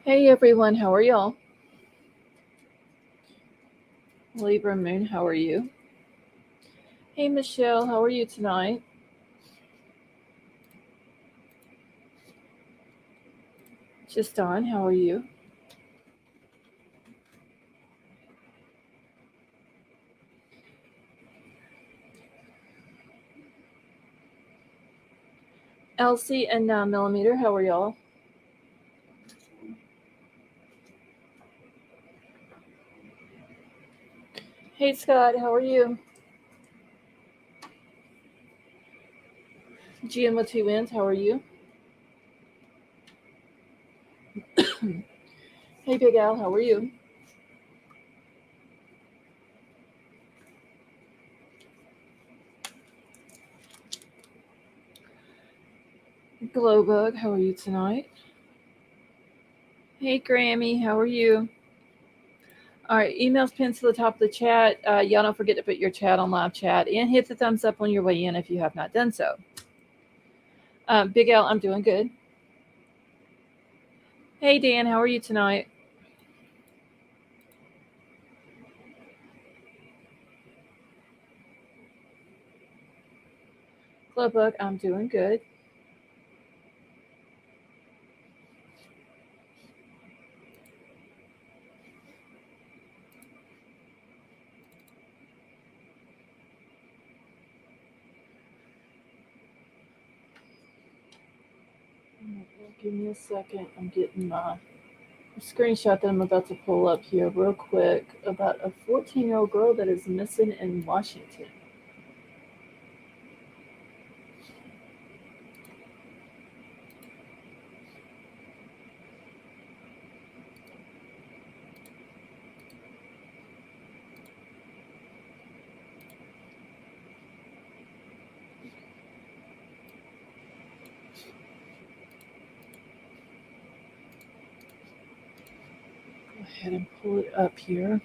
Hey everyone, how are y'all? Libra Moon, how are you? Hey Michelle, how are you tonight? Just on, how are you? Elsie and 9mm, how are y'all? Hey Scott, how are you? Gian with two wins, how are you? Hey Big Al, how are you? Glowbug, how are you tonight? Hey Grammy, how are you? All right, emails pinned to the top of the chat. Y'all don't forget to put your chat on live chat and hit the thumbs up on your way in if you have not done so. Big Al, I'm doing good. Hey Dan, how are you tonight? Glowbug, I'm doing good. Give me a second. I'm getting my screenshot that I'm about to pull up here real quick about a 14-year-old girl that is missing in Washington. Go ahead and pull it up here.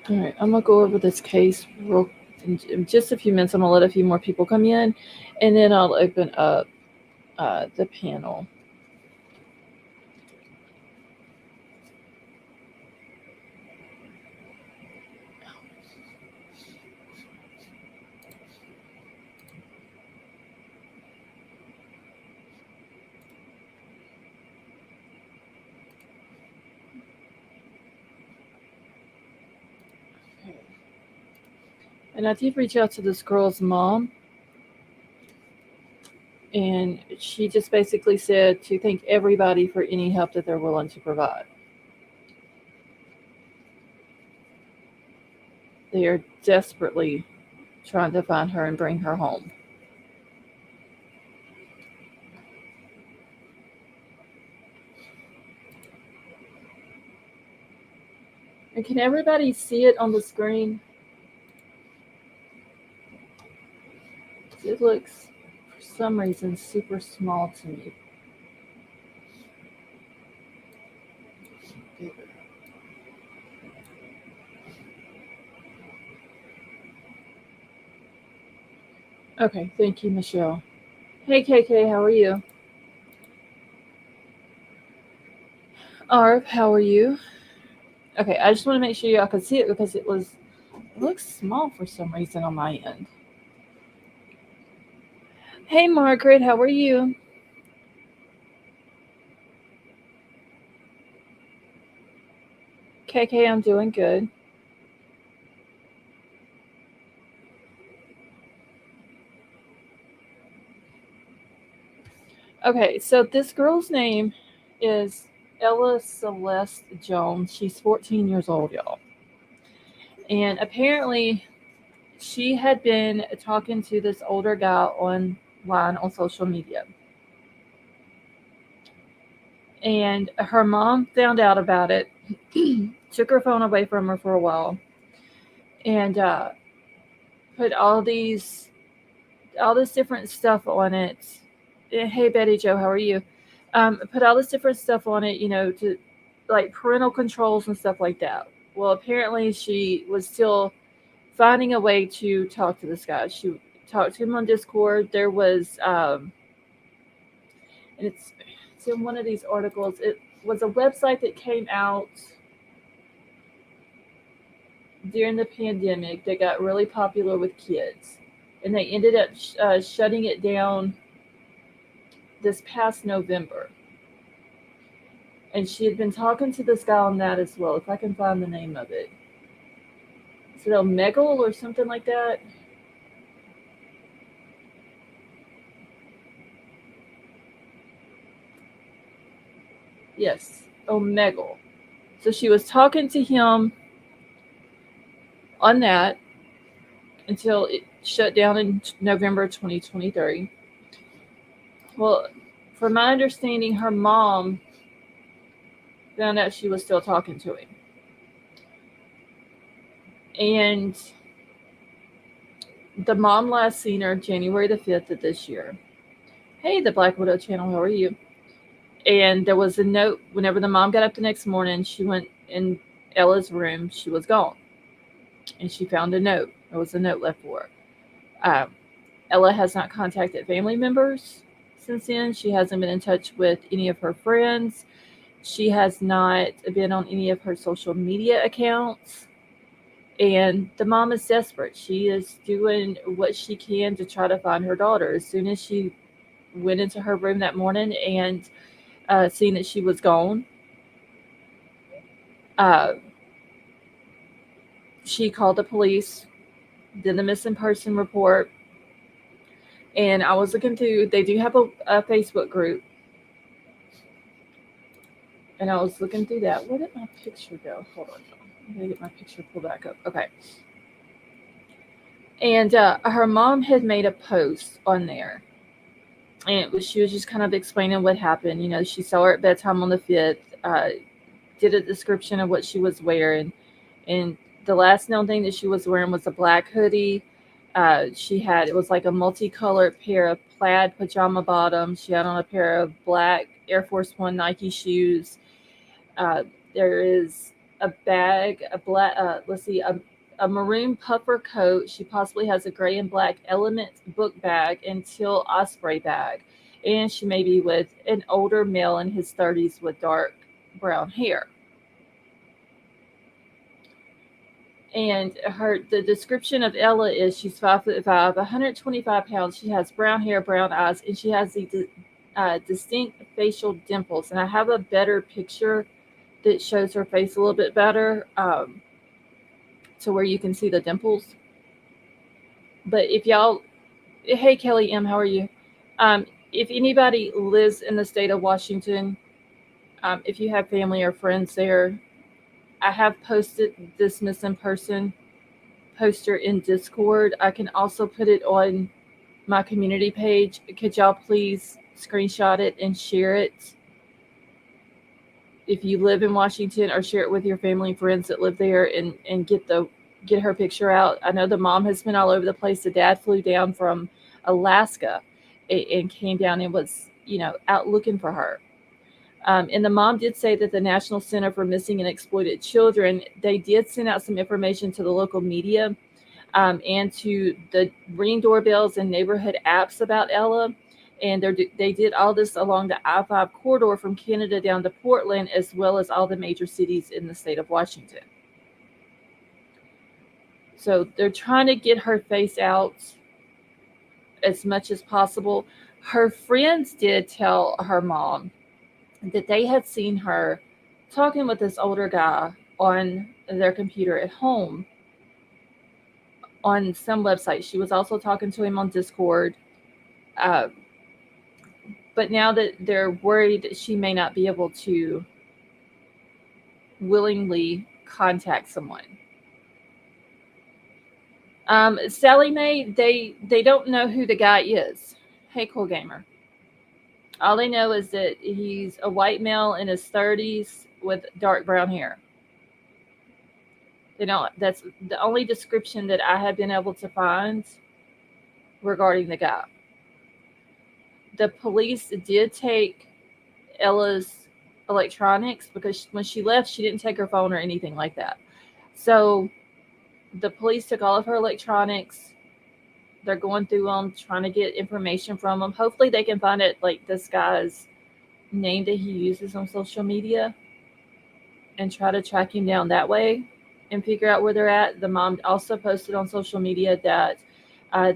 All right, I'm gonna go over this case real in just a few minutes. I'm gonna let a few more people come in, and then I'll open up the panel. Okay. And I did reach out to this girl's mom, and she just basically said to thank everybody for any help that they're willing to provide. They are desperately trying to find her and bring her home. And can everybody see it on the screen? It looks, for some reason, super small to me. Okay, thank you, Michelle. Hey, KK, how are you? Arv, how are you? Okay, I just want to make sure y'all can see it because it looks small for some reason on my end. Hey, Margaret, how are you? KK, I'm doing good. Okay, so this girl's name is Ella Celeste Jones. She's 14 years old, y'all. And apparently, she had been talking to this older guy online on social media. And her mom found out about it, took her phone away from her for a while, and put all this different stuff on it. Hey Betty Joe, how are you? Put all this different stuff on it, to like parental controls and stuff like that. Well, apparently she was still finding a way to talk to this guy. talked to him on Discord. There was, and it's in one of these articles. It was a website that came out during the pandemic that got really popular with kids, and they ended up shutting it down this past November. And she had been talking to this guy on that as well. If I can find the name of it, is it Omegle or something like that? Yes, Omegle. So she was talking to him on that until it shut down in November 2023. Well, from my understanding, her mom found out she was still talking to him. And the mom last seen her January the 5th of this year. Hey, the Black Widow channel, how are you? And there was a note. Whenever the mom got up the next morning, she went in Ella's room. She was gone. And she found a note. There was a note left for her. Ella has not contacted family members since then. She hasn't been in touch with any of her friends. She has not been on any of her social media accounts. And the mom is desperate. She is doing what she can to try to find her daughter. As soon as she went into her room that morning and seen that she was gone, uh, she called the police, did the missing person report, and I was looking through. They do have a Facebook group, and I was looking through that. Where did my picture go? Hold on, I'm gonna get my picture pulled back up. Okay, and her mom had made a post on there, and she was just kind of explaining what happened. You know, she saw her at bedtime on the 5th. Did a description of what she was wearing, and the last known thing that she was wearing was a black hoodie. It was like a multicolored pair of plaid pajama bottoms. She had on a pair of black Air Force One Nike shoes. Uh, there is a bag, a black, let's see, a maroon puffer coat. She possibly has a gray and black Element book bag and teal osprey bag. And she may be with an older male in his 30s with dark brown hair. And the description of Ella is she's 5'5", 125 pounds. She has brown hair, brown eyes, and she has the distinct facial dimples. And I have a better picture that shows her face a little bit better, to where you can see the dimples. But if y'all, hey Kelly M, how are you? If anybody lives in the state of Washington, if you have family or friends there, I have posted this missing person poster in Discord. I can also put it on my community page. Could y'all please screenshot it and share it if you live in Washington, or share it with your family and friends that live there, and get her picture out. I know the mom has been all over the place. The dad flew down from Alaska and came down and was, out looking for her. And the mom did say that the National Center for Missing and Exploited Children, they did send out some information to the local media, and to the Ring doorbells and neighborhood apps about Ella. And they did all this along the I-5 corridor from Canada down to Portland, as well as all the major cities in the state of Washington. So they're trying to get her face out as much as possible. Her friends did tell her mom that they had seen her talking with this older guy on their computer at home on some website. She was also talking to him on Discord. But now that they're worried that she may not be able to willingly contact someone. Sally Mae, they don't know who the guy is. Hey, Cool Gamer. All they know is that he's a white male in his 30s with dark brown hair. That's the only description that I have been able to find regarding the guy. The police did take Ella's electronics, because when she left, she didn't take her phone or anything like that. So the police took all of her electronics. They're going through them, trying to get information from them. Hopefully, they can find it like this guy's name that he uses on social media and try to track him down that way and figure out where they're at. The mom also posted on social media that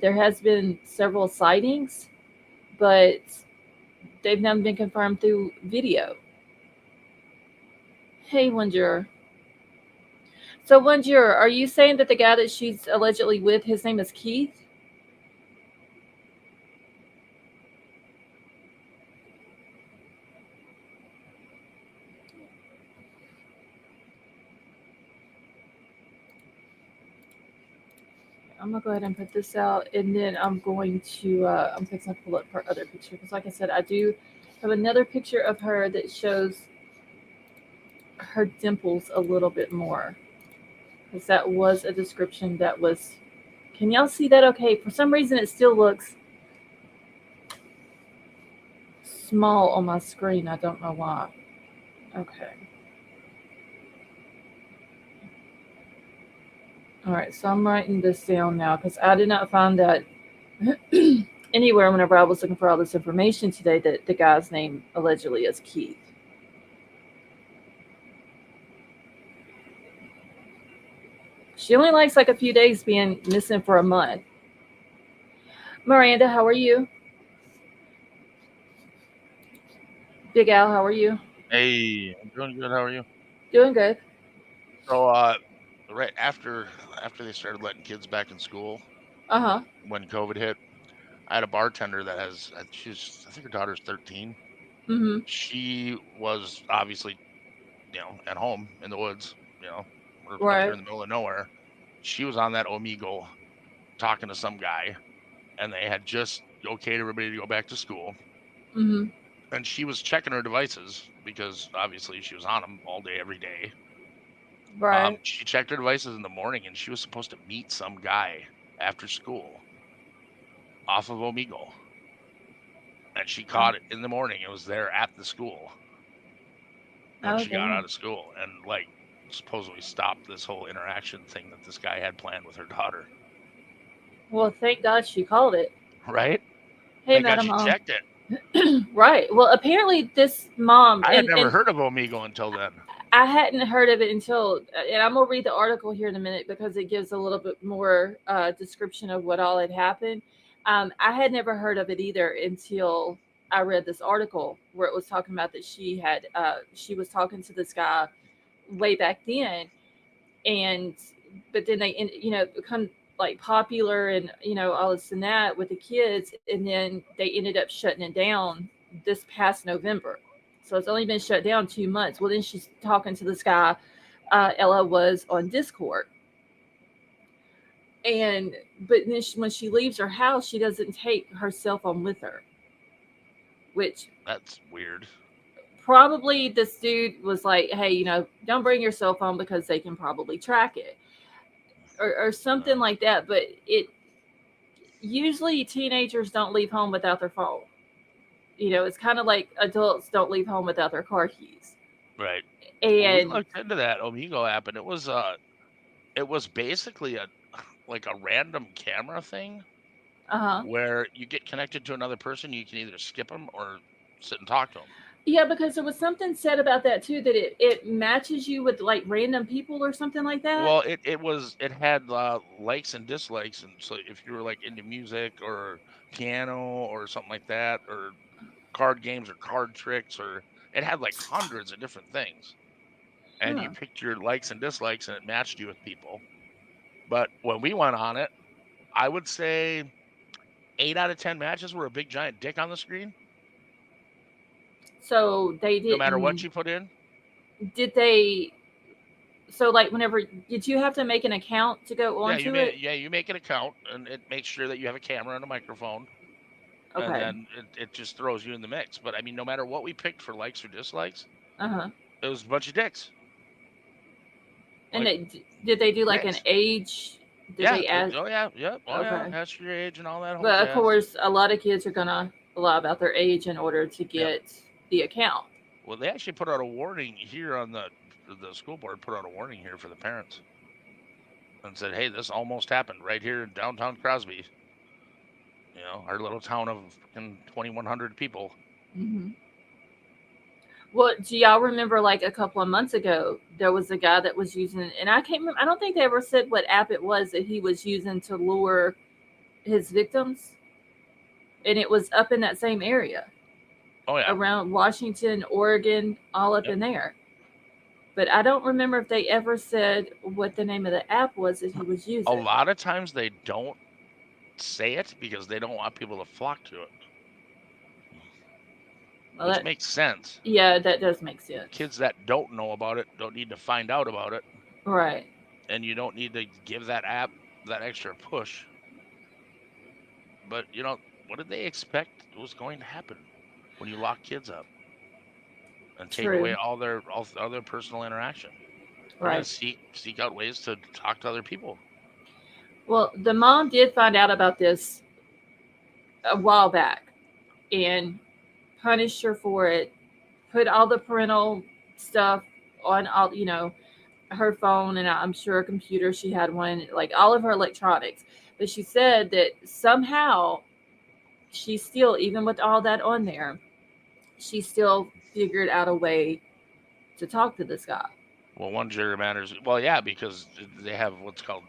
there has been several sightings, but they've not been confirmed through video. Hey, Wonder. So, Wonder, are you saying that the guy that she's allegedly with, his name is Keith? I'm gonna go ahead and put this out, and then I'm fixing to pull up her other picture because, like I said, I do have another picture of her that shows her dimples a little bit more because that was a description that was. Can y'all see that? Okay, for some reason it still looks small on my screen. I don't know why. Okay. All right, so I'm writing this down now because I did not find that anywhere whenever I was looking for all this information today that the guy's name allegedly is Keith. She only likes like a few days being missing for a month. Miranda, how are you? Big Al, how are you? Hey, I'm doing good. How are you? Doing good. So, right after they started letting kids back in school Uh huh. when COVID hit, I had a bartender that she's I think her daughter's 13. Mm-hmm. She was obviously at home in the woods. We're up here Right. in the middle of nowhere. She was on that Omegle talking to some guy, and they had just okayed everybody to go back to school. Mm-hmm. And she was checking her devices because obviously she was on them all day, every day. Right. She checked her devices in the morning, and she was supposed to meet some guy after school off of Omegle, and she caught it in the morning. It was there at the school when Oh she got damn. out of school, and like supposedly stopped this whole interaction thing that this guy had planned with her daughter. Well, thank God she called it. Right? Hey, Thank God Madam she Mom. checked it. Right. Well, apparently this mom I had never and heard of Omegle until then. I hadn't heard of it until, and I'm gonna read the article here in a minute because it gives a little bit more description of what all had happened. I had never heard of it either until I read this article where it was talking about that she was talking to this guy way back then, and but then become like popular and all this and that with the kids, and then they ended up shutting it down this past November. So it's only been shut down 2 months. Well, then she's talking to this guy. Ella was on Discord, and but then when she leaves her house, she doesn't take her cell phone with her, which That's weird. probably this dude was like, hey, don't bring your cell phone because they can probably track it, or something Uh, like that. But it usually teenagers don't leave home without their phone. It's kind of like adults don't leave home without their car keys. right. Well, we And looked into that Omegle app, and it was basically a like a random camera thing uh huh. where you get connected to another person. You can either skip them or sit and talk to them. Yeah, because there was something said about that too, that it matches you with like random people or something like that. Well, it had likes and dislikes, and so if you were like into music or piano or something like that, or card games or card tricks, or it had like hundreds of different things, and you Huh. picked your likes and dislikes, and it matched you with people. But when we went on it, I would say 8 out of 10 matches were a big giant dick on the screen, So they no matter what didn't. you put in. Did they? So like, whenever did you have to make an account to go onto it? Yeah, you make an account, and it makes sure that you have a camera and a microphone, and Okay. then it just throws you in the mix. But I mean, no matter what we picked for likes or dislikes, Uh huh. it was a bunch of dicks. And Like did they do like an dicks. age? Did Yeah. they add? Oh yeah. Yep. Oh yeah. Okay. Ask your age and all that whole But of jazz. course, a lot of kids are gonna lie about their age in order to Yep. get the account. Well, they actually put out a warning here on the school board put out a warning here for the parents and said, "Hey, this almost happened right here in downtown Crosby." Our little town of 2,100 people. Hmm. Well, do y'all remember like a couple of months ago there was a guy that was using, and I can't remember. I don't think they ever said what app it was that he was using to lure his victims, and it was up in that same area Oh yeah, around Washington, Oregon, all up yep. in there. But I don't remember if they ever said what the name of the app was that he was A using. lot of times they don't say it because they don't want people to flock to it, Well, which that makes sense. yeah, that does make sense. Kids that don't know about it don't need to find out about it, Right. and you don't need to give that app that extra push. But what did they expect was going to happen when you lock kids up and take away True. all their personal interaction? They're going to Right. seek out ways to talk to other people. Well, the mom did find out about this a while back and punished her for it. Put all the parental stuff on all, her phone, and I'm sure a computer. She had one, like all of her electronics. But she said that somehow she still, even with all that on there, she still figured out a way to talk to this guy. Well, one juror matters. Well, yeah, because they have what's called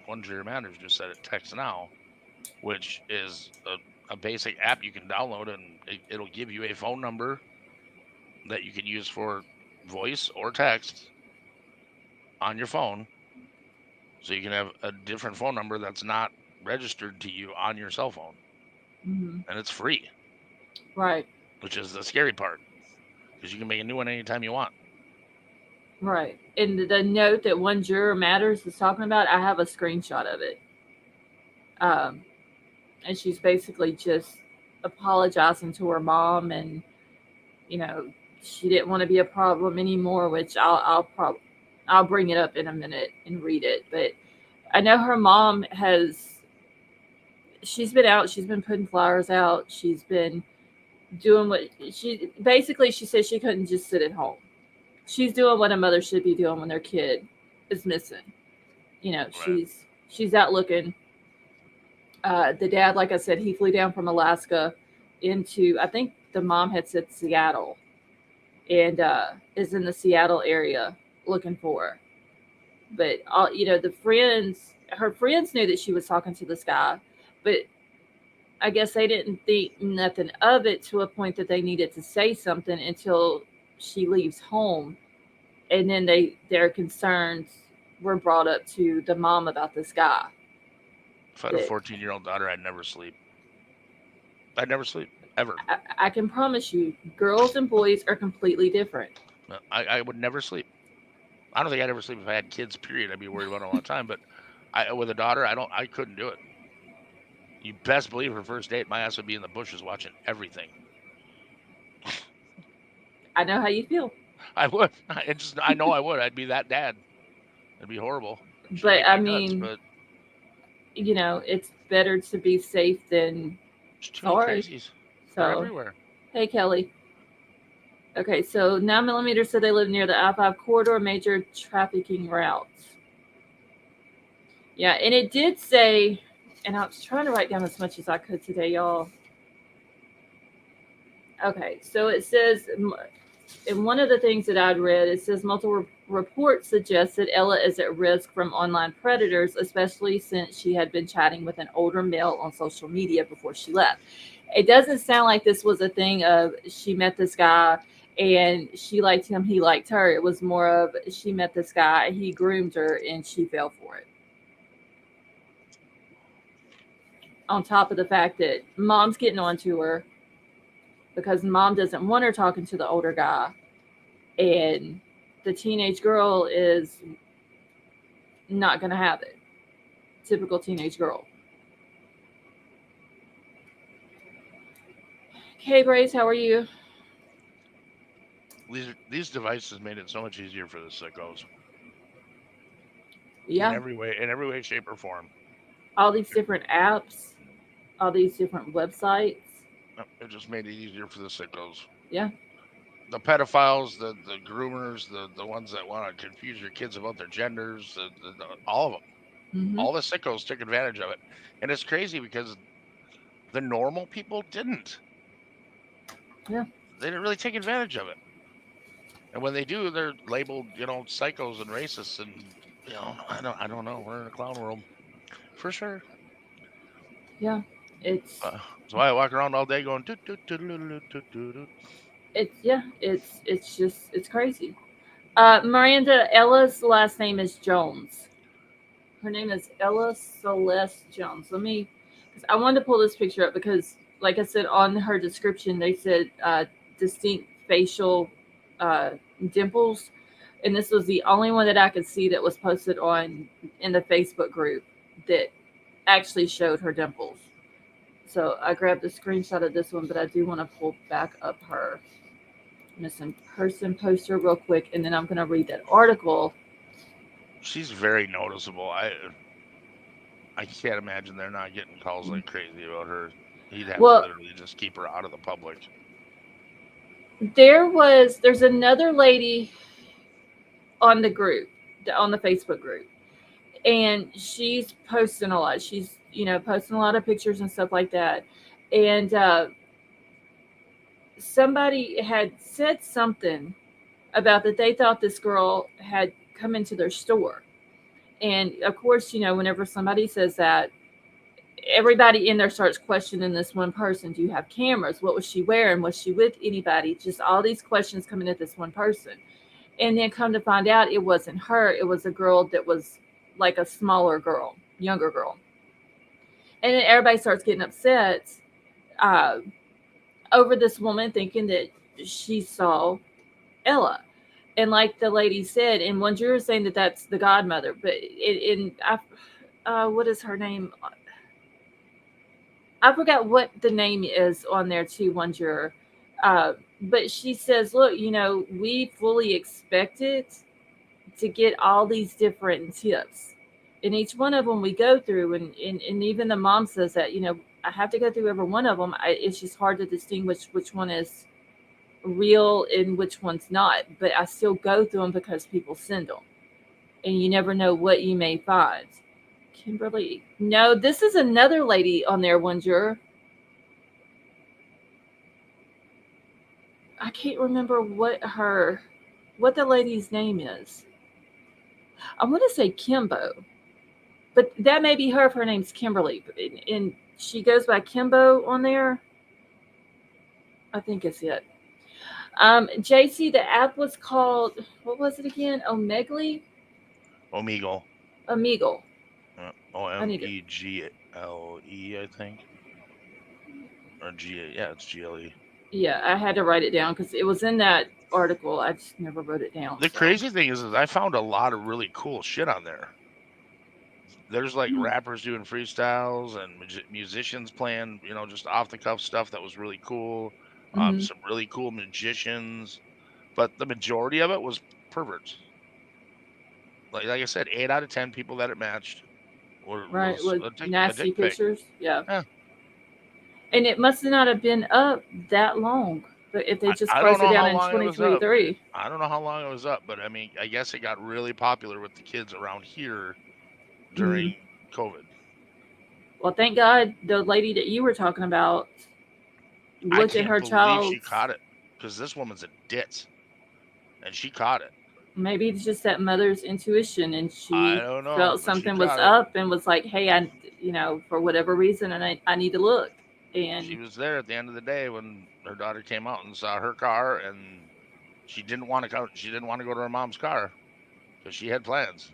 one juror matters. Just said it text now, which is a basic app you can download, and it'll give you a phone number that you can use for voice or text on your phone, so you can have a different phone number that's not registered to you on your cell phone, Hmm. and it's free, Right. which is the scary part because you can make a new one anytime you want. Right. And the note that one juror matters is talking about, I have a screenshot of it. Um, and she's basically just apologizing to her mom, and you know she didn't want to be a problem anymore. Which I'll bring it up in a minute and read it. But I know her mom has. She's been out. She's been putting flyers out. She's been doing what she said she couldn't just sit at home. She's doing what a mother should be doing when their kid is missing. Right. She's out looking. The dad, like I said, he flew down from Alaska into, I think the mom had said Seattle, and is in the Seattle area looking for her. But all her friends knew that she was talking to this guy, but I guess they didn't think nothing of it to a point that they needed to say something until she leaves home, and then their concerns were brought up to the mom about this guy. If I had a That 14-year-old daughter, I'd never sleep. I'd never sleep ever. I can promise you, girls and boys are completely different. No, I would never sleep. I don't think I'd ever sleep if I had kids. Period. I'd be worried about it all the time. But with a daughter, I couldn't do it. You best believe her first date, my ass would be in the bushes watching everything. I know how you feel, I would. I know I would. I'd be that dad. It'd be horrible. She'd but hate I my guts, mean, but it's better to be safe than there's too many sorry. crazies. They're So, everywhere. hey, Kelly. Okay, so 9 millimeter said they live near the I-5 corridor, major trafficking routes. Yeah, and it did say, and I was trying to write down as much as I could today, y'all. Okay, so it says, in one of the things that I'd read, it says multiple reports suggest that Ella is at risk from online predators, especially since she had been chatting with an older male on social media before she left. It doesn't sound like this was a thing of she met this guy and she liked him, he liked her. It was more of she met this guy, he groomed her, and she fell for it. On top of the fact that mom's getting onto her because mom doesn't want her talking to the older guy, and the teenage girl is not going to have it. Typical teenage girl. Hey, Brace, how are you? These devices made it so much easier for the sickos Yeah, in every way, shape, or form. all these different apps, all these different websites. It just made it easier for the sickos. Yeah. The pedophiles, the groomers, the ones that want to confuse your kids about their genders, all of them, Mm-hmm. all the sickos took advantage of it, and it's crazy because The normal people didn't. Yeah. They didn't really take advantage of it. And when they do, they're labeled, psychos and racists, and I don't know. We're in a clown world for sure. Yeah. It's That's why I walk around all day going, "Toot, toot, toot, toot, toot, toot." it's just it's crazy. Miranda Ella's last name is Jones. Her name is Ella Celeste Jones. Let me, because I wanted to pull this picture up because, like I said, on her description they said distinct facial uh, dimples, and this was the only one that I could see that was posted on in the Facebook group that actually showed her dimples. So I grabbed a screenshot of this one, but I do want to pull back up her missing person poster real quick, and then I'm going to read that article. She's very noticeable. I can't imagine they're not getting calls like crazy about her. He'd have to Well, literally just keep her out of the public. there's another lady on the group, on the Facebook group, and she's posting a lot. She's posting a lot of pictures and stuff like that. And somebody had said something about that they thought this girl had come into their store. And of course, whenever somebody says that, everybody in there starts questioning this one person. Do you have cameras? What was she wearing? Was she with anybody? Just all these questions coming at this one person. And then come to find out it wasn't her. It was a girl that was like a smaller girl, younger girl. And then everybody starts getting upset uh, over this woman thinking that she saw Ella. And like the lady said, and one juror saying that that's the godmother, but what is her name? I forgot what the name is on there too, one juror. But she says, look, we fully expected to get all these different tips. And each one of them we go through, and even the mom says that, I have to go through every one of them. It's just hard to distinguish which one is real and which one's not. But I still go through them because people send them. And you never know what you may find. Kimberly. No, this is another lady on there, one juror. I can't remember what the lady's name is. I want to say Kimbo, but that may be her if her name's Kimberly. And she goes by Kimbo on there. I think it's it. JC, the app was called, what was it again? Omegle? Omegle. Omegle. I need it. Omegle, I think. Or yeah, it's GLE. Yeah, I had to write it down because it was in that article. I just never wrote it down. The So. crazy thing is I found a lot of really cool shit on there. There's like rappers doing freestyles and musicians playing, just off the cuff stuff that was really cool. Mm-hmm. Some really cool magicians, but the majority of it was perverts. Like I said, 8 out of 10 people that it matched Right, was with a nasty dick pic. pictures. Yeah. Yeah. And it must not have been up that long. But if they just I don't closed it know down how in long it was up. 2023. I don't know how long it was up, but I mean, I guess it got really popular with the kids around here Mm-hmm. during COVID. Well, thank God the lady that you were talking about I looked at can't her believe she child's. caught it because this woman's a ditz and she caught it. Maybe it's just that mother's intuition, and I she don't know, felt but she something was caught it. up and was like, "Hey, for whatever reason, and I need to look." She And was there at the end of the day when her daughter came out and saw her car, and she didn't want to go. She didn't want to go to her mom's car because she had plans.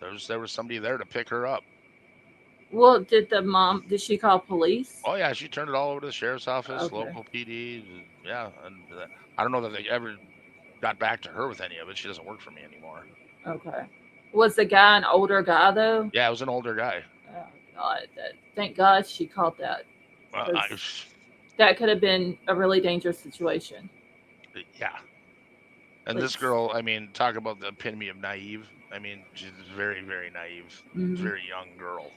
There was somebody there to pick her up. well, did she call police? Oh yeah, she turned it all over to the sheriff's office, Okay, local PD. Yeah, and I don't know that they ever got back to her with any of it. She doesn't work for me anymore. okay. Was the guy an older guy though? Yeah, it was an older guy. Oh God, thank God she caught that, Well, because that could have been a really dangerous situation. yeah. And Like, this girl, I mean, talk about the epitome of naive. I mean, she's very, very naive, mm-hmm. very young girl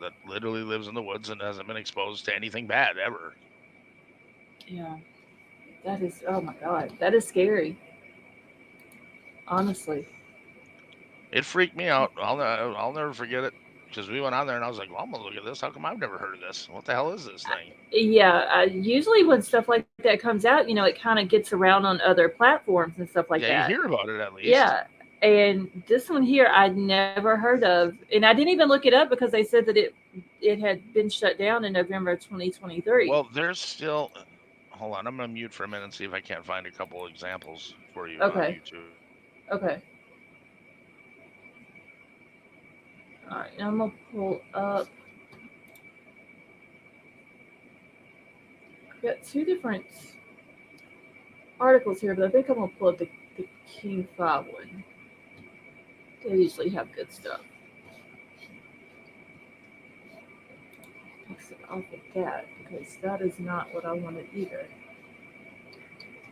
that literally lives in the woods and hasn't been exposed to anything bad ever. Yeah, that is. Oh my God, that is scary. Honestly. It freaked me out. I'll never forget it. because we went on there and I was like, well, I'm gonna look at this. How come I've never heard of this? What the hell is this thing? Yeah, usually when stuff like that comes out, it kind of gets around on other platforms and stuff like Yeah, you that. hear about it at least. Yeah, and this one here I'd never heard of, and I didn't even look it up because they said that it had been shut down in November of 2023. Well, there's still. Hold on, I'm gonna mute for a minute and see if I can't find a couple examples for you on Okay, YouTube. okay, all right. Now I'm gonna pull up. I've got two different articles here, but I think I'm gonna pull up the King 5 one. They usually have good stuff. Exit off of that because that is not what I wanted either.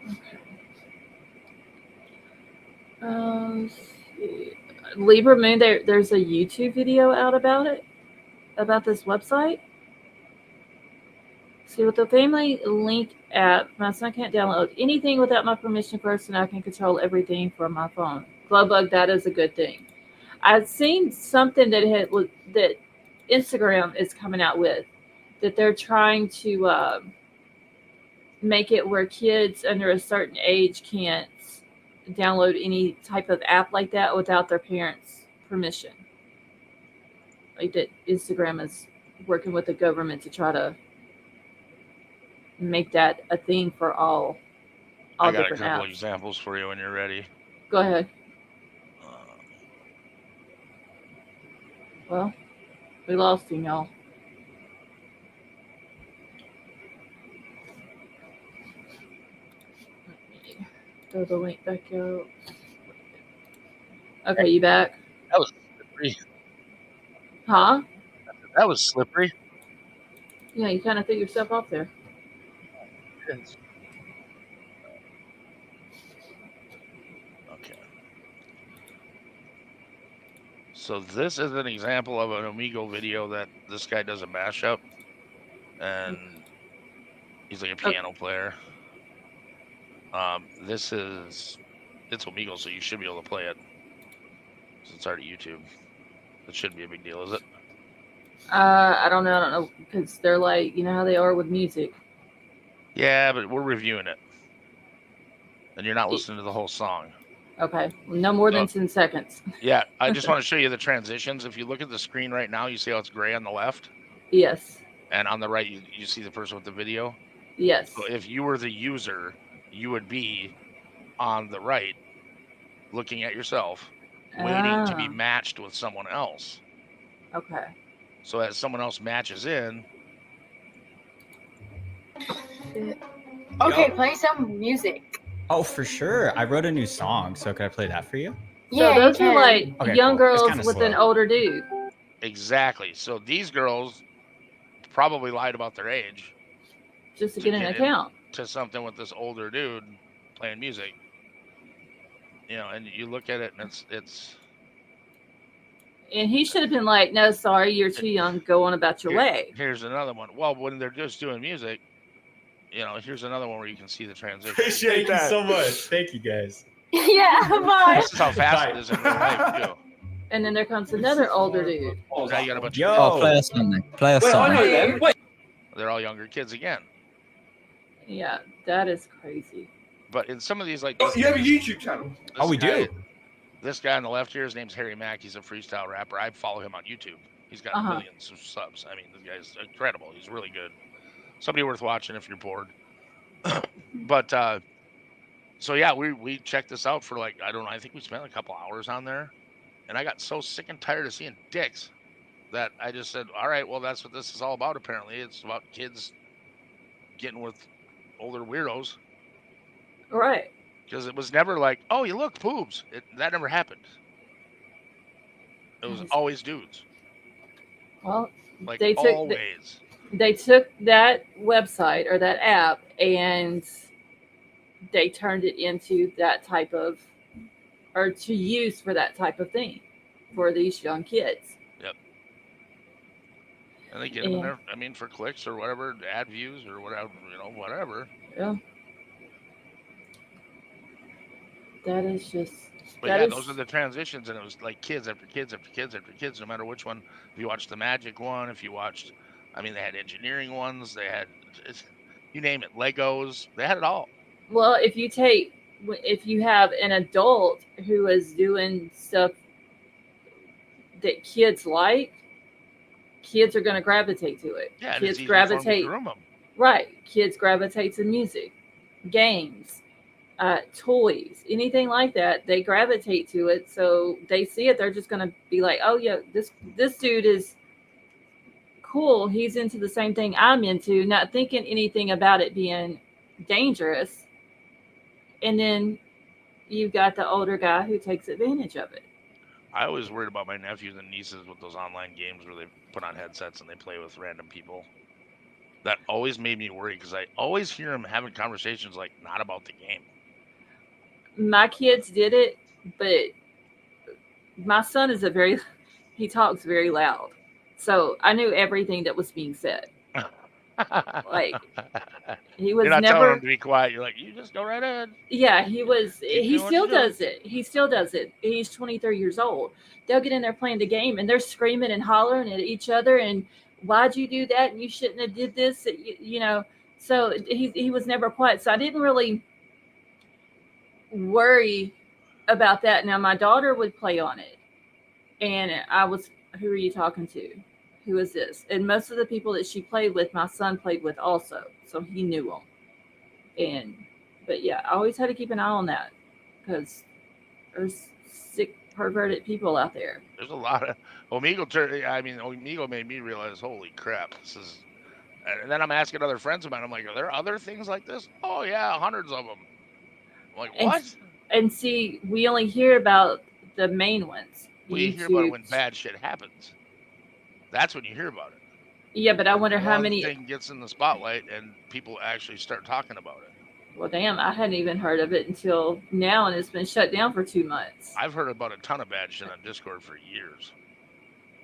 Okay. Let's see. Libra Moon, there's a YouTube video out about it, about this website. See, with the family link app, my son can't download anything without my permission first, and I can control everything from my phone. Glowbug, that is a good thing. I've seen something that Instagram is coming out with, that they're trying to make it where kids under a certain age can't download any type of app like that without their parents' permission. Like that Instagram is working with the government to try to make that a thing for all I got a different couple apps. examples for you when you're ready. Go ahead. Uh, Well, we lost him, y'all. Let me throw the link back out. Okay, you back? that was slippery. Huh? That was slippery. Yeah, you kind of threw yourself off there. Yes. Okay. So this is an example of an Omegle video that this guy does a mashup, and he's like a piano player. This is it's Omegle, so you should be able to play it. So it's already YouTube. It shouldn't be a big deal, is it? I don't know because they're like, you know how they are with music. Yeah, but we're reviewing it, and you're not listening to the whole song. Okay, no more than 10 seconds. Yeah, I just want to show you the transitions. If you look at the screen right now, you see how it's gray on the left? Yes. And on the right, you see the person with the video? Yes. So if you were the user, you would be on the right, looking at yourself, waiting to be matched with someone else. Okay. So as someone else matches in. Okay, play some music. Oh, for sure. I wrote a new song, so could I play that for you? So Yeah, those are like young girls with an older dude. Exactly. So these girls probably lied about their age. Just to get an account. To something with this older dude playing music. And you look at it and it's and he should have been like, no, sorry, you're too young, go on about your way. Here's another one. Well, when they're just doing music, here's another one where you can see the transition. Appreciate that so much. Thank you, guys. Yeah, bye. This is how fast it is in real life, too. And then there comes another older dude. Now you got a bunch of play us something. Play us something. They're all younger kids again. Yeah, that is crazy. But in some of these, like... you have a YouTube channel? We do. This guy on the left here, his name's Harry Mack. He's a freestyle rapper. I follow him on YouTube. He's got millions of subs. I mean, the guy's incredible. He's really good. Somebody worth watching if you're bored. But, so yeah, we checked this out for like, I don't know, I think we spent a couple hours on there. And I got so sick and tired of seeing dicks that I just said, all right, well, that's what this is all about, apparently. It's about kids getting with older weirdos. Right. Because it was never like, oh, you look, boobs. That never happened. It was always dudes. Well, like they always. They took that website or that app and they turned it into that type of, or to use for that type of thing for these young kids. Yep. And they get them in there, I mean, for clicks or whatever, ad views or whatever, whatever. Yeah. That is just But That yeah, is those are the transitions, and it was like kids after kids after kids after kids, no matter which one. If you watched the Magic one, if you watched, I mean, they had engineering ones, they had, you name it, Legos, they had it all. well, if you have an adult who is doing stuff that kids like, kids are going to gravitate to it. Yeah, and it's Kids easy for them to gravitate, groom them. right? Kids gravitate to music, games, toys, anything like that. They gravitate to it. So they see it. They're just going to be like, oh yeah, this dude is cool. He's into the same thing I'm into, not thinking anything about it being dangerous. And then you've got the older guy who takes advantage of it. I always worried about my nephews and nieces with those online games where they put on headsets and they play with random people. That always made me worry because I always hear them having conversations like not about the game. My kids did it, but my son is he talks very loud. So I knew everything that was being said. Like he You're was not telling them never to be quiet. You're like, you just go right ahead. yeah, Keep he doing what still you're doing. does it. He still does it. He's 23 years old. They'll get in there playing the game and they're screaming and hollering at each other and why'd you do that and you shouldn't have did this, you know. So he was never quiet. So I didn't really worry about that. Now my daughter would play on it. And I was, who are you talking to? Who is this? And most of the people that she played with, my son played with also, so he knew them. But yeah, I always had to keep an eye on that because there's sick, perverted people out there. There's a lot of Omegle made me realize, holy crap, this is. And then I'm asking other friends about it. I'm like, are there other things like this? Oh yeah, hundreds of them. I'm like, what? And see, we only hear about the main ones. Well, you hear about it when bad shit happens. That's when you hear about it. Yeah, but I wonder how many thing gets in the spotlight and people actually start talking about it. Well, damn, I hadn't even heard of it until now, and it's been shut down for 2 months. I've heard about a ton of bad shit on Discord for years.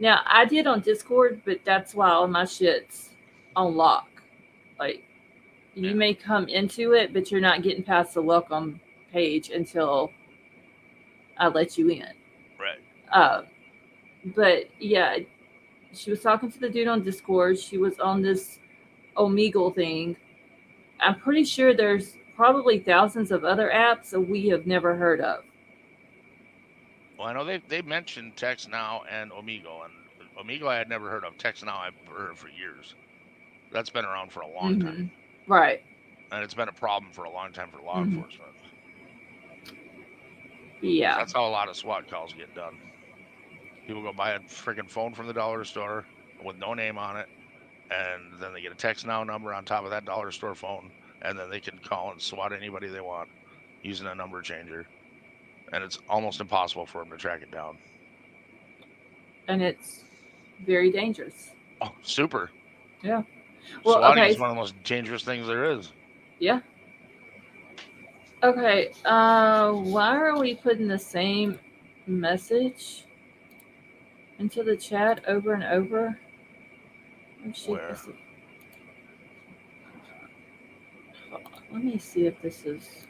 Now, I did on Discord, but that's why all my shit's on lock. Like, you may come into it, but you're not getting past the welcome page until I let you in. Right. But yeah, she was talking to the dude on Discord. She was on this Omegle thing. I'm pretty sure there's probably thousands of other apps that we have never heard of. Well, I know they mentioned Text Now and Omegle, and Omegle I had never heard of. Text Now I've heard of for years. That's been around for a long time. Right. And it's been a problem for a long time for law enforcement. Yeah. That's how a lot of SWAT calls get done. People go buy a freaking phone from the dollar store with no name on it, and then they get a Text Now number on top of that dollar store phone, and then they can call and SWAT anybody they want using a number changer. And it's almost impossible for them to track it down. And it's very dangerous. Oh, super. Yeah. Well, SWATting okay. is one of the most dangerous things there is. Yeah. Okay. Why are we putting the same message into the chat over and over? Where? Let me see if this is.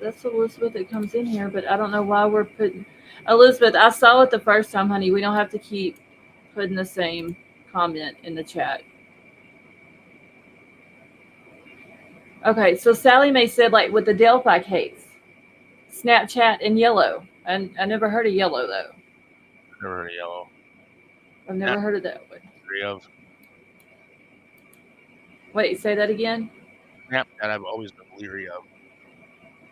That's Elizabeth that comes in here, but I don't know why we're putting. Elizabeth, I saw it the first time, honey. We don't have to keep putting the same comment in the chat. Okay, so Sally Mae said, like with the Delphi case, Snapchat and yellow. And I never heard of yellow though. Never heard of yellow. I've never heard of that one. Wait, say that again. Snapchat I've always been leery of.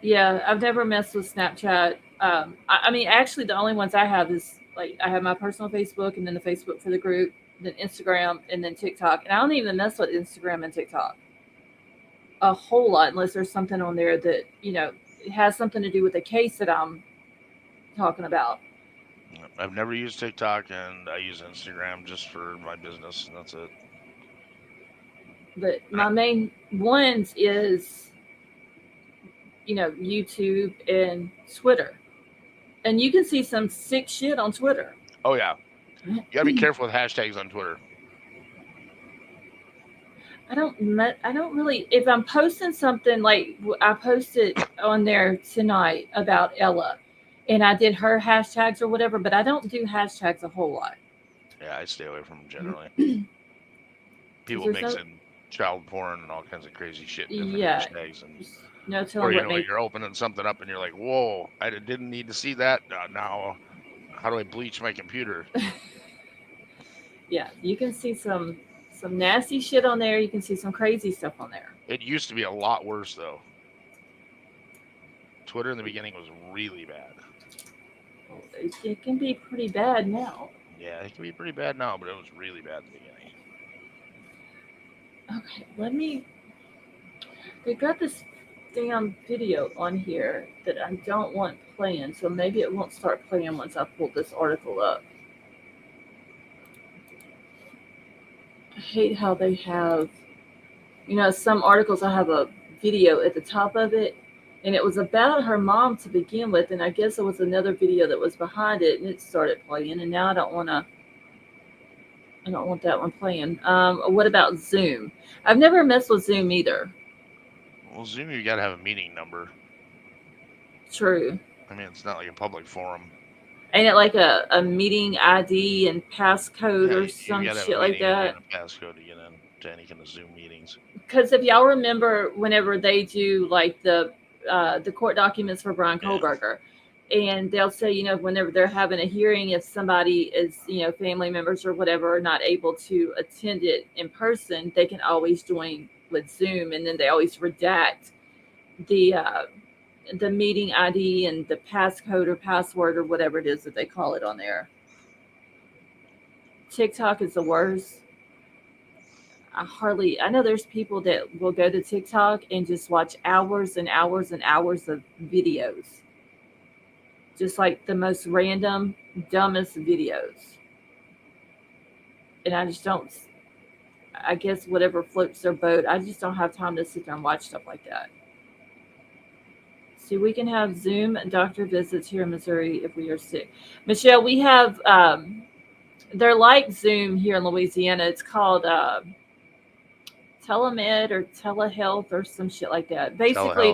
Yeah, I've never messed with Snapchat. I mean, actually, the only ones I have is like I have my personal Facebook, and then the Facebook for the group, then Instagram, and then TikTok. And I don't even mess with Instagram and TikTok a whole lot unless there's something on there that it has something to do with the case that I'm talking about. I've never used TikTok, and I use Instagram just for my business, and that's it. But my main ones is YouTube and Twitter. And you can see some sick shit on Twitter. Oh, yeah. You got to be careful with hashtags on Twitter. I don't really. If I'm posting something like I posted on there tonight about Ella, and I did her hashtags or whatever, but I don't do hashtags a whole lot. Yeah, I stay away from them generally. Because People there's mix no, in child porn and all kinds of crazy shit in different yeah, hashtags, and there's no or telling what may. you're opening something up and you're like, "Whoa, I didn't need to see that." Now, how do I bleach my computer? Yeah, you can see some nasty shit on there. You can see some crazy stuff on there. It used to be a lot worse though. Twitter in the beginning was really bad. Well, it can be pretty bad now. Yeah, it can be pretty bad now, but it was really bad in the beginning. Okay, let me. They got this damn video on here that I don't want playing, so maybe it won't start playing once I pull this article up. I hate how they have, some articles I have a video at the top of it, and it was about her mom to begin with, and I guess there was another video that was behind it, and it started playing, and now I don't want to. I don't want that one playing. What about Zoom? I've never messed with Zoom either. Well, Zoom, you got to have a meeting number. True. I mean, it's not like a public forum. Ain't it like a meeting ID and passcode Yeah, or you some got to have a shit like meeting ID that? and a passcode to get in to any kind of Zoom meetings. Because if y'all remember, whenever they do like the court documents for Brian Yeah. Kohlberger, and they'll say, whenever they're having a hearing, if somebody is, family members or whatever are not able to attend it in person, they can always join with Zoom, and then they always redact the uh, the meeting ID and the passcode or password or whatever it is that they call it on there. TikTok is the worst. I know there's people that will go to TikTok and just watch hours and hours and hours of videos. Just like the most random, dumbest videos. And I just don't, I guess whatever floats their boat, I just don't have time to sit there and watch stuff like that. See, we can have Zoom doctor visits here in Missouri if we are sick. Michelle, we have, they're like Zoom here in Louisiana. It's called telemed or telehealth or some shit like that. Basically,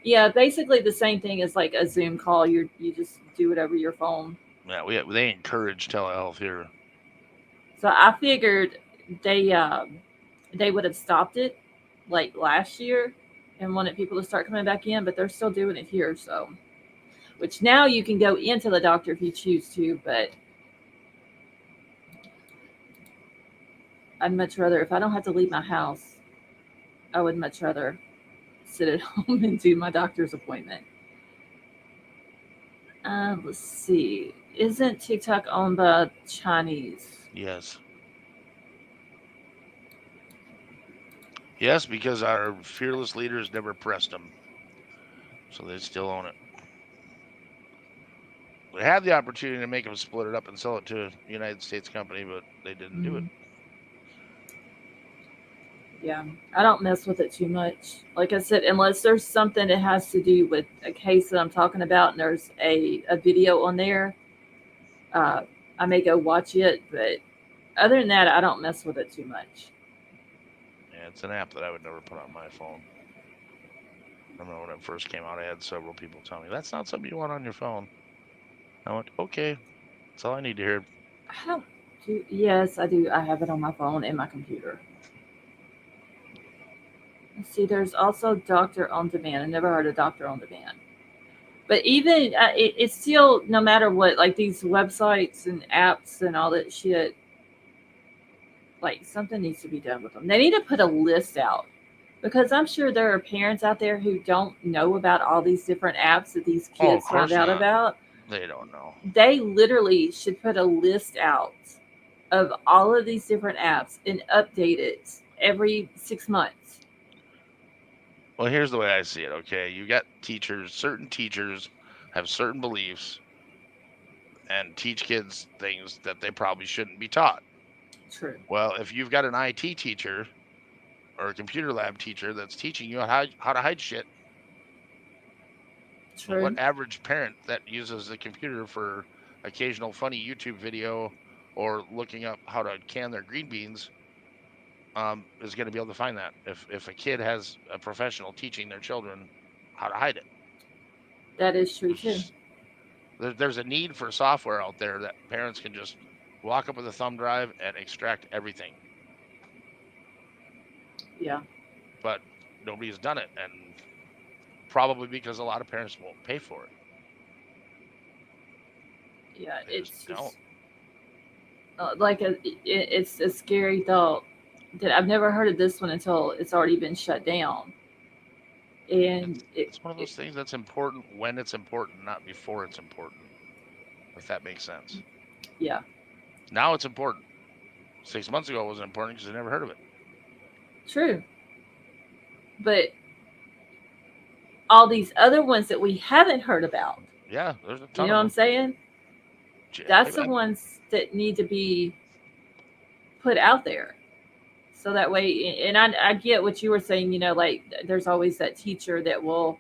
Telehealth. basically the same thing as like a Zoom call. You just do it over your phone. Yeah, they encourage telehealth here. So I figured they would have stopped it like last year and wanted people to start coming back in, but they're still doing it here. So, which now you can go into the doctor if you choose to, but I'd much rather, if I don't have to leave my house, I would much rather sit at home and do my doctor's appointment. Let's see. Isn't TikTok owned by Chinese? Yes. Yes, because our fearless leaders never pressed them. So they still own it. They had the opportunity to make them split it up and sell it to a United States company, but they didn't do it. Yeah, I don't mess with it too much. Like I said, unless there's something that has to do with a case that I'm talking about and there's a video on there, I may go watch it. But other than that, I don't mess with it too much. Yeah, it's an app that I would never put on my phone. I remember when it first came out, I had several people tell me, that's not something you want on your phone. I went, okay, that's all I need to hear. I don't do. Yes, I do. I have it on my phone and my computer. Let's see, there's also Doctor on Demand. I never heard of Doctor on Demand. But even it's still, no matter what, like these websites and apps and all that shit, like something needs to be done with them. They need to put a list out because I'm sure there are parents out there who don't know about all these different apps that these kids find out about. They don't know. They literally should put a list out of all of these different apps and update it every 6 months. Well, here's the way I see it, okay? You got teachers, certain teachers have certain beliefs and teach kids things that they probably shouldn't be taught. True. Well, if you've got an IT teacher or a computer lab teacher that's teaching you how to hide shit, True. what average parent that uses the computer for occasional funny YouTube video or looking up how to can their green beans is going to be able to find that if a kid has a professional teaching their children how to hide it. That is true too. There's a need for software out there that parents can just walk up with a thumb drive and extract everything. Yeah. But nobody's done it, and probably because a lot of parents won't pay for it. Yeah, They it's just don't. just it's a scary thought that I've never heard of this one until it's already been shut down. And It's one of those things that's important when it's important, not before it's important. If that makes sense. Yeah. Now it's important. 6 months ago it wasn't important because I never heard of it. True. But all these other ones that we haven't heard about, Yeah, there's a ton you know what of I'm them. saying? That's the ones that need to be put out there. So that way, and I get what you were saying, like there's always that teacher that will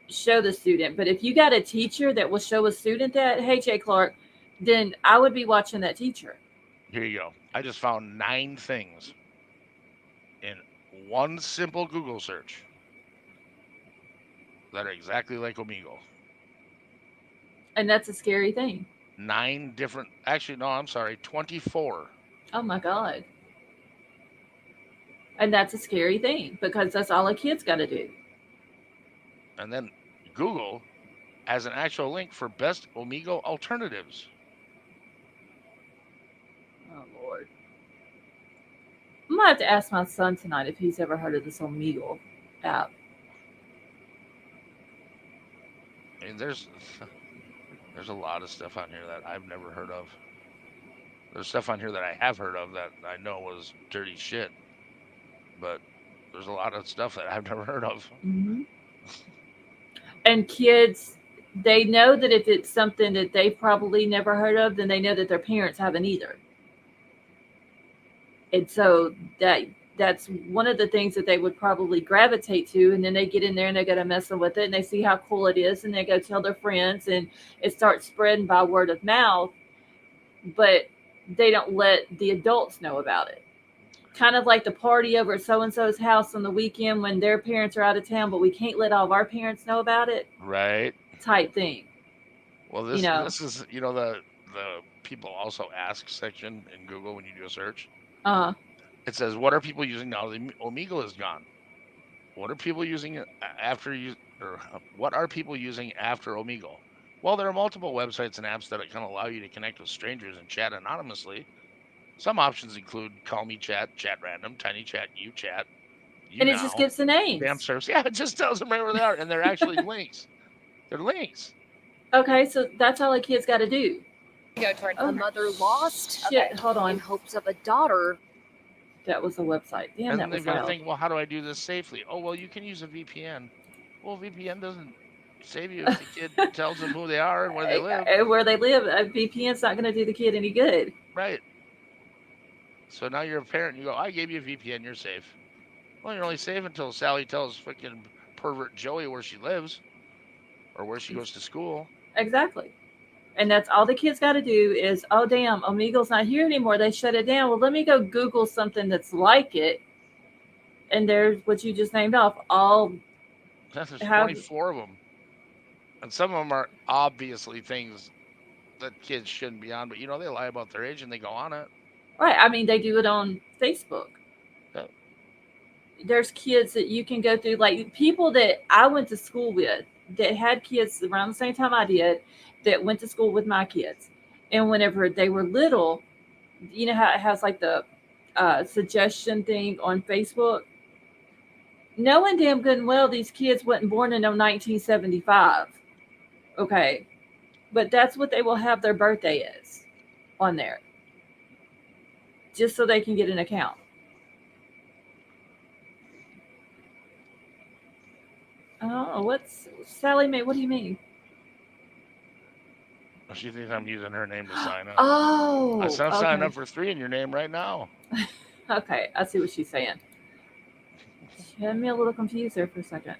show the student. But if you got a teacher that will show a student that, hey, Jay Clark, then I would be watching that teacher. Here you go. I just found 9 things in one simple Google search that are exactly like Omegle. And that's a scary thing. 9 different, actually, no, I'm sorry, 24. Oh my God. And that's a scary thing because that's all a kid's got to do. And then Google has an actual link for best Omegle alternatives. Oh Lord. I might have to ask my son tonight if he's ever heard of this Omegle app. I mean, there's a lot of stuff on here that I've never heard of. There's stuff on here that I have heard of that I know was dirty shit. But there's a lot of stuff that I've never heard of. Mm-hmm. And kids, they know that if it's something that they've probably never heard of, then they know that their parents haven't either. And so that's one of the things that they would probably gravitate to. And then they get in there and they go to messing with it and they see how cool it is and they go tell their friends and it starts spreading by word of mouth. But they don't let the adults know about it. Kind of like the party over at so-and-so's house on the weekend when their parents are out of town, but we can't let all of our parents know about it. Right. Type thing. Well, this is, the people also ask section in Google when you do a search. It says, what are people using now? The Omegle is gone. What are people using what are people using after Omegle? Well, there are multiple websites and apps that can allow you to connect with strangers and chat anonymously. Some options include Call Me Chat, Chat Random, Tiny Chat, You Chat, and it just gives the names. Damn service. Yeah, it just tells them right where they are, and they're actually links. They're links. Okay, so that's all a kid's got to do. Go toward a mother lost. Shit, hold on. In hopes of a daughter. That was the website. Damn, and that was they've got to loud. think, well, how do I do this safely? Oh, well, you can use a VPN. Well, VPN doesn't save you if the kid tells them who they are and where they live. Where they live, a VPN's not going to do the kid any good. Right. So now you're a parent, and you go, I gave you a VPN, you're safe. Well, you're only safe until Sally tells freaking pervert Joey where she lives or where she goes to school. Exactly. And that's all the kids got to do is, oh, damn, Omegle's not here anymore. They shut it down. Well, let me go Google something that's like it. And there's what you just named off. There's 24 of them. And some of them are obviously things that kids shouldn't be on. But, they lie about their age and they go on it. Right. I mean, they do it on Facebook. Yeah. There's kids that you can go through, like people that I went to school with that had kids around the same time I did that went to school with my kids. And whenever they were little, you know how it has like the suggestion thing on Facebook? Knowing damn good and well these kids wasn't born in 1975. Okay. But that's what they will have their birthday is on there. Just so they can get an account. Oh, what's Sally Mae? What do you mean? She thinks I'm using her name to sign up. Oh, I'm signing up for 3 in your name right now. Okay, I see what she's saying. She had me a little confused there for a second.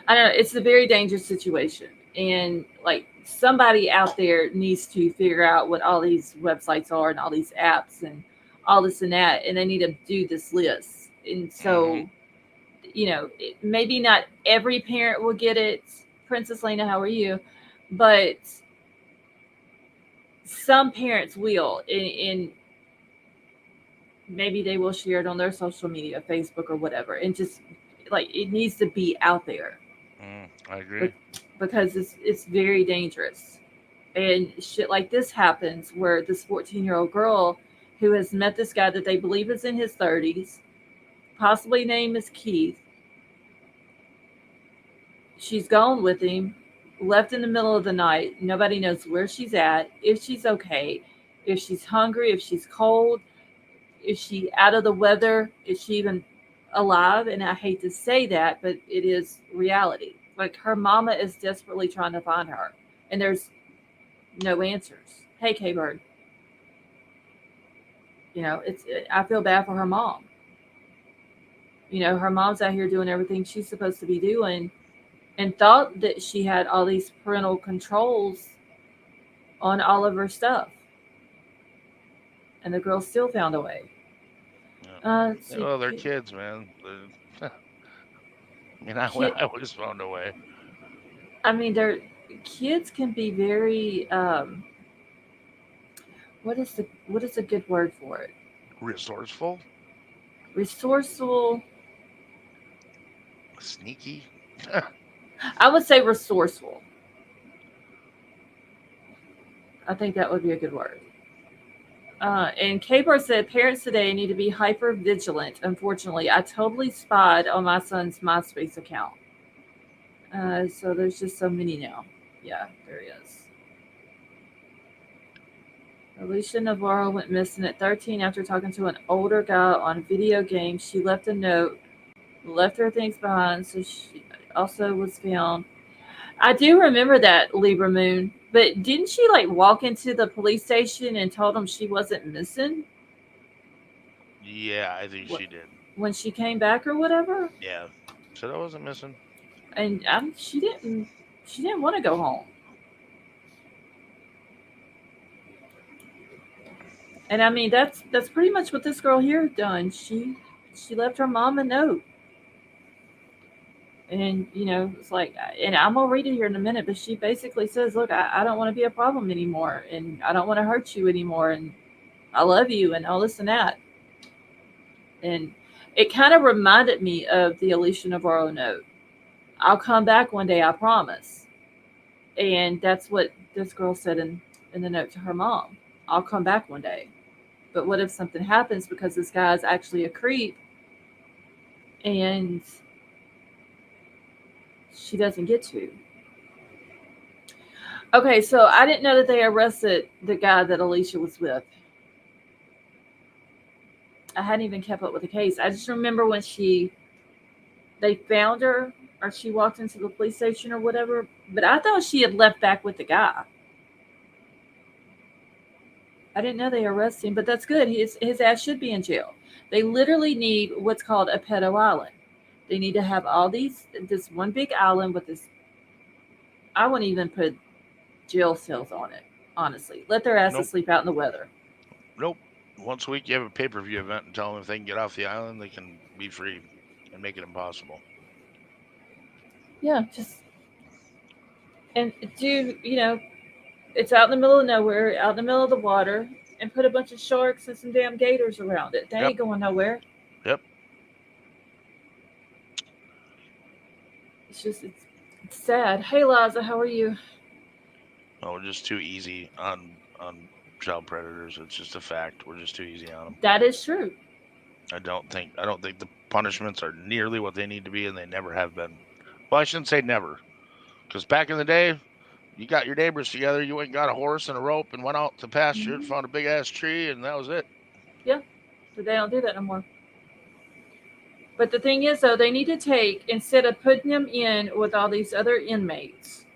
I don't know. It's a very dangerous situation. And like somebody out there needs to figure out what all these websites are and all these apps and all this and that, and they need to do this list. And so, maybe not every parent will get it. Princess Lena, how are you? But some parents will, and maybe they will share it on their social media, Facebook or whatever, and just like it needs to be out there. I agree. Because it's very dangerous. And shit like this happens where this 14-year-old girl who has met this guy that they believe is in his 30s, possibly name is Keith. She's gone with him, left in the middle of the night. Nobody knows where she's at, if she's okay, if she's hungry, if she's cold, is she out of the weather, is she even alive? And I hate to say that, but it is reality. Like her mama is desperately trying to find her, and there's no answers. Hey, K Bird. I feel bad for her mom. Her mom's out here doing everything she's supposed to be doing, and thought that she had all these parental controls on all of her stuff, and the girl still found a way. Well, they're kids, man. I always found a way. I mean, kids can be very what is a good word for it? Resourceful. Sneaky. I would say resourceful. I think that would be a good word. And K-Bar said, parents today need to be hyper vigilant. Unfortunately, I totally spied on my son's MySpace account. So there's just so many now. Yeah, there is. Alicia Navarro went missing at 13 after talking to an older guy on video games. She left a note, left her things behind, so she also was found. I do remember that, Libra Moon. But didn't she walk into the police station and told them she wasn't missing? Yeah, I think she did. When she came back or whatever? Yeah. Said I wasn't missing. And she didn't want to go home. And I mean that's pretty much what this girl here done. She left her mom a note. And it's like, and I'm gonna read it here in a minute, but she basically says, look, I don't want to be a problem anymore, and I don't want to hurt you anymore, and I love you, and all this and that. And it kind of reminded me of the Alicia Navarro note. I'll come back one day, I promise. And that's what this girl said in the note to her mom. I'll come back one day. But what if something happens because this guy's actually a creep and she doesn't get to? Okay, so I didn't know that they arrested the guy that Alicia was with. I hadn't even kept up with the case. I just remember when they found her, or she walked into the police station or whatever, but I thought she had left back with the guy. I didn't know they arrested him, but that's good. His ass should be in jail. They literally need what's called a pedo island. They need to have this one big island with this. I wouldn't even put jail cells on it, honestly. Let their asses sleep out in the weather. Nope. Once a week you have a pay-per-view event and tell them if they can get off the island, they can be free and make it impossible. Yeah, it's out in the middle of nowhere, out in the middle of the water, and put a bunch of sharks and some damn gators around it. They ain't going nowhere. Yep. It's sad. Hey, Liza, how are you? Oh, we're just too easy on child predators. It's just a fact. We're just too easy on them. That is true. I don't think the punishments are nearly what they need to be, and they never have been. Well, I shouldn't say never, because back in the day, you got your neighbors together, you went and got a horse and a rope and went out to pasture and found a big ass tree, and that was it. Yeah, but they don't do that no more. But the thing is, though, they need to take, instead of putting them in with all these other inmates,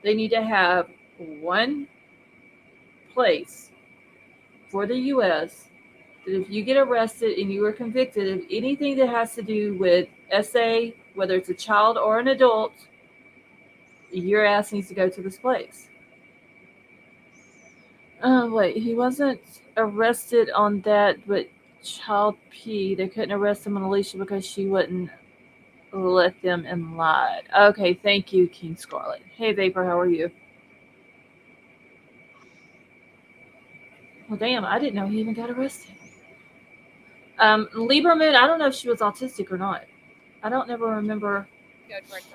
they need to have one place for the U.S. that if you get arrested and you are convicted of anything that has to do with SA, whether it's a child or an adult, your ass needs to go to this place. Wait, he wasn't arrested on that, but child P. They couldn't arrest him on Alicia because she wouldn't let them and lied. Okay, thank you, King Scarlet. Hey, Vapor, how are you? Well, damn, I didn't know he even got arrested. Lieberman, I don't know if she was autistic or not. I don't never remember.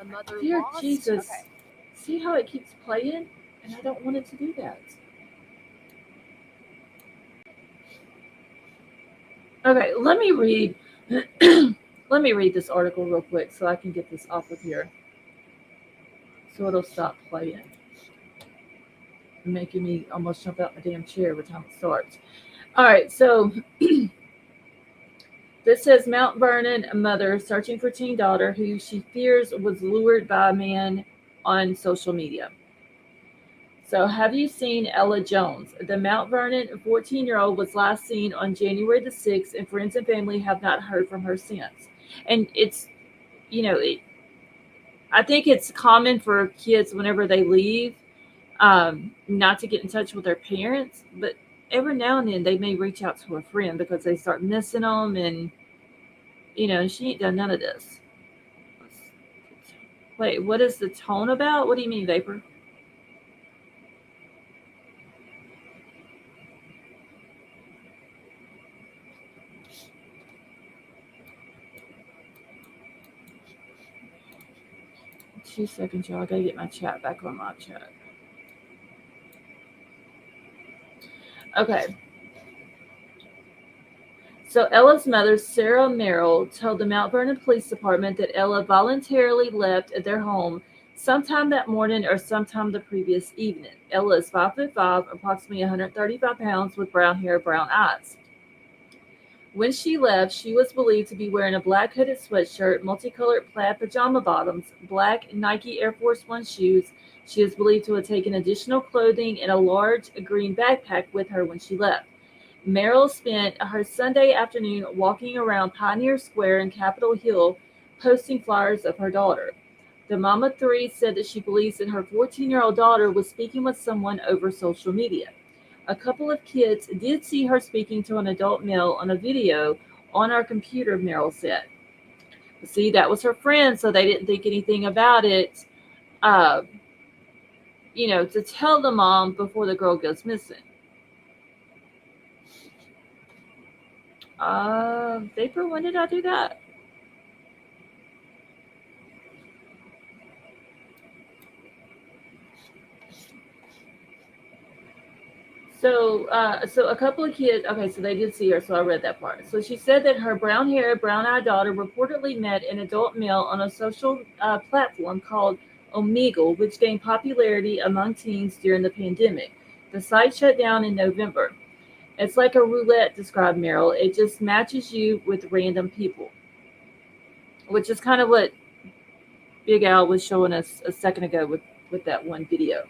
A mother Dear lost. Jesus. Okay. See how it keeps playing? And I don't want it to do that. Okay, let me read. Let me read this article real quick so I can get this off of here. So it'll stop playing. Making me almost jump out my damn chair every time it starts. All right, so this says Mount Vernon, a mother searching for teen daughter who she fears was lured by a man on social media. So, have you seen Ella Jones? The Mount Vernon 14-year-old was last seen on January the 6th, and friends and family have not heard from her since. And it's, you know, I think it's common for kids whenever they leave not to get in touch with their parents, but every now and then they may reach out to a friend because they start missing them, and she ain't done none of this. Wait, what is the tone about? What do you mean, Vapor? Two seconds, y'all. I gotta get my chat back on my chat. Okay. So Ella's mother, Sarah Merrill, told the Mount Vernon Police Department that Ella voluntarily left their home sometime that morning or sometime the previous evening. Ella is 5'5", approximately 135 pounds, with brown hair, brown eyes. When she left, she was believed to be wearing a black hooded sweatshirt, multicolored plaid pajama bottoms, black Nike Air Force One shoes. She is believed to have taken additional clothing and a large green backpack with her when she left. Merrill spent her Sunday afternoon walking around Pioneer Square in Capitol Hill, posting flyers of her daughter. The Mama 3 said that she believes that her 14-year-old daughter was speaking with someone over social media. A couple of kids did see her speaking to an adult male on a video on our computer, Merrill said. See, that was her friend, so they didn't think anything about it, uh, to tell the mom before the girl goes missing. Vapor, when did I do that? So a couple of kids. Okay, so they did see her. So I read that part. So she said that her brown-haired, brown-eyed daughter reportedly met an adult male on a social platform called Omegle, which gained popularity among teens during the pandemic. The site shut down in November. It's like a roulette, described Merrill. It just matches you with random people, which is kind of what Big Al was showing us a second ago with that one video.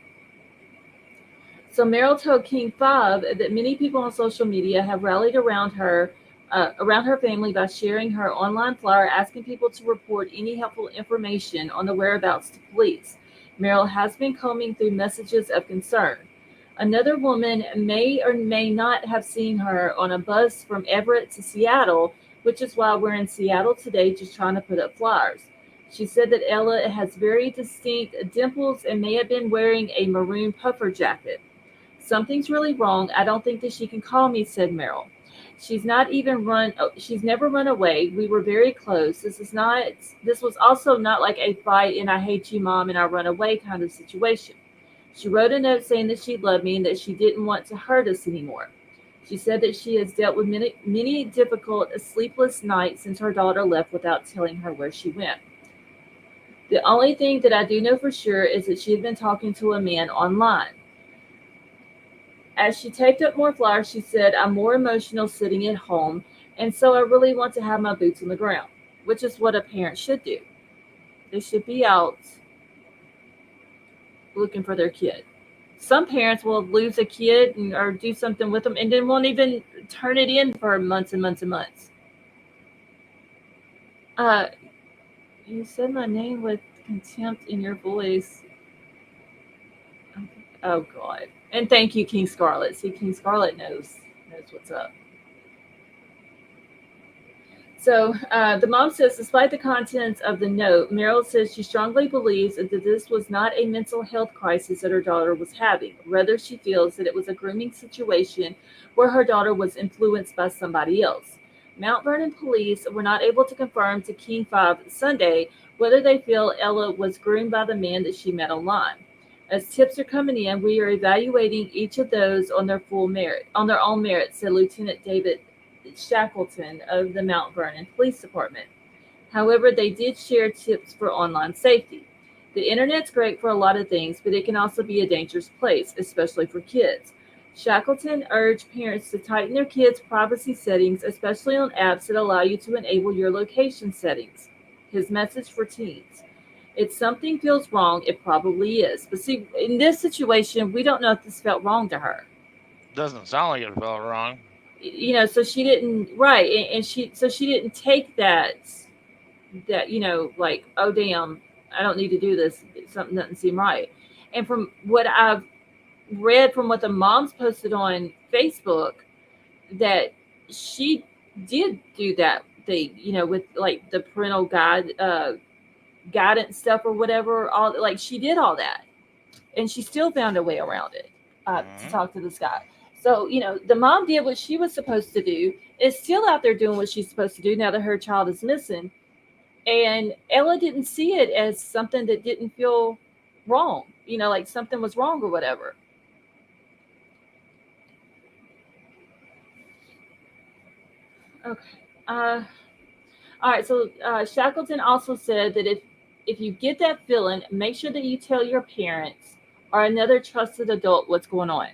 So Merrill told King 5 that many people on social media have rallied around her family by sharing her online flyer asking people to report any helpful information on the whereabouts to police. Merrill has been combing through messages of concern. Another woman may or may not have seen her on a bus from Everett to Seattle, which is why we're in Seattle today just trying to put up flyers. She said that Ella has very distinct dimples and may have been wearing a maroon puffer jacket. Something's really wrong. I don't think that she can call me, said Merrill. She's never run away. We were very close. This was also not like a fight and I hate you, mom, and I run away kind of situation. She wrote a note saying that she loved me and that she didn't want to hurt us anymore. She said that she has dealt with many difficult, sleepless nights since her daughter left without telling her where she went. The only thing that I do know for sure is that she had been talking to a man online. As she taped up more flyers, she said, I'm more emotional sitting at home, and so I really want to have my boots on the ground, which is what a parent should do. They should be out looking for their kid. Some parents will lose a kid or do something with them and then won't even turn it in for months and months and months. You said my name with contempt in your voice. Oh God! And thank you, King Scarlet. See, King Scarlet knows what's up. So the mom says, despite the contents of the note, Meryl says she strongly believes that this was not a mental health crisis that her daughter was having. Rather, she feels that it was a grooming situation where her daughter was influenced by somebody else. Mount Vernon police were not able to confirm to King 5 Sunday whether they feel Ella was groomed by the man that she met online. As tips are coming in, we are evaluating each of those on their own merit, said Lieutenant David Shackleton of the Mount Vernon Police Department. However, they did share tips for online safety. The internet's great for a lot of things, but it can also be a dangerous place, especially for kids. Shackleton urged parents to tighten their kids' privacy settings, especially on apps that allow you to enable your location settings. His message for teens. If something feels wrong, it probably is. But see, in this situation, we don't know if this felt wrong to her. Doesn't sound like it felt wrong. So she didn't, right, and she didn't take that like, oh damn, I don't need to do this, something doesn't seem right. And from what I've read, from what the moms posted on Facebook, that she did do that thing, with like the parental guidance stuff or whatever, all like she did all that, and she still found a way around it to talk to this guy. So, the mom did what she was supposed to do, is still out there doing what she's supposed to do now that her child is missing. And Ella didn't see it as something that didn't feel wrong, like something was wrong or whatever. Okay. All right. So Shackleton also said that if you get that feeling, make sure that you tell your parents or another trusted adult what's going on.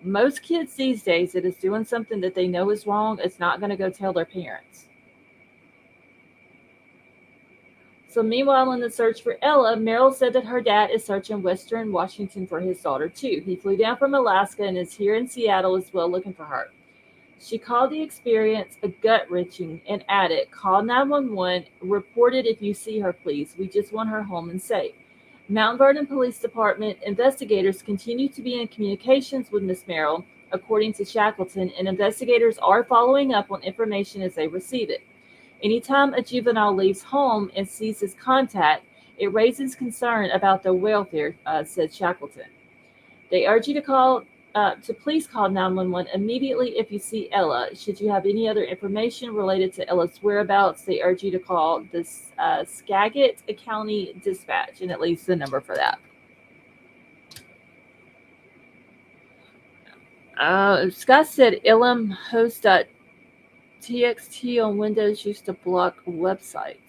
Most kids these days that is doing something that they know is wrong is not going to go tell their parents. So meanwhile, in the search for Ella, Meryl said that her dad is searching Western Washington for his daughter too. He flew down from Alaska and is here in Seattle as well looking for her. She called the experience a gut-wrenching and added, call 911, report it if you see her, please. We just want her home and safe. Mount Vernon Police Department investigators continue to be in communications with Miss Merrill, according to Shackleton, and investigators are following up on information as they receive it. Anytime a juvenile leaves home and ceases contact, it raises concern about their welfare, said Shackleton. They urge you to please call 911 immediately if you see Ella. Should you have any other information related to Ella's whereabouts, they urge you to call the Skagit County Dispatch, and it leaves the number for that. Scott said ilmhost.txt on Windows used to block websites.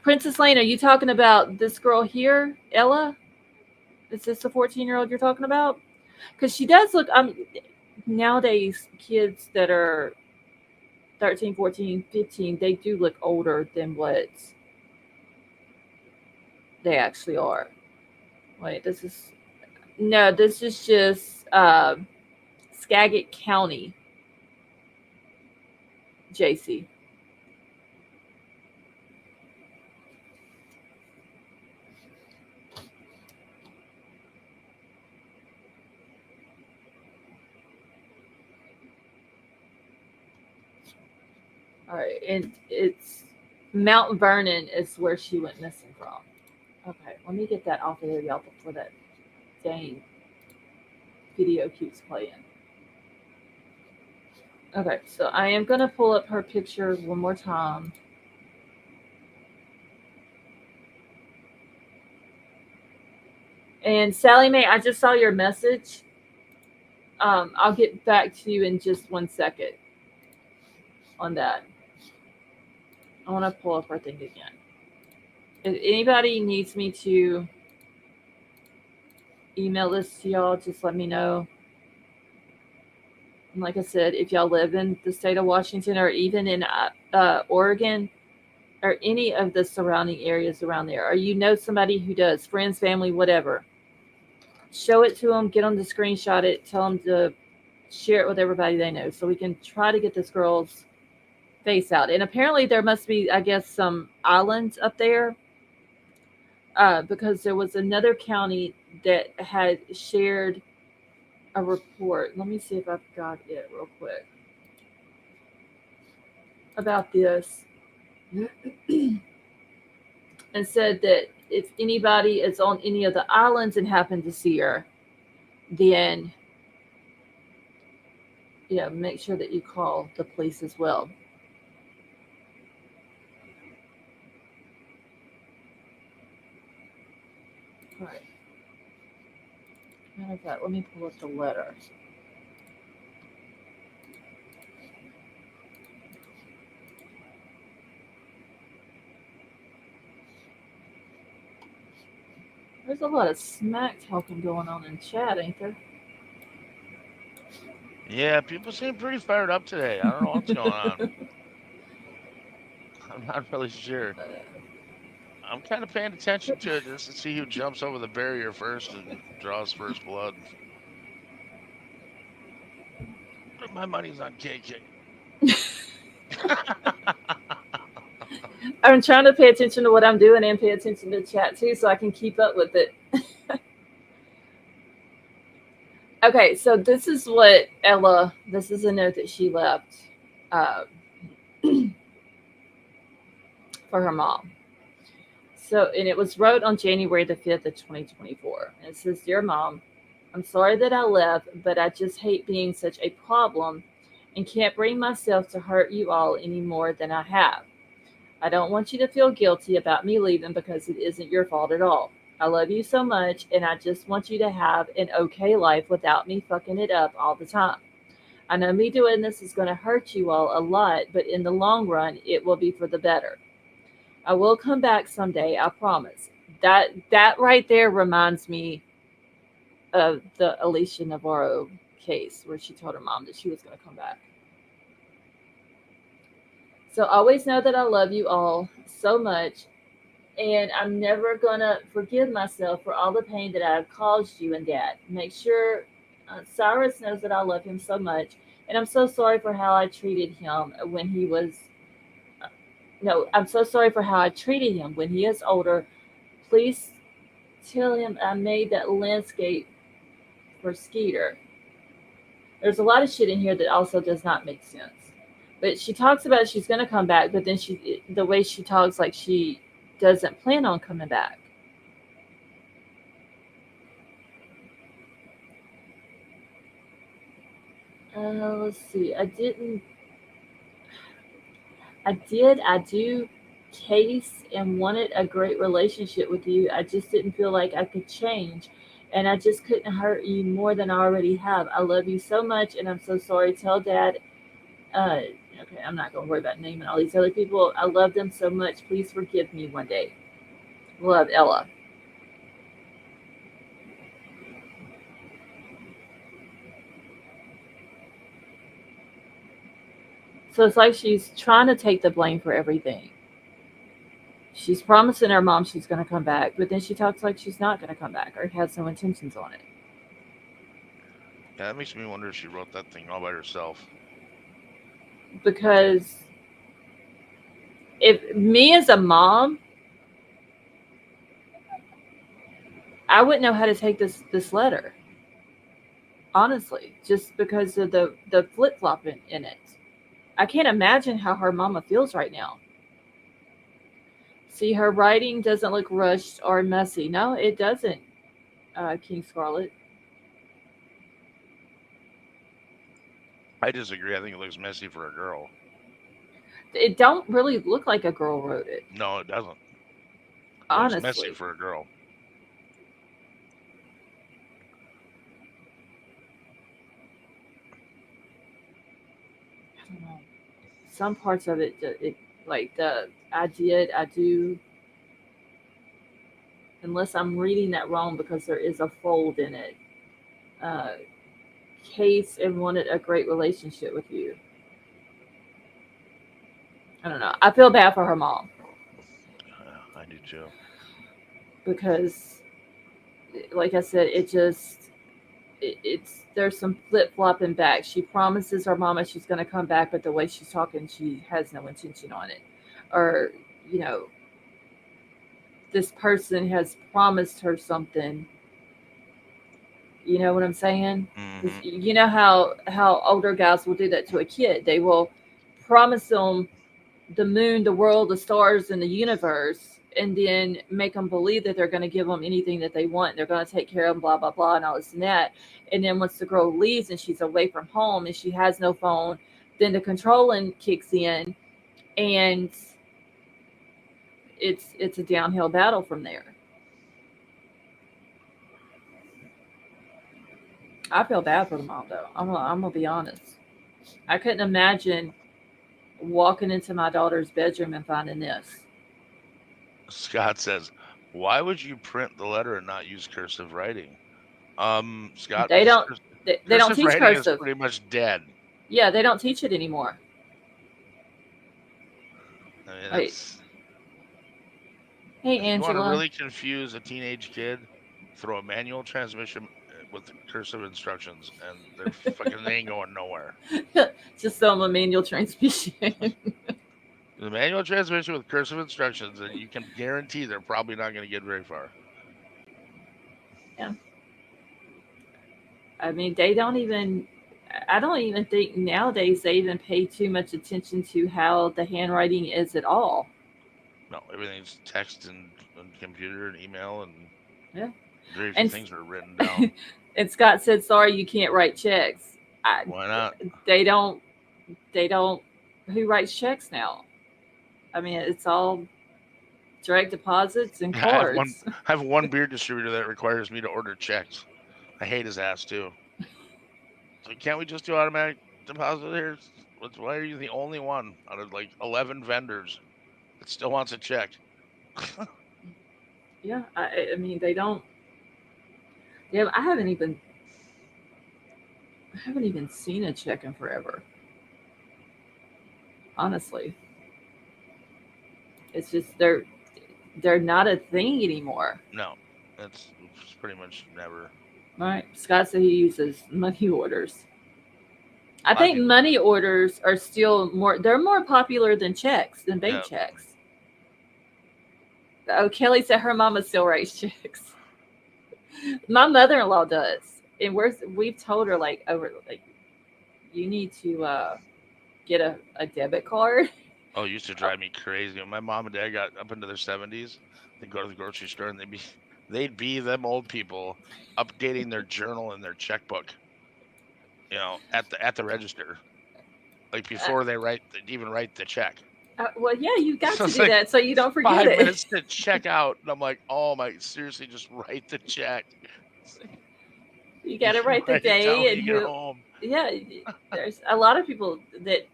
Princess Lane, are you talking about this girl here, Ella? Is this the 14-year-old you're talking about? Because she does look, nowadays, kids that are 13, 14, 15, they do look older than what they actually are. Wait, this is just Skagit County, JC. All right, and it's Mount Vernon is where she went missing from. Okay, let me get that off of here, y'all, before that dang video keeps playing. Okay, so I am going to pull up her picture one more time. And Sally Mae, I just saw your message. I'll get back to you in just 1 second on that. I want to pull up her thing again. If anybody needs me to email this to y'all, just let me know. And like I said, if y'all live in the state of Washington or even in Oregon or any of the surrounding areas around there, or you know somebody who does, friends, family, whatever, show it to them, get them to screenshot it, tell them to share it with everybody they know so we can try to get this girl's face out. And apparently there must be, I guess, some islands up there because there was another county that had shared a report. Let me see if I've got it real quick about this. And said that if anybody is on any of the islands and happened to see her, then make sure that you call the police as well. All right. Matter of fact, let me pull up the letter. There's a lot of smack talking going on in chat, ain't there? Yeah, people seem pretty fired up today. I don't know what's going on. I'm not really sure. I'm kind of paying attention to it just to see who jumps over the barrier first and draws first blood. But my money's on KK. I'm trying to pay attention to what I'm doing and pay attention to chat too so I can keep up with it. Okay, so this is what this is a note that she left for her mom. So, and it was wrote on January the 5th of 2024. And it says, "Dear Mom, I'm sorry that I left, but I just hate being such a problem and can't bring myself to hurt you all any more than I have. I don't want you to feel guilty about me leaving because it isn't your fault at all. I love you so much, and I just want you to have an okay life without me fucking it up all the time. I know me doing this is going to hurt you all a lot, but in the long run, it will be for the better. I will come back someday, I promise." That right there reminds me of the Alicia Navarro case where she told her mom that she was going to come back. "So always know that I love you all so much, and I'm never going to forgive myself for all the pain that I've caused you and Dad. Make sure Cyrus knows that I love him so much, and I'm so sorry for how I treated him when he was... No, I'm so sorry for how I treated him when he is older. Please tell him I made that landscape for Skeeter." There's a lot of shit in here that also does not make sense. But she talks about she's going to come back, but then the way she talks like she doesn't plan on coming back. Let's see. I do case and wanted a great relationship with you. I just didn't feel like I could change, and I just couldn't hurt you more than I already have. I love you so much, and I'm so sorry. Tell Dad. Okay, I'm not going to worry about naming all these other people. I love them so much. Please forgive me one day. Love, Ella. So it's like she's trying to take the blame for everything. She's promising her mom she's going to come back, but then she talks like she's not going to come back or has no intentions on it. Yeah, that makes me wonder if she wrote that thing all by herself. Because if me as a mom, I wouldn't know how to take this letter. Honestly, just because of the flip-flop in it. I can't imagine how her mama feels right now. See, her writing doesn't look rushed or messy. No, it doesn't, King Scarlet. I disagree. I think it looks messy for a girl. It don't really look like a girl wrote it. No, it doesn't. Honestly. It's messy for a girl. I don't know. Some parts of it like the I do, unless I'm reading that wrong because there is a fold in it. Case and wanted a great relationship with you. I don't know. I feel bad for her mom. I do too. Because, like I said, it's there's some flip flopping back. She promises her mama she's going to come back, but the way she's talking, she has no intention on it. Or, this person has promised her something. You know what I'm saying? 'Cause Mhm. you know how older guys will do that to a kid. They will promise them the moon, the world, the stars, and the universe, and then make them believe that they're going to give them anything that they want. They're going to take care of them, blah blah blah, and all this and that. And then once the girl leaves and she's away from home and she has no phone, then the controlling kicks in, and it's a downhill battle from there. I feel bad for the mom though. I'm gonna be honest. I couldn't imagine walking into my daughter's bedroom and finding this. Scott says, "Why would you print the letter and not use cursive writing?" Scott, They because don't they don't cursive teach writing is cursive. pretty much dead. Yeah, they don't teach it anymore. I mean, Right. it's Hey if you want to Angela. really confuse a teenage kid, throw a manual transmission with cursive instructions, and they ain't going nowhere. Just some a manual transmission. The manual transmission with cursive instructions, and you can guarantee they're probably not going to get very far. Yeah. I mean, they don't even. I don't even think nowadays they even pay too much attention to how the handwriting is at all. No, everything's text and computer and email, and Yeah. very few And things are written down. and Scott said, "Sorry, you can't write checks." Why not? They don't. They don't. Who writes checks now? I mean, it's all direct deposits and I have one. cards. I have one beer distributor that requires me to order checks. I hate his ass too. So can't we just do automatic deposit here? Why are you the only one out of like 11 vendors that still wants a check? Yeah, I mean, they don't. Yeah, I haven't even seen a check in forever. Honestly, it's just they're not a thing anymore. No, it's pretty much never. Right? Scott said he uses money orders. I A lot of think people money do. orders are still more. They're more popular than checks, than bank Yeah. checks. Oh, Kelly said her mama still writes checks. My mother-in-law does, and we've told her like over like you need to get a debit card. Oh, it used to drive me crazy. When my mom and dad got up into their 70s, they'd go to the grocery store and they'd be them old people updating their journal and their checkbook, at the register, like before they'd even write the check. Well, yeah, you got So to it's do like that so you don't forget 5 it. minutes to check out, and I'm like, "Oh my, seriously, just write the check. You got You to can write the write it down day when and you get who. home." Yeah, there's a lot of people that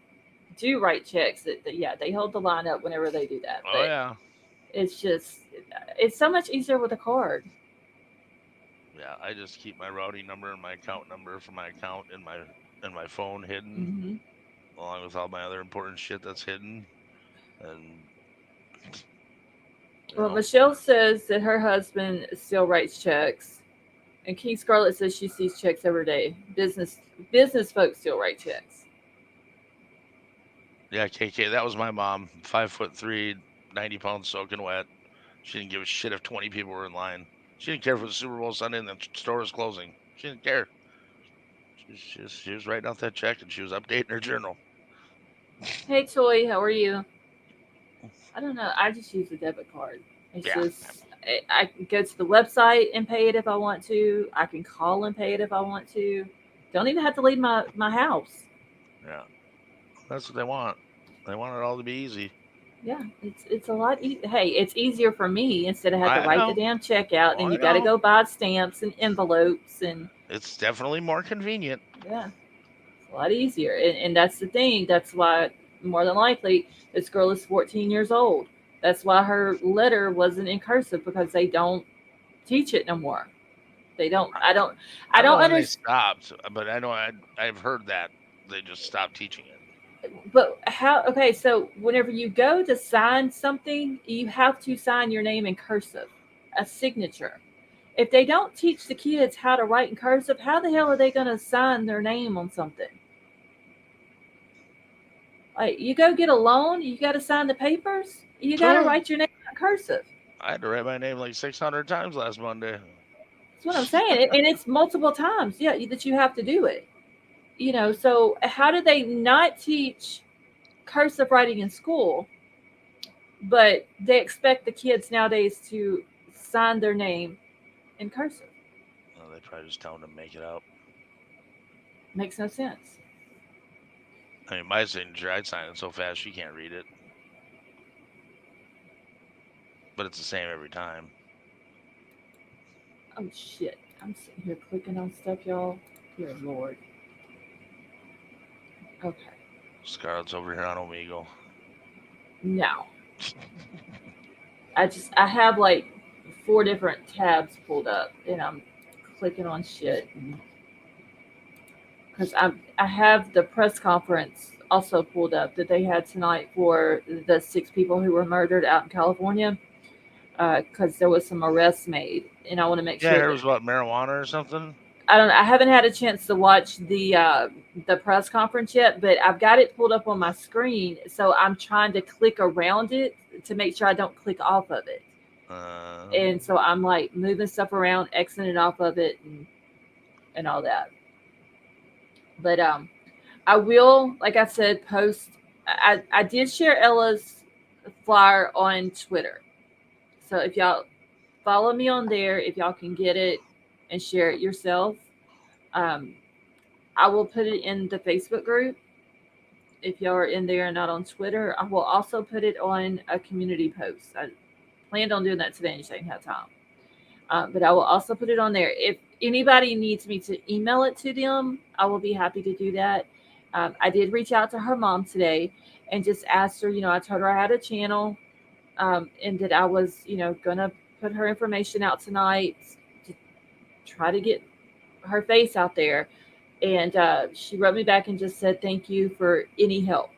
do write checks. That yeah, they hold the line up whenever they do that. Oh But yeah, it's just it's so much easier with a card. yeah. I just keep my routing number and my account number for my account in my phone hidden, Hmm. along with all my other important shit that's hidden, and you Well, know, Michelle says that her husband still writes checks, and King Scarlett says she sees checks every day. Business folks still write checks. yeah. KK, that was my mom, 5'3", 90 pounds, soaking wet. She didn't give a shit if 20 people were in line. She didn't care if it was Super Bowl Sunday and the store was closing. She didn't care. She was writing out that check and she was updating her journal. Hey, Toy, how are you? I don't know. I just use a debit card. It's Yeah, just I can go to the website and pay it if I want to. I can call and pay it if I want to. Don't even have to leave my house. yeah. That's what they want. They want it all to be easy. Yeah, it's a lot. Hey, it's easier for me instead of have to I write the know. damn check out, Oh, and I you got to know. go buy stamps and envelopes, and It's definitely more convenient. yeah, it's a lot easier. And that's the thing. That's why more than likely this girl is 14 years old. That's why her letter wasn't in cursive because they don't teach it no more. They don't. I I don't know don't when they understand. stopped, but I know I've heard that they just stopped teaching it. But how? Okay, so whenever you go to sign something, you have to sign your name in cursive, a signature. If they don't teach the kids how to write in cursive, how the hell are they going to sign their name on something? Like you go get a loan, you got to sign the papers. You got to write your name in cursive. I had to write my name like 600 times last Monday. That's what I'm saying. And it's multiple times, that you have to do it. So how do they not teach cursive writing in school, but they expect the kids nowadays to sign their name in cursive? Well, they probably just tell them to make it up. Makes no sense. I mean, my signature, I'd sign it so fast she can't read it. But it's the same every time. Oh, shit. I'm sitting here clicking on stuff, y'all. Dear Lord. Okay. Scarlett's over here on Omegle. No. I have like 4 different tabs pulled up, and I'm clicking on shit. Because I have the press conference also pulled up that they had tonight for the 6 people who were murdered out in California. Because there was some arrests made, and I want to make Yeah, sure it was about marijuana or something. I haven't had a chance to watch the press conference yet, but I've got it pulled up on my screen, so I'm trying to click around it to make sure I don't click off of it. And so I'm like moving stuff around, exiting it off of it, and all that. But I will, like I said, post. I did share Ella's flyer on Twitter, so if y'all follow me on there, if y'all can get it and share it yourself. I will put it in the Facebook group. If y'all are in there and not on Twitter, I will also put it on a community post. I planned on doing that today and just didn't have time. But I will also put it on there. If anybody needs me to email it to them, I will be happy to do that. I did reach out to her mom today and just asked her, I told her I had a channel and that I was, going to put her information out tonight to try to get her face out there. And she wrote me back and just said, thank you for any help.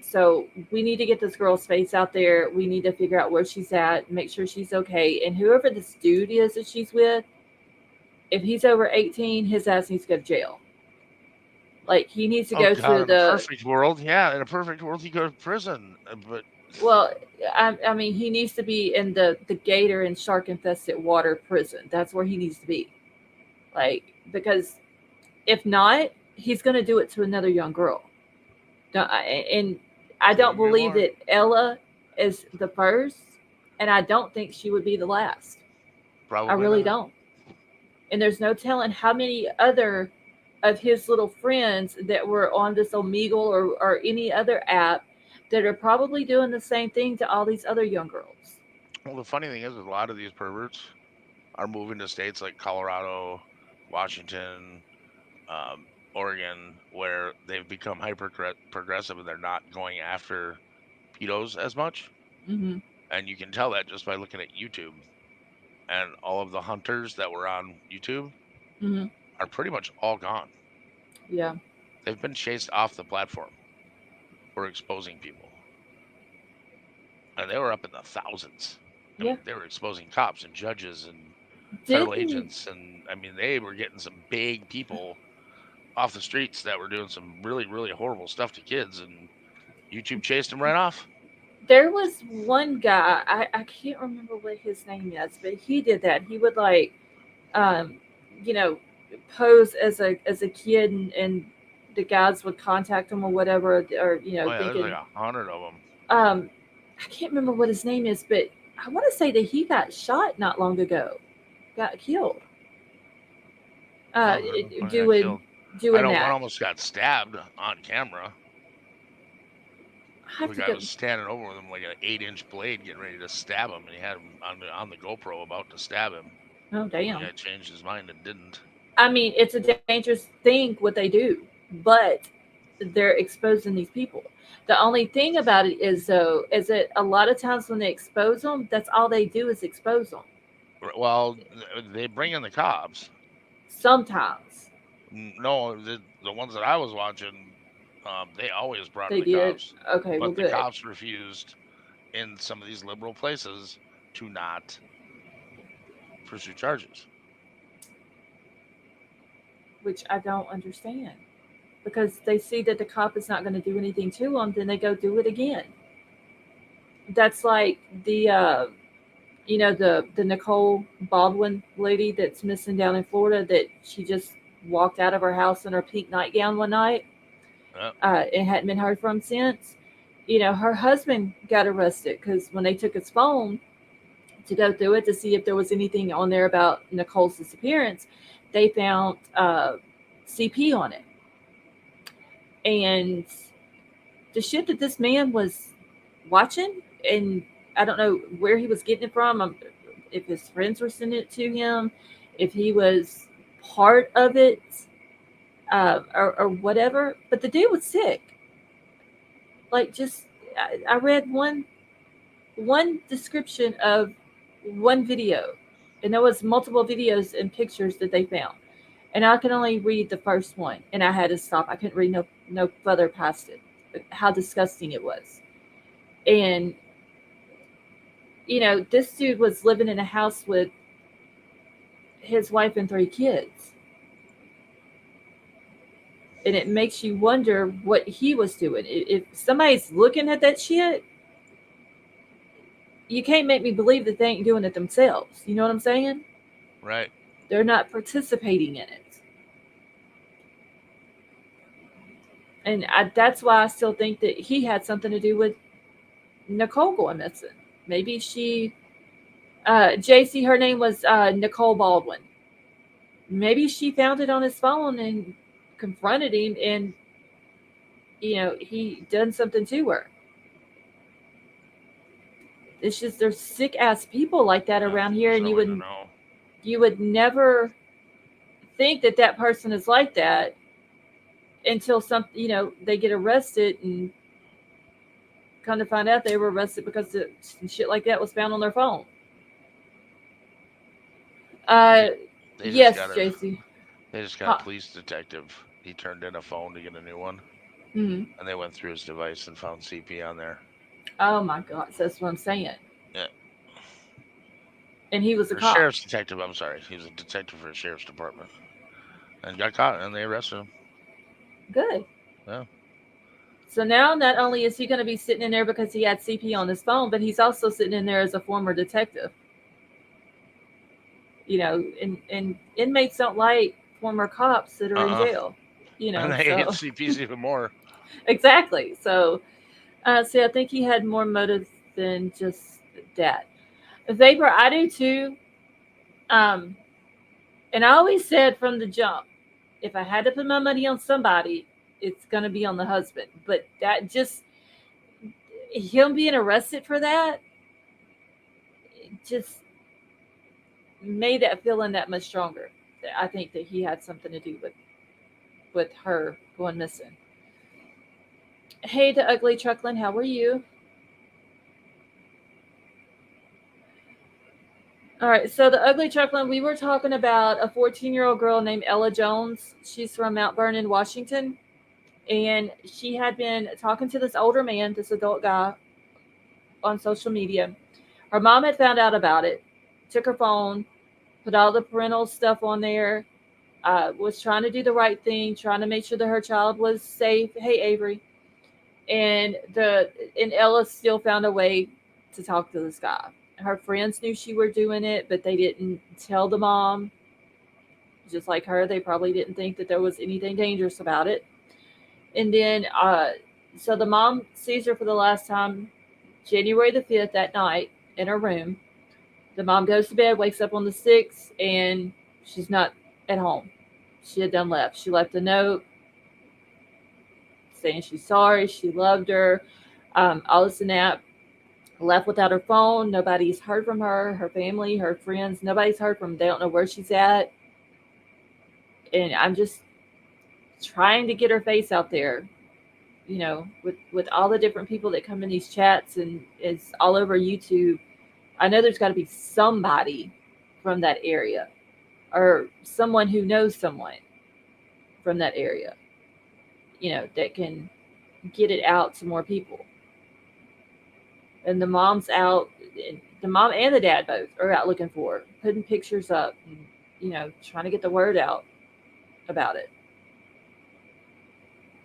So we need to get this girl's face out there. We need to figure out where she's at, make sure she's okay. And whoever this dude is that she's with, if he's over 18, his ass needs to go to jail. Like, he needs to go to in a perfect world, yeah. In a perfect world, he go to prison. But well, I mean, he needs to be in the gator and shark infested water prison. That's where he needs to be. Like, because if not, he's going to do it to another young girl. And I don't believe that Ella is the first, and I don't think she would be the last. Probably I really not. don't. And there's no telling how many other of his little friends that were on this Omegle or any other app that are probably doing the same thing to all these other young girls. Well, the funny thing is, a lot of these perverts are moving to states like Colorado, Washington, Oregon, where they've become hyper progressive and they're not going after pedos as much. Mm-hmm. And you can tell that just by looking at YouTube. And all of the hunters that were on YouTube are pretty much all gone. Yeah. They've been chased off the platform for exposing people. And they were up in the thousands. I mean, they were exposing cops and judges and federal agents. And I mean, they were getting some big people off the streets that were doing some really, really horrible stuff to kids. And YouTube chased them right off. There was one guy, I can't remember what his name is, but he did that. He would like, pose as a kid, and the guys would contact him or whatever, or There's thinking, like 100 of them. I can't remember what his name is, but I want to say that he got shot not long ago, got killed. Doing I know that. one almost got stabbed on camera. The guy was standing over with him like an 8-inch blade, getting ready to stab him, and he had him on the GoPro about to stab him. Oh, damn! The guy changed his mind and didn't. I mean, it's a dangerous thing what they do, but they're exposing these people. The only thing about it is, though, is that a lot of times when they expose them, that's all they do is expose them. Well, they bring in the cops. Sometimes. No, the ones that I was watching, they always brought in the cops. Okay, but well, the cops refused in some of these liberal places to not pursue charges. Which I don't understand. Because they see that the cop is not going to do anything to them, then they go do it again. that's like the the Nicole Baldwin lady that's missing down in Florida, that she just walked out of her house in her pink nightgown one night, Yep. and hadn't been heard from since. Her husband got arrested because when they took his phone to go through it to see if there was anything on there about Nicole's disappearance, they found CP on it. And the shit that this man was watching, and I don't know where he was getting it from, if his friends were sending it to him, if he was part of it, or whatever. But the dude was sick. Like, just I read one description of one video, and there was multiple videos and pictures that they found, and I could only read the first one, and I had to stop. I couldn't read no further past it. How disgusting it was. And this dude was living in a house with his wife and 3 kids, and it makes you wonder what he was doing. If somebody's looking at that shit, you can't make me believe that they ain't doing it themselves. You know what I'm saying? Right. They're not participating in it. And that's why I still think that he had something to do with Nicole going missing. Maybe she, JC, her name was Nicole Baldwin. Maybe she found it on his phone and confronted him, and he done something to her. It's just, there's sick ass people like that around here, and you would never think that person is like that until they get arrested, and come to find out they were arrested because shit like that was found on their phone. Yes, JC. They just got a police detective. He turned in a phone to get a new one. Mm-hmm. And they went through his device and found CP on there. Oh my God, that's what I'm saying. Yeah. And he was a cop. Sheriff's detective, I'm sorry. He was a detective for the sheriff's department. And got caught, and they arrested him. Good. Yeah. So now not only is he going to be sitting in there because he had CP on his phone, but he's also sitting in there as a former detective. And inmates don't like former cops that are in jail. And they hate CPs even more. Exactly. So, see, I think he had more motive than just that. Vapor, I do too. And I always said from the jump, if I had to put my money on somebody, it's going to be on the husband. But that just, him being arrested for that, just made that feeling that much stronger. I think that he had something to do with her going missing. Hey, the ugly Truckling, how are you? All right, so the ugly Truckling, we were talking about a 14-year-old girl named Ella Jones. She's from Mount Vernon, Washington, and she had been talking to this older man, this adult guy, on social media. Her mom had found out about it, took her phone, put all the parental stuff on there, was trying to do the right thing, trying to make sure that her child was safe. Hey, Avery. And Ella still found a way to talk to this guy. Her friends knew she were doing it, but they didn't tell the mom. Just like her, they probably didn't think that there was anything dangerous about it. And then, so the mom sees her for the last time January the 5th that night in her room. The mom goes to bed, wakes up on the 6th, and she's not at home. She had done left. She left a note saying she's sorry, she loved her, all this and that. Left without her phone. Nobody's heard from her, her family, her friends. Nobody's heard from them. They don't know where she's at. And I'm just trying to get her face out there, with all the different people that come in these chats, and it's all over YouTube. I know there's got to be somebody from that area, or someone who knows someone from that area, that can get it out to more people. And the mom's out, the mom and the dad both are out looking for her, putting pictures up, and, trying to get the word out about it.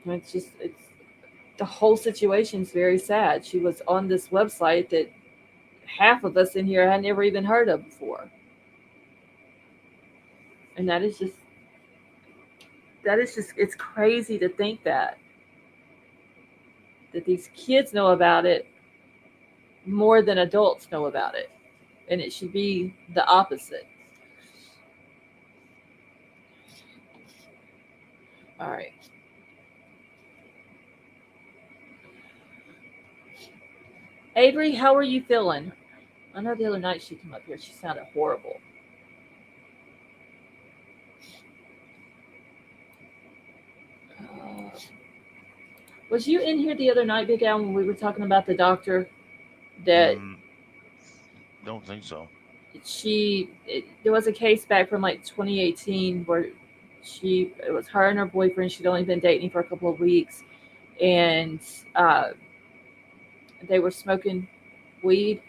It's the whole situation's very sad. She was on this website that half of us in here had never even heard of before. And it's crazy to think that these kids know about it more than adults know about it. And it should be the opposite. All right. Avery, how are you feeling? I know the other night she came up here. She sounded horrible. Was you in here the other night, Big Al, when we were talking about the doctor that Don't think so. there was a case back from like 2018 where it was her and her boyfriend. She'd only been dating for a couple of weeks, and they were smoking weed,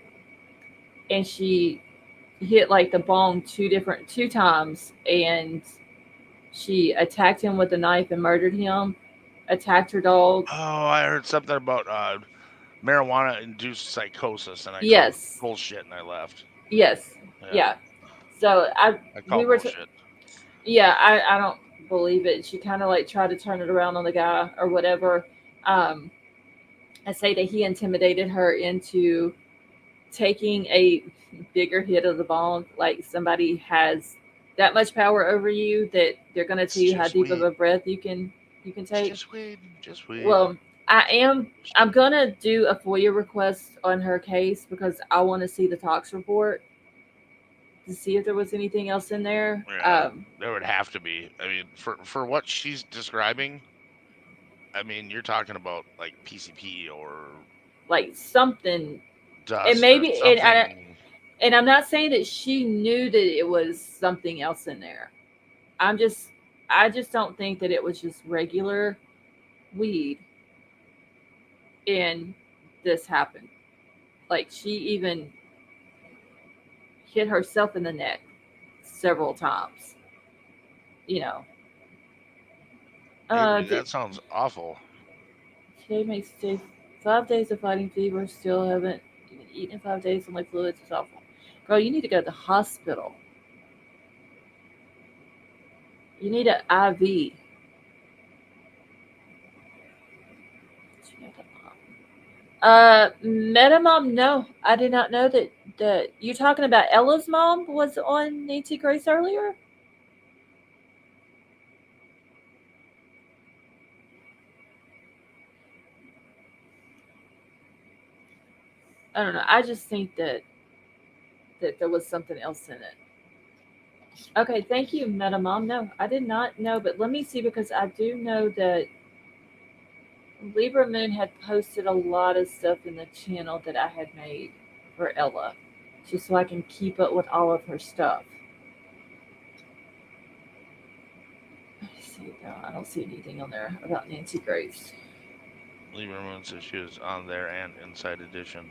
and she hit like the bong two times, and she attacked him with a knife and murdered him. Attacked her dog. Oh, I heard something about marijuana induced psychosis, and I called Yes. bullshit, and I left. Yes. Yeah. So I call bullshit. I don't believe it. She kind of like tried to turn it around on the guy or whatever. I say that he intimidated her into taking a bigger hit of the bong. Like somebody has that much power over you that they're going to tell you how deep of a breath you can take. Just wait. Well, I'm gonna do a FOIA request on her case because I want to see the tox report to see if there was anything else in there. Yeah, there would have to be. I mean, for what she's describing, I mean, you're talking about like PCP or like something, dust, and maybe or something. And I'm not saying that she knew that it was something else in there. I just don't think that it was just regular weed. And this happened. Like she even hit herself in the neck several times. You know. That sounds awful. Today makes 5 days of fighting fever. Still haven't even eaten in 5 days. I'm like fluids. It's awful. Girl, you need to go to the hospital. You need an IV. Metamom, no. I did not know that you're talking about Ella's mom was on Nancy Grace earlier? I don't know. I just think that there was something else in it. Okay, thank you, Metamom. No, I did not know, but let me see because I do know that Libra Moon had posted a lot of stuff in the channel that I had made for Ella, just so I can keep up with all of her stuff. Let's see, no, I don't see anything on there about Nancy Grace. Libra Moon says she was on there and Inside Edition.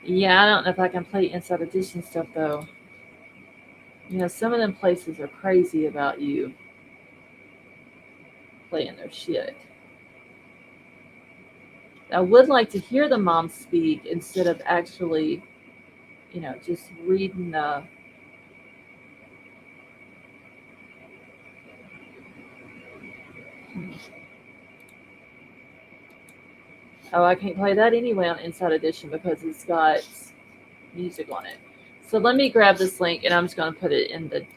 Yeah, I don't know if I can play Inside Edition stuff though. You know, some of them places are crazy about you playing their shit. I would like to hear the mom speak instead of actually, you know, just reading the. Oh, I can't play that anyway on Inside Edition because it's got music on it. So let me grab this link and I'm just going to put it in the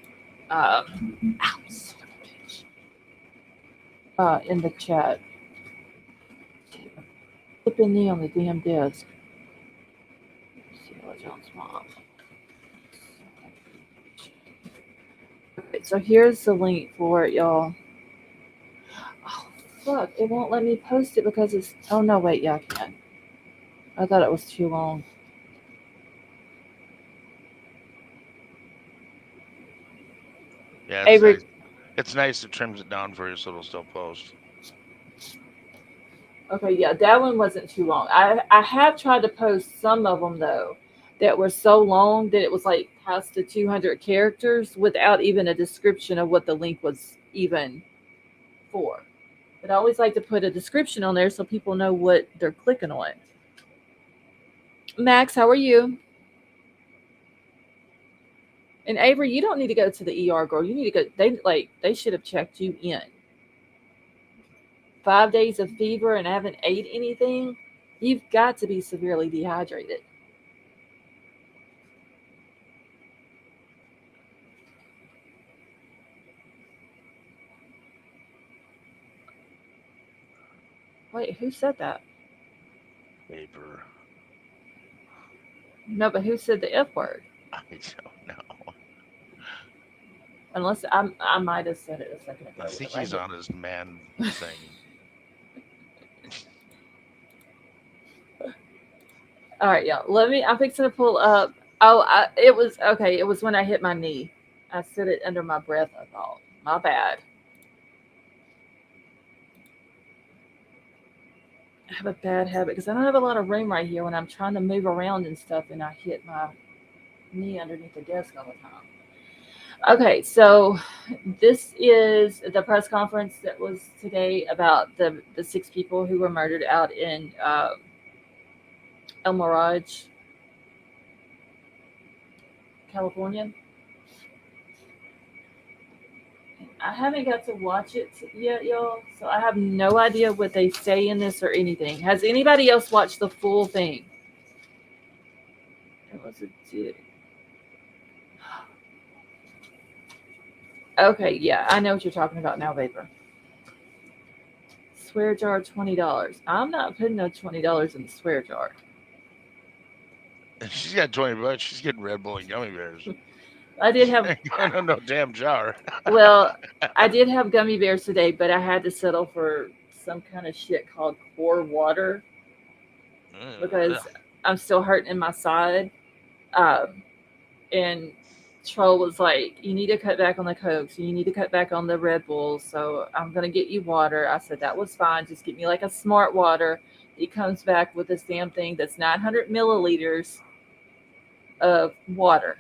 in the chat. Flipping knee on the damn desk. Ciela Jones' mom. Okay, so here's the link for it, y'all. Oh, fuck. It won't let me post it because it's. Oh, no, wait. Yeah, I can. I thought it was too long. Yeah, Avery. It's nice it trims it down for you so it'll still post. Okay, yeah, that one wasn't too long. I have tried to post some of them, though, that were so long that it was like past the 200 characters without even a description of what the link was even for. But I always like to put a description on there so people know what they're clicking on. Max, how are you? And Avery, you don't need to go to the ER, girl. You need to go. They should have checked you in. 5 days of fever and haven't ate anything. You've got to be severely dehydrated. Wait, who said that? Vapor. No, but who said the F word? I don't know. Unless I might have said it a second ago. I think he's on his man thing. All right, y'all. I'm fixing to pull up. Oh, it was okay. It was when I hit my knee. I said it under my breath. I thought, my bad. I have a bad habit because I don't have a lot of room right here when I'm trying to move around and stuff, and I hit my knee underneath the desk all the time. Okay, so this is the press conference that was today about the 6 people who were murdered out in El Mirage, California. I haven't got to watch it yet, y'all, so I have no idea what they say in this or anything. Has anybody else watched the full thing? It was a dude. Okay, yeah, I know what you're talking about now, Vapor. Swear jar, $20. I'm not putting no $20 in the swear jar. She's got $20. She's getting Red Bull and gummy bears. I did have no damn jar. well, I did have gummy bears today, but I had to settle for some kind of shit called core water because I'm still hurting in my side. And Troll was like, you need to cut back on the Cokes. You need to cut back on the Red Bulls. So I'm going to get you water. I said, that was fine. Just get me like a smart water. He comes back with this damn thing that's 900 milliliters of water.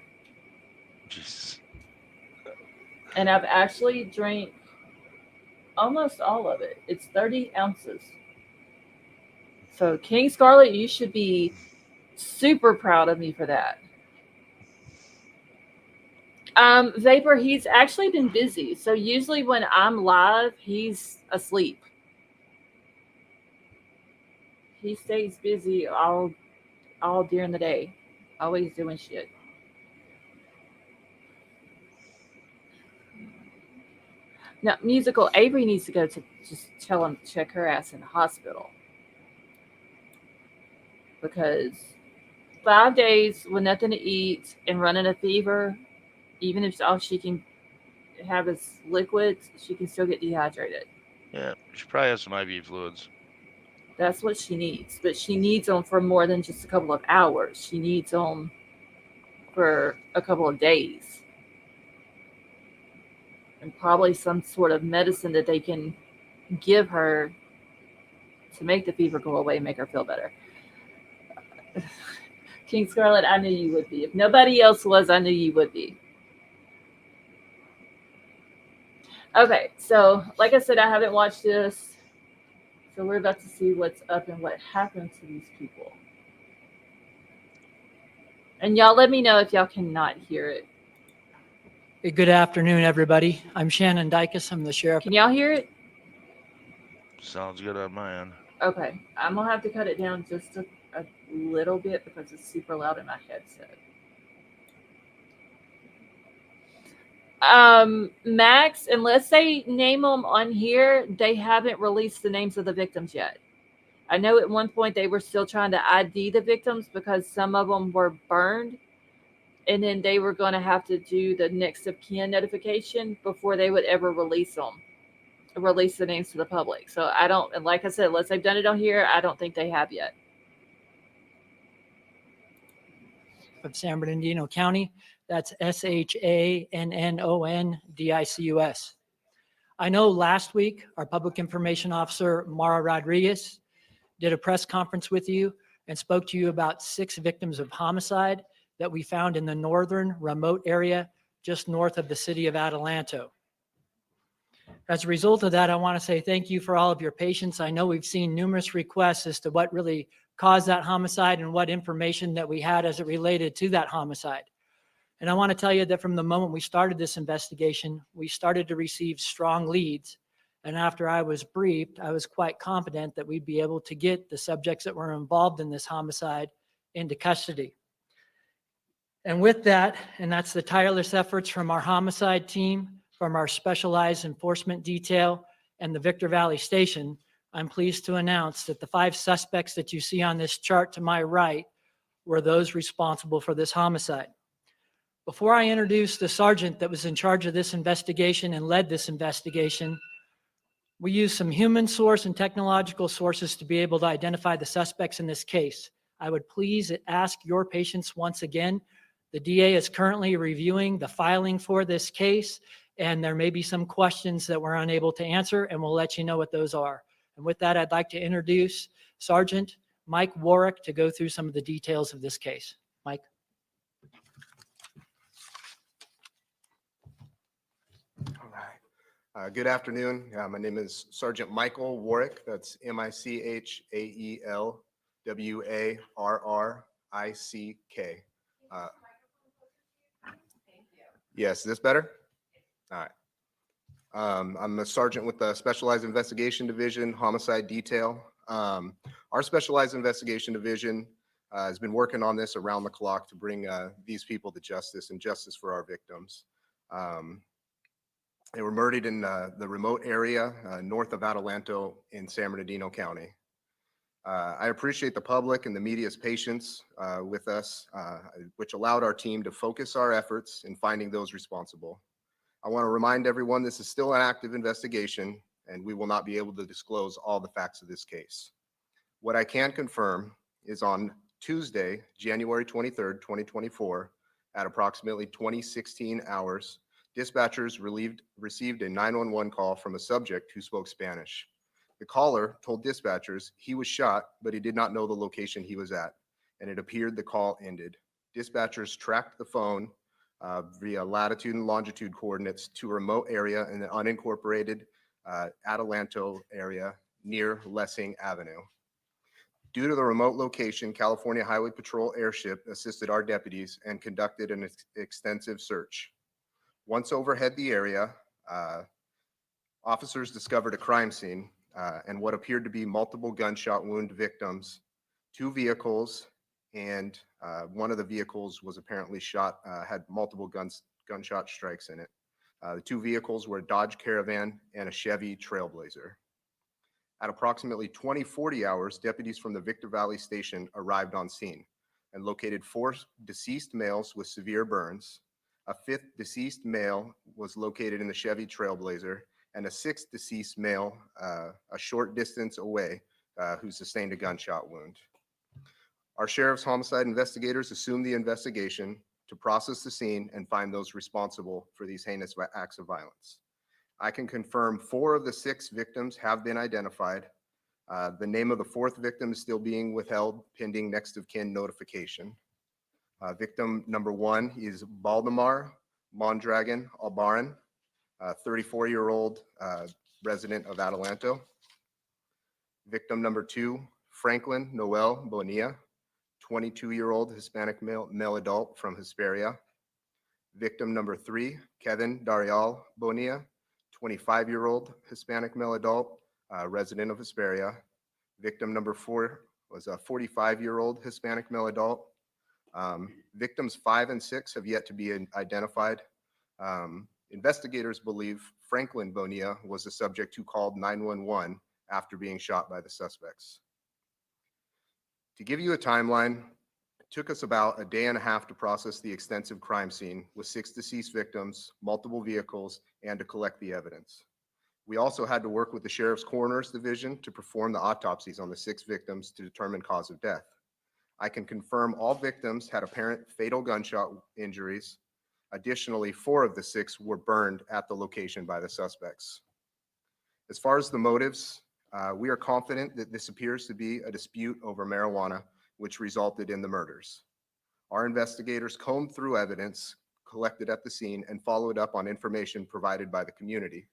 Jesus. And I've actually drank almost all of it. It's 30 ounces. So King Scarlet, you should be super proud of me for that. Vapor, he's actually been busy. So usually when I'm live, he's asleep. He stays busy all during the day, always doing shit. Now, musical Avery needs to go to just tell him to check her ass in the hospital because 5 days with nothing to eat and running a fever, even if all she can have is liquids, she can still get dehydrated. Yeah, she probably has some IV fluids. That's what she needs, but she needs them for more than just a couple of hours. She needs them for a couple of days. And probably some sort of medicine that they can give her to make the fever go away and make her feel better. King Scarlet, I knew you would be. If nobody else was, I knew you would be. Okay, so like I said, I haven't watched this. So we're about to see what's up and what happened to these people. And y'all let me know if y'all cannot hear it. Hey, good afternoon, everybody. I'm Shannon Dykes. I'm the sheriff. Can y'all hear it? Sounds good on my end. Okay, I'm going to have to cut it down just a little bit because it's super loud in my headset. Max, unless they name them on here, they haven't released the names of the victims yet. I know at one point they were still trying to ID the victims because some of them were burned, and then they were going to have to do the next of kin notification before they would ever release the names to the public. So I don't, and like I said, unless they've done it on here, I don't think they have yet. Of San Bernardino County. That's SHANNONDICUS. I know last week our public information officer, Mara Rodriguez, did a press conference with you and spoke to you about 6 victims of homicide that we found in the northern remote area just north of the city of Adelanto. As a result of that, I want to say thank you for all of your patience. I know we've seen numerous requests as to what really caused that homicide and what information that we had as it related to that homicide. And I want to tell you that from the moment we started this investigation, we started to receive strong leads. And after I was briefed, I was quite confident that we'd be able to get the subjects that were involved in this homicide into custody. And with that, and that's the tireless efforts from our homicide team, from our specialized enforcement detail, and the Victor Valley Station, I'm pleased to announce that the 5 suspects that you see on this chart to my right were those responsible for this homicide. Before I introduce the sergeant that was in charge of this investigation and led this investigation, we used some human source and technological sources to be able to identify the suspects in this case. I would please ask your patience once again. The DA is currently reviewing the filing for this case, and there may be some questions that we're unable to answer, and we'll let you know what those are. And with that, I'd like to introduce Sergeant Mike Warwick to go through some of the details of this case. Mike. All right. Good afternoon. My name is Sergeant Michael Warwick. That's Michaelwarrick. Yes, is this better? All right. I'm a sergeant with the Specialized Investigation Division, Homicide Detail. Our Specialized Investigation Division has been working on this around the clock to bring these people to justice and justice for our victims. They were murdered in the remote area north of Adelanto in San Bernardino County. I appreciate the public and the media's patience with us, which allowed our team to focus our efforts in finding those responsible. I want to remind everyone this is still an active investigation, and we will not be able to disclose all the facts of this case. What I can confirm is on Tuesday, January 23rd, 2024, at approximately 2016 hours, dispatchers received a 911 call from a subject who spoke Spanish. The caller told dispatchers he was shot, but he did not know the location he was at, and it appeared the call ended. Dispatchers tracked the phone via latitude and longitude coordinates to a remote area in the unincorporated Adelanto area near Lessing Avenue. Due to the remote location, California Highway Patrol airship assisted our deputies and conducted an extensive search. Once overhead the area, officers discovered a crime scene and what appeared to be multiple gunshot wound victims, 2 vehicles, and one of the vehicles was apparently shot, had multiple gunshot strikes in it. The 2 vehicles were a Dodge Caravan and a Chevy Trailblazer. At approximately 20:40 hours, deputies from the Victor Valley Station arrived on scene and located 4 deceased males with severe burns. A 5th deceased male was located in the Chevy Trailblazer, and a 6th deceased male a short distance away who sustained a gunshot wound. Our sheriff's homicide investigators assumed the investigation to process the scene and find those responsible for these heinous acts of violence. I can confirm 4 of the 6 victims have been identified. The name of the 4th victim is still being withheld pending next of kin notification. Victim number 1 is Baldemar Mondragon Albaran, 34-year-old resident of Adelanto. Victim number 2, Franklin Noel Bonilla, 22-year-old Hispanic male adult from Hesperia. Victim number 3, Kevin Darial Bonilla, 25-year-old Hispanic male adult, resident of Hesperia. Victim number 4 was a 45-year-old Hispanic male adult. Victims 5 and 6 have yet to be identified. Investigators believe Franklin Bonilla was the subject who called 911 after being shot by the suspects. To give you a timeline, it took us about a day and a half to process the extensive crime scene with 6 deceased victims, multiple vehicles, and to collect the evidence. We also had to work with the Sheriff's Coroner's Division to perform the autopsies on the 6 victims to determine cause of death. I can confirm all victims had apparent fatal gunshot injuries. Additionally, 4 of the 6 were burned at the location by the suspects. As far as the motives, we are confident that this appears to be a dispute over marijuana, which resulted in the murders. Our investigators combed through evidence collected at the scene and followed up on information provided by the community.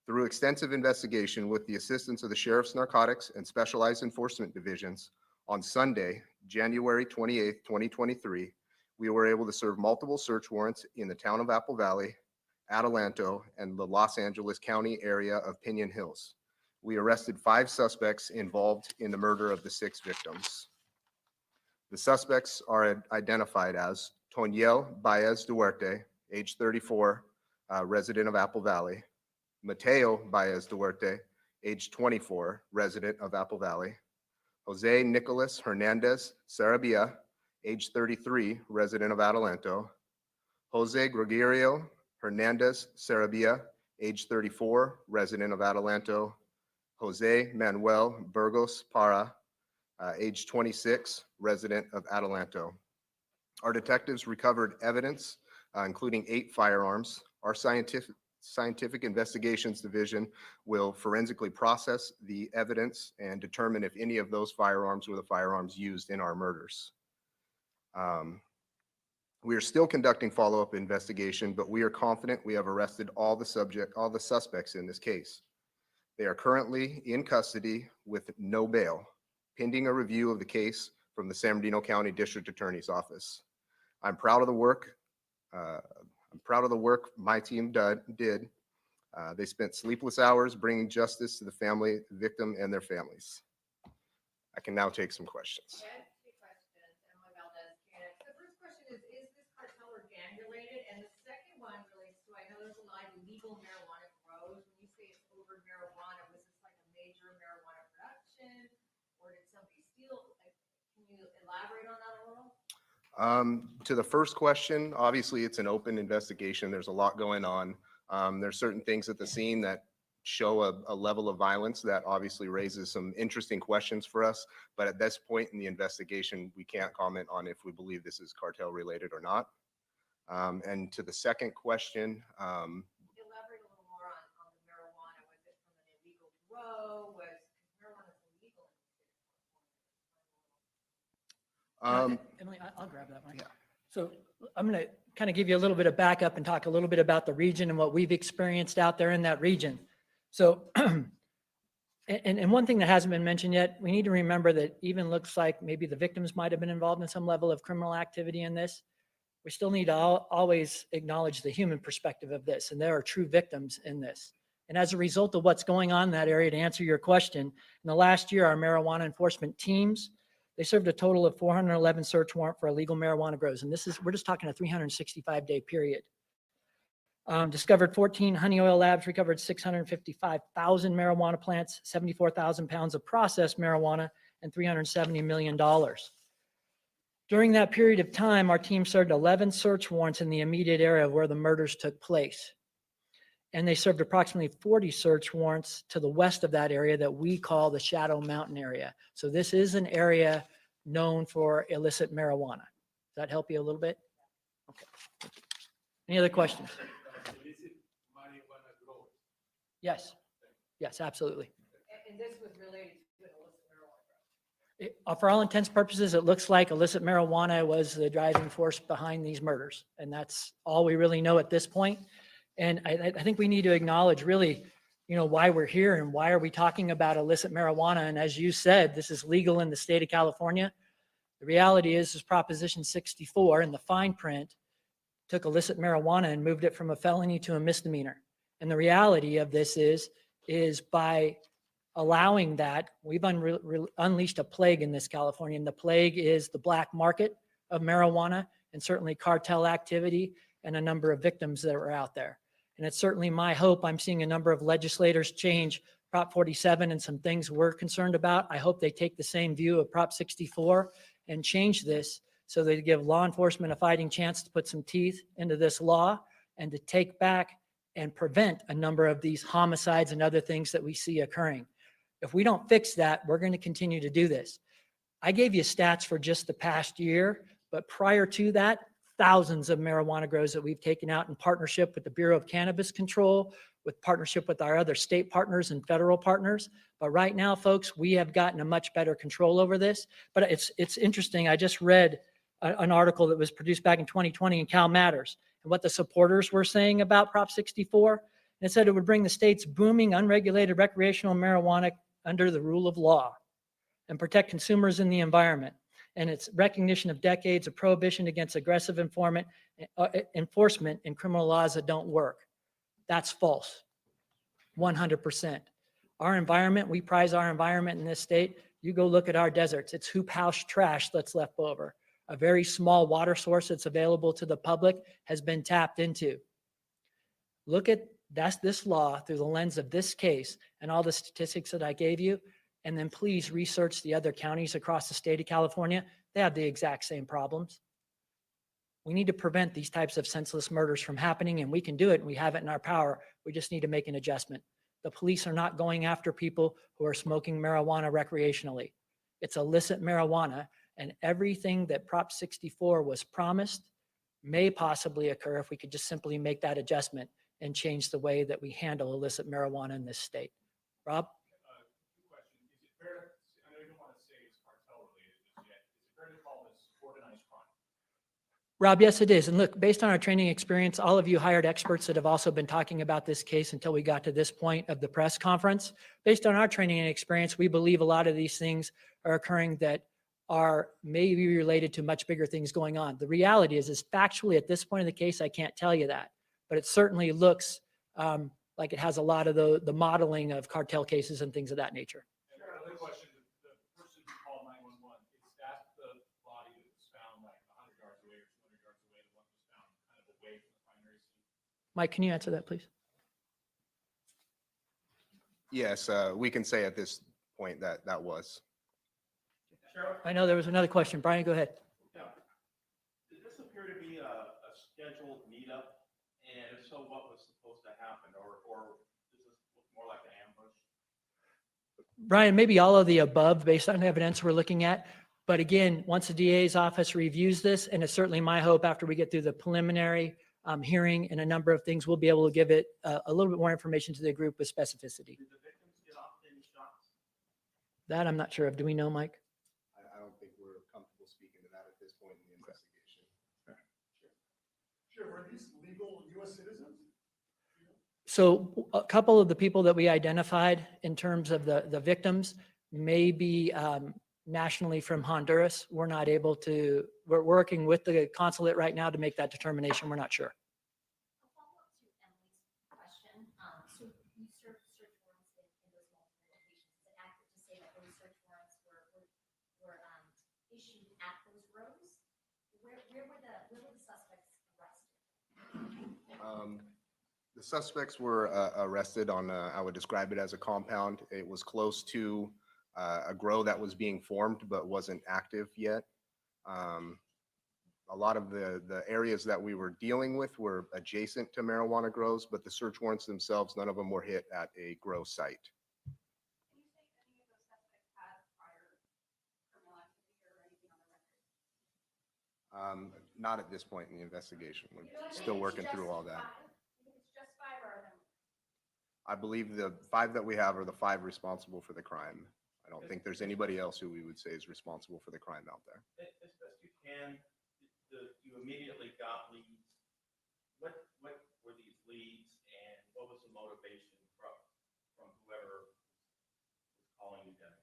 Through extensive investigation with the assistance of the Sheriff's Narcotics and Specialized Enforcement Divisions, on Sunday, January 28, 2023, we were able to serve multiple search warrants in the town of Apple Valley, Adelanto, and the Los Angeles County area of Pinon Hills. We arrested 5 suspects involved in the murder of the 6 victims. The suspects are identified as Toniel Baez Duarte, age 34, resident of Apple Valley; Mateo Baez Duarte, age 24, resident of Apple Valley; Jose Nicolas Hernandez Sarabia, age 33, resident of Adelanto; Jose Gregorio Hernandez Sarabia, age 34, resident of Adelanto; Jose Manuel Burgos Para, age 26, resident of Adelanto. Our detectives recovered evidence, including 8 firearms. Our Scientific Investigations Division will forensically process the evidence and determine if any of those firearms were the firearms used in our murders. We are still conducting follow-up investigation, but we are confident we have arrested all the suspects in this case. They are currently in custody with no bail, pending a review of the case from the San Bernardino County District Attorney's Office. I'm proud of the work. My team did. They spent sleepless hours bringing justice to the victim and their families. I can now take some questions. Yeah, I have 2 questions. Emily Valdez, Canada. The first question is this cartel or gang related? And the second one relates to, I know there's a lot of illegal marijuana grows. When you say it's over marijuana, was this like a major marijuana production? Or did somebody steal? Like, can you elaborate on that a little? To the first question, obviously it's an open investigation. There's a lot going on. There's certain things at the scene that show a level of violence that obviously raises some interesting questions for us. But at this point in the investigation, we can't comment on if we believe this is cartel related or not. And to the second question, Elaborate a little more on the marijuana. Was it from an illegal grow? Was marijuana illegal in the state of California? Emily, I'll grab that one. Yeah. So I'm going to kind of give you a little bit of backup and talk a little bit about the region and what we've experienced out there in that region. So, and one thing that hasn't been mentioned yet, we need to remember that even looks like maybe the victims might have been involved in some level of criminal activity in this. We still need to always acknowledge the human perspective of this, and there are true victims in this. And as a result of what's going on in that area, to answer your question, in the last year, our marijuana enforcement teams, they served a total of 411 search warrant for illegal marijuana grows. And we're just talking a 365-day period. Discovered 14 honey oil labs, recovered 655,000 marijuana plants, 74,000 pounds of processed marijuana, and $370 million. During that period of time, our team served 11 search warrants in the immediate area where the murders took place. And they served approximately 40 search warrants to the west of that area that we call the Shadow Mountain area. So this is an area known for illicit marijuana. Does that help you a little bit? Okay. Any other questions? Yes. Yes, absolutely. And this was related to an illicit marijuana grow? For all intents and purposes, it looks like illicit marijuana was the driving force behind these murders. And that's all we really know at this point. And I think we need to acknowledge really, why we're here and why are we talking about illicit marijuana. And as you said, this is legal in the state of California. The reality is Proposition 64 in the fine print took illicit marijuana and moved it from a felony to a misdemeanor. And the reality of this is by allowing that, we've unleashed a plague in this California. And the plague is the black market of marijuana and certainly cartel activity and a number of victims that are out there. And it's certainly my hope. I'm seeing a number of legislators change Prop 47 and some things we're concerned about. I hope they take the same view of Prop 64 and change this so they give law enforcement a fighting chance to put some teeth into this law and to take back and prevent a number of these homicides and other things that we see occurring. If we don't fix that, we're going to continue to do this. I gave you stats for just the past year, but prior to that, thousands of marijuana grows that we've taken out in partnership with the Bureau of Cannabis Control, with partnership with our other state partners and federal partners. But right now, folks, we have gotten a much better control over this. But it's interesting. I just read an article that was produced back in 2020 in Cal Matters, and what the supporters were saying about Prop 64 And it said it would bring the state's booming unregulated recreational marijuana under the rule of law and protect consumers and the environment. And its recognition of decades of prohibition against aggressive enforcement in criminal laws that don't work. That's false, 100%. Our environment, we prize our environment in this state. You go look at our deserts, it's hoop house trash that's left over. A very small water source that's available to the public has been tapped into. Look at this law through the lens of this case and all the statistics that I gave you, and then please research the other counties across the state of California. They have the exact same problems. We need to prevent these types of senseless murders from happening, and we can do it, and we have it in our power. We just need to make an adjustment. The police are not going after people who are smoking marijuana recreationally. It's illicit marijuana, and everything that Prop 64 was promised may possibly occur if we could just simply make that adjustment and change the way that we handle illicit marijuana in this state. Rob? Rob, yes, it is. And look, based on our training experience, all of you hired experts that have also been talking about this case until we got to this point of the press conference. Based on our training and experience, we believe a lot of these things are occurring that are maybe related to much bigger things going on. The reality is factually at this point in the case, I can't tell you that, but it certainly looks like it has a lot of the modeling of cartel cases and things of that nature. Another question, the person who called 911, is that the body that was found like 100 yards away or 200 yards away, the one that was found kind of away from the primary scene? Mike, can you answer that, please? Yes, we can say at this point that that was. I know there was another question. Brian, go ahead. Yeah. Did this appear to be a scheduled meetup? And if so, what was supposed to happen? Or does this look more like an ambush? Brian, maybe all of the above based on evidence we're looking at. But again, once the DA's office reviews this, and it's certainly my hope after we get through the preliminary hearing and a number of things, we'll be able to give it a little bit more information to the group with specificity. Did the victims get off any shots? That I'm not sure of. Do we know, Mike? I don't think we're comfortable speaking to that at this point in the investigation. Sure. Were these legal U.S. citizens? So a couple of the people that we identified in terms of the victims may be nationally from Honduras. We're not able to, we're working with the consulate right now to make that determination. We're not sure. A follow-up to Emily's question. So you served search warrants in those multiple locations. Is it accurate to say that those search warrants were issued at those rows? Where were the suspects arrested? The suspects were arrested on, I would describe it as a compound. It was close to a grow that was being formed but wasn't active yet. A lot of the areas that we were dealing with were adjacent to marijuana grows, but the search warrants themselves, none of them were hit at a grow site. Can you say if any of those suspects had prior criminal activity or anything on the record? Not at this point in the investigation. We're still working through all that. It's just 5 or are there more? I believe the 5 that we have are the 5 responsible for the crime. I don't think there's anybody else who we would say is responsible for the crime out there. As best you can, you immediately got leads. What were these leads, and what was the motivation from whoever was calling you guys?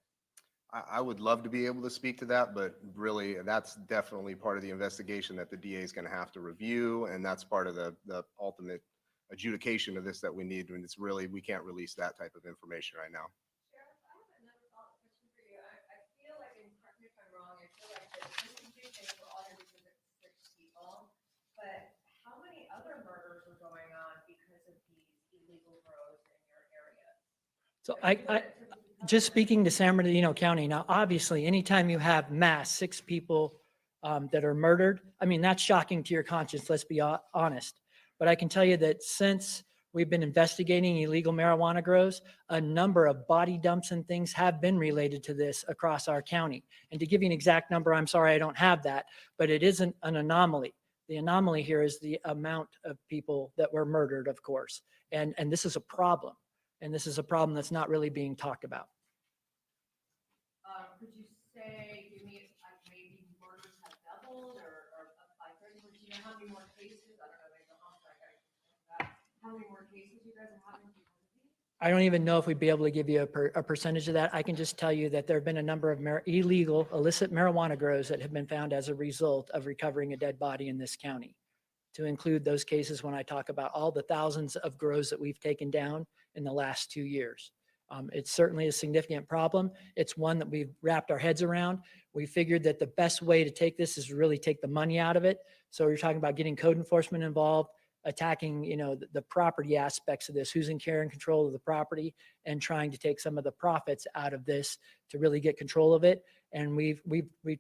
I would love to be able to speak to that, but really, that's definitely part of the investigation that the DA is going to have to review, and that's part of the ultimate adjudication of this that we need. And it's really, we can't release that type of information right now. Sheriff, I have another follow-up question for you. I feel like, and correct me if I'm wrong, I feel like that this conviction for all your because it's 6 people, but how many other murders were going on because of these illegal grows in your area? So just speaking to San Bernardino County, now obviously anytime you have mass 6 people that are murdered, I mean, that's shocking to your conscience, let's be honest. But I can tell you that since we've been investigating illegal marijuana grows, a number of body dumps and things have been related to this across our county. And to give you an exact number, I'm sorry, I don't have that, but it isn't an anomaly. The anomaly here is the amount of people that were murdered, of course. And this is a problem. And this is a problem that's not really being talked about. Could you say, give me, like, maybe murders have doubled or up by 30%? Do you know how many more cases? I don't know, maybe the homicide guy can answer that. how many more cases you guys are having? I don't even know if we'd be able to give you a percentage of that. I can just tell you that there have been a number of illegal, illicit marijuana grows that have been found as a result of recovering a dead body in this county. To include those cases when I talk about all the thousands of grows that we've taken down in the last 2 years. It's certainly a significant problem. It's one that we've wrapped our heads around. We figured that the best way to take this is really take the money out of it. So you're talking about getting code enforcement involved, attacking, the property aspects of this, who's in care and control of the property, and trying to take some of the profits out of this to really get control of it. And we've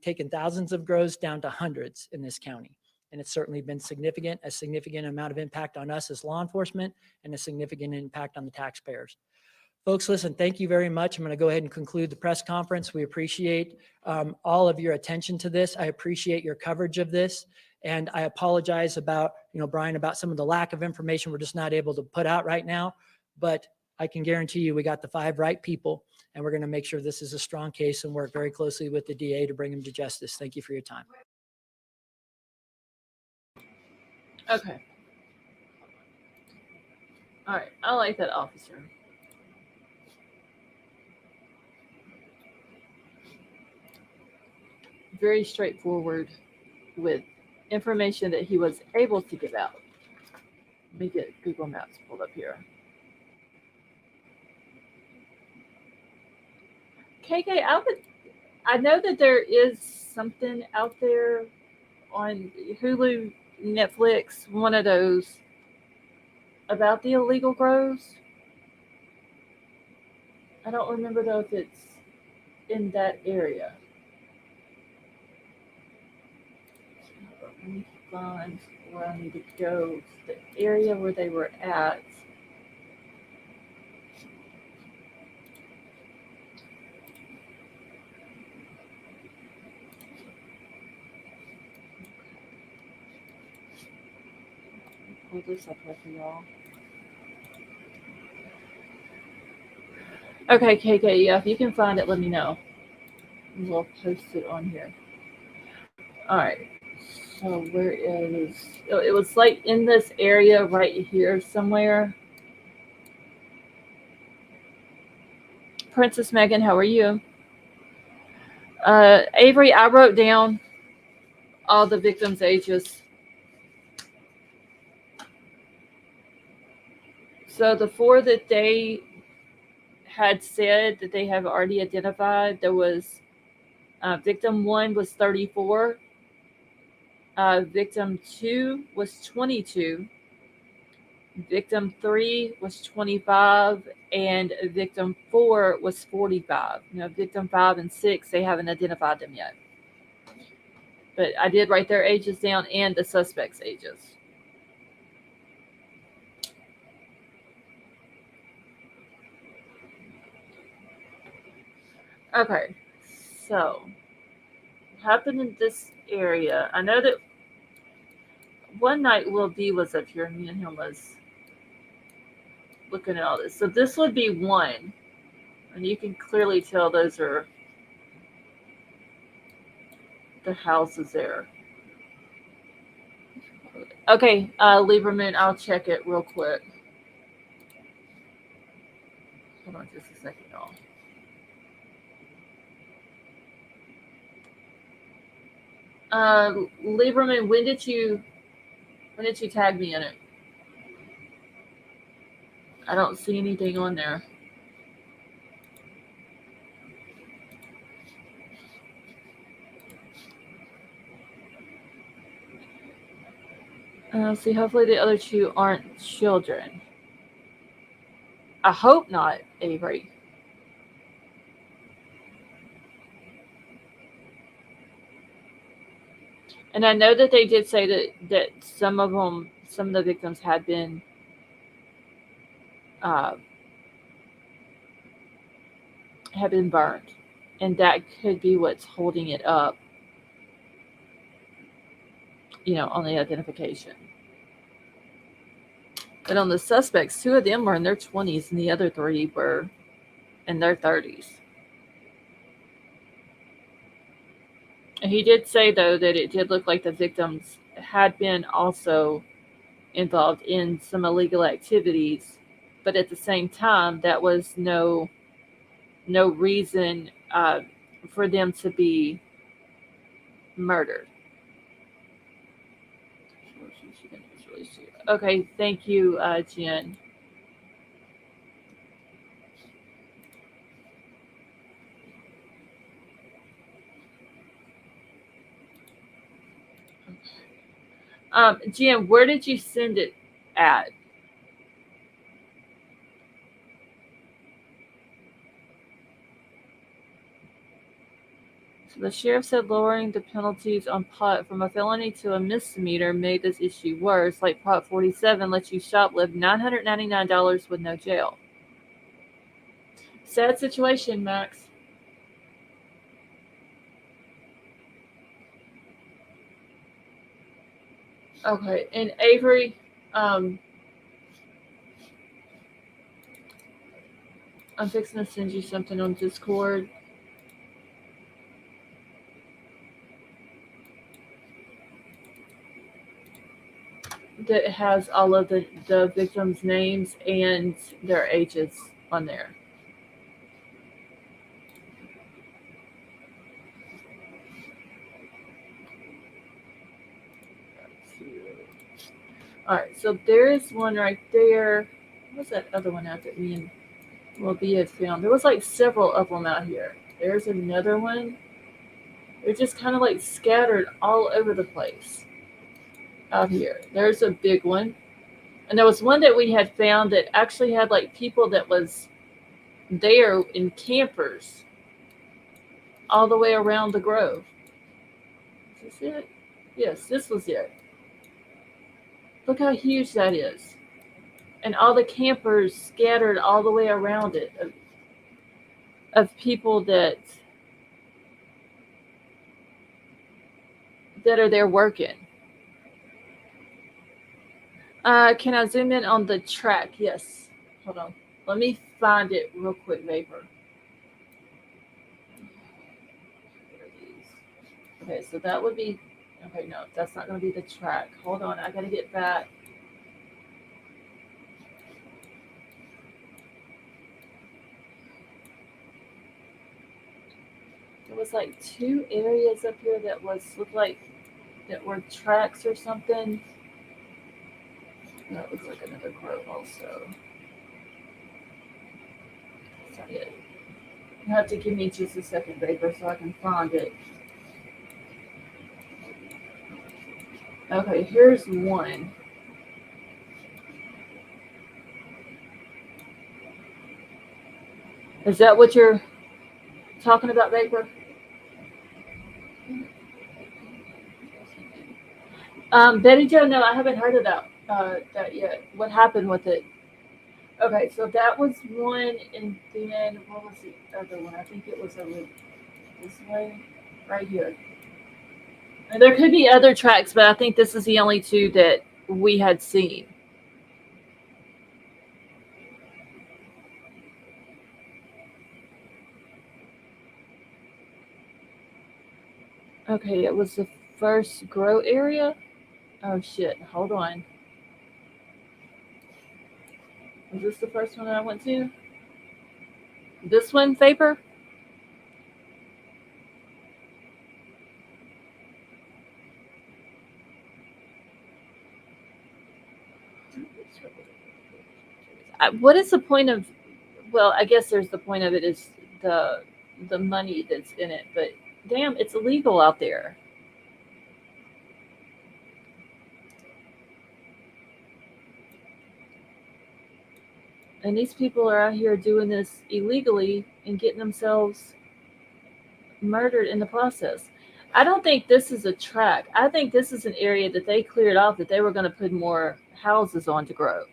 taken thousands of grows down to hundreds in this county. And it's certainly been a significant amount of impact on us as law enforcement and a significant impact on the taxpayers. Folks, listen, thank you very much. I'm going to go ahead and conclude the press conference. We appreciate all of your attention to this. I appreciate your coverage of this. And I apologize about, Brian, about some of the lack of information we're just not able to put out right now. But I can guarantee you we got the 5 right people, and we're going to make sure this is a strong case and work very closely with the DA to bring him to justice. Thank you for your time. Okay. All right. I like that officer. Very straightforward with information that he was able to give out. Let me get Google Maps pulled up here. KK, I know that there is something out there on Hulu, Netflix, one of those, about the illegal grows. I don't remember though if it's in that area. Let me find where I need to go. The area where they were at. Pull this up here for y'all. Okay, KK, yeah, if you can find it, let me know. We'll post it on here. All right. So where is... Oh, it was like in this area right here somewhere. Princess Megan, how are you? Avery, I wrote down all the victims' ages. So the 4 that they had said that they have already identified, there was victim 1 was 34, victim 2 was 22, victim 3 was 25, and victim 4 was 45. Victim 5 and 6, they haven't identified them yet. But I did write their ages down and the suspects' ages. Okay, so happened in this area. I know that one night Will D was up here, and me and him was looking at all this. So this would be 1, and you can clearly tell those are the houses there. Okay, Lieberman, I'll check it real quick. Hold on just a second, y'all. Lieberman, when did you tag me in it? I don't see anything on there. See, hopefully the other 2 aren't children. I hope not, Avery. And I know that they did say that some of the victims had been burned, and that could be what's holding it up, on the identification. But on the suspects, 2 of them were in their 20s, and the other 3 were in their 30s. And he did say, though, that it did look like the victims had been also involved in some illegal activities, but at the same time, that was no reason for them to be murdered. Okay, thank you, Jen. Jen, where did you send it at? So the sheriff said lowering the penalties on pot from a felony to a misdemeanor made this issue worse. Like Prop 47 lets you shoplift $999 with no jail. Sad situation, Max. Okay, and Avery, I'm fixing to send you something on Discord. That has all of the victims' names and their ages on there. All right, so there is one right there. What's that other one out that me and Moby had found? There was like several of them out here. There's another one. They're just kind of like scattered all over the place out here. There's a big one. And there was one that we had found that actually had like people that was there in campers all the way around the grove. Is this it? Yes, this was it. Look how huge that is. And all the campers scattered all the way around it of people that are there working. Can I zoom in on the track? Yes. Hold on. Let me find it real quick, Vapor. Okay, so that would be... Okay, no, that's not going to be the track. Hold on, I got to get back. There was like two areas up here that looked like that were tracks or something. That looks like another grove also. That's not it. You have to give me just a second, Vapor, so I can find it. Okay, here's one. Is that what you're talking about, Vapor? Betty Jo, no, I haven't heard of that yet. What happened with it? Okay, so that was one, and then what was the other one? I think it was over this way, right here. And there could be other tracks, but I think this is the only two that we had seen. Okay, it was the first grow area. Oh shit! Hold on. Was this the first one that I went to? This one, Vapor? What is the point of? Well, I guess there's the point of it is the money that's in it, but damn, it's illegal out there. And these people are out here doing this illegally and getting themselves murdered in the process. I don't think this is a track. I think this is an area that they cleared off that they were going to put more houses on to grow.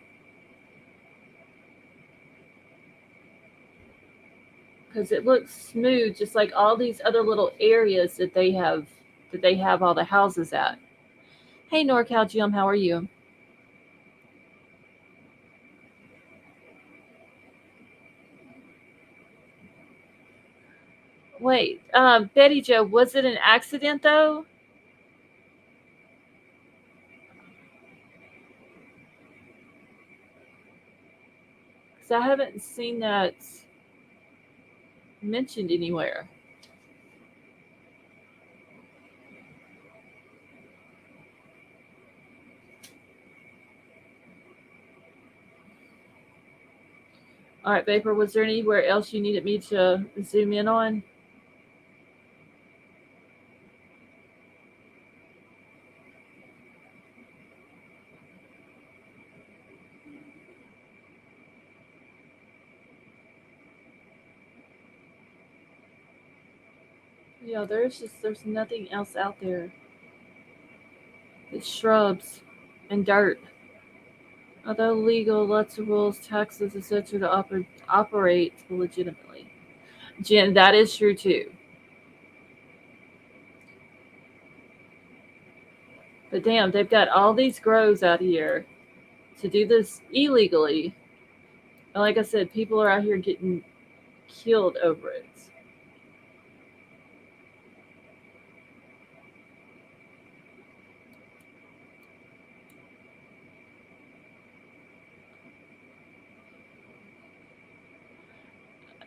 Because it looks smooth, just like all these other little areas that they have all the houses at. Hey, NorCal Jim, how are you? Wait, Betty Jo, was it an accident though? I haven't seen that mentioned anywhere. All right, Vapor, was there anywhere else you needed me to zoom in on? Yeah, there's nothing else out there. It's shrubs and dirt. Although legal, lots of rules, taxes, etc. to operate legitimately. Jen, that is true too. But damn, they've got all these grows out here to do this illegally. And like I said, people are out here getting killed over it.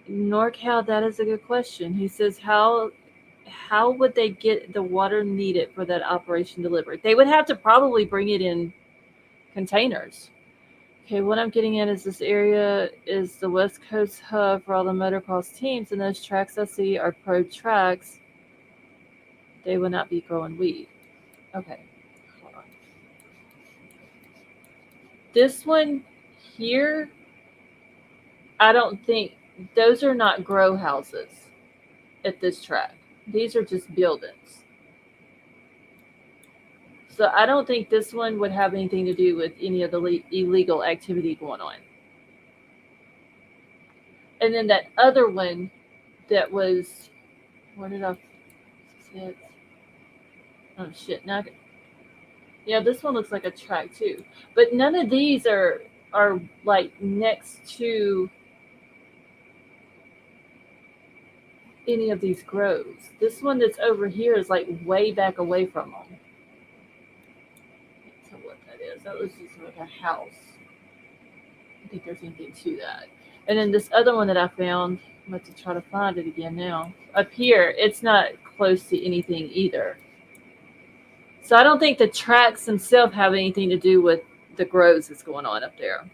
NorCal, that is a good question. He says, how would they get the water needed for that operation delivered? They would have to probably bring it in containers. Okay, what I'm getting at is this area is the West Coast hub for all the motocross teams, and those tracks I see are pro tracks. They will not be growing weed. Okay, hold on. This one here, I don't think, those are not grow houses at this track. These are just buildings. So I don't think this one would have anything to do with any of the illegal activity going on. And then that other one that was, where did I see it? Oh shit! Now, yeah, this one looks like a track too. But none of these are like next to any of these groves. This one that's over here is like way back away from them. I can't tell what that is. That looks just like a house. I don't think there's anything to that. And then this other one that I found, I'm about to try to find it again now. Up here, it's not close to anything either. So I don't think the tracks themselves have anything to do with the grows that's going on up there.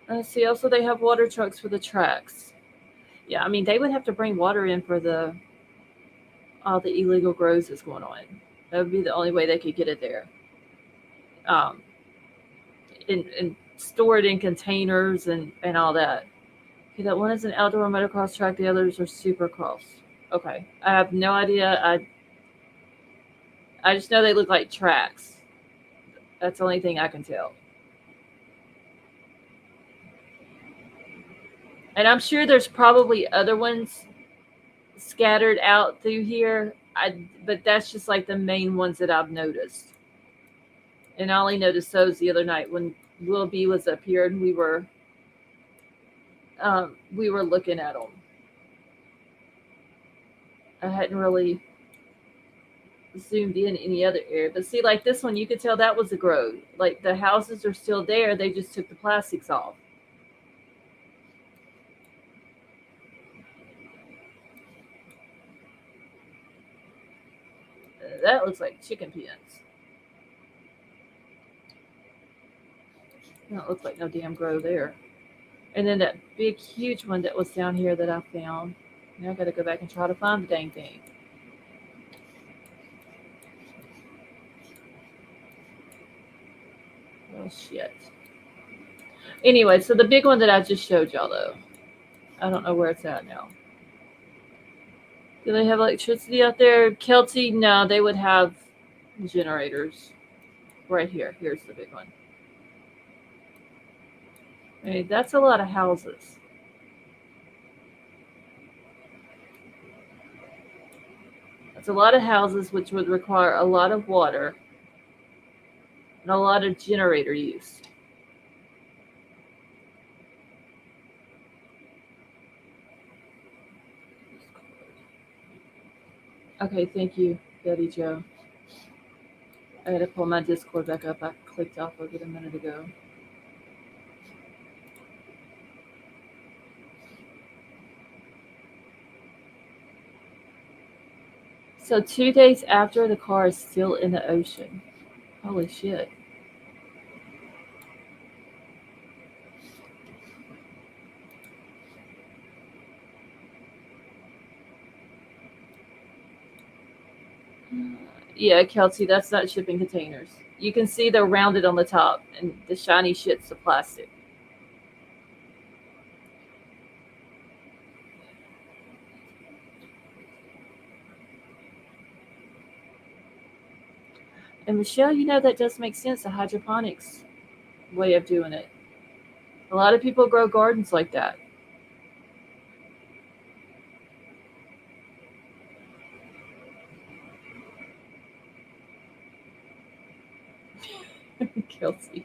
Let's see, also they have water trucks for the tracks. Yeah, I mean, they would have to bring water in for all the illegal grows that's going on. That would be the only way they could get it there. And store it in containers and all that. Okay, that one is an outdoor motocross track. The others are supercross. Okay, I have no idea. I just know they look like tracks. That's the only thing I can tell. And I'm sure there's probably other ones scattered out through here. But that's just like the main ones that I've noticed. And I only noticed those the other night when Will B was up here and we were looking at them. I hadn't really zoomed in any other area. But see, like this one, you could tell that was a grove. Like the houses are still there. They just took the plastics off. That looks like chicken pens. That looks like no damn grow there. And then that big, huge one that was down here that I found. Now I got to go back and try to find the dang thing. Oh, shit. Anyway, so the big one that I just showed y'all, though. I don't know where it's at now. Do they have electricity out there? Kelty, no, they would have generators. Right here. Here's the big one. I mean, that's a lot of houses. That's a lot of houses, which would require a lot of water and a lot of generator use. Okay, thank you, Betty Joe. I had to pull my Discord back up. I clicked off of it a minute ago. So 2 days after, the car is still in the ocean. Holy shit. Yeah, Kelsey, that's not shipping containers. You can see they're rounded on the top, and the shiny shit's the plastic. And Michelle, you know that does make sense, the hydroponics way of doing it. A lot of people grow gardens like that. Kelsey.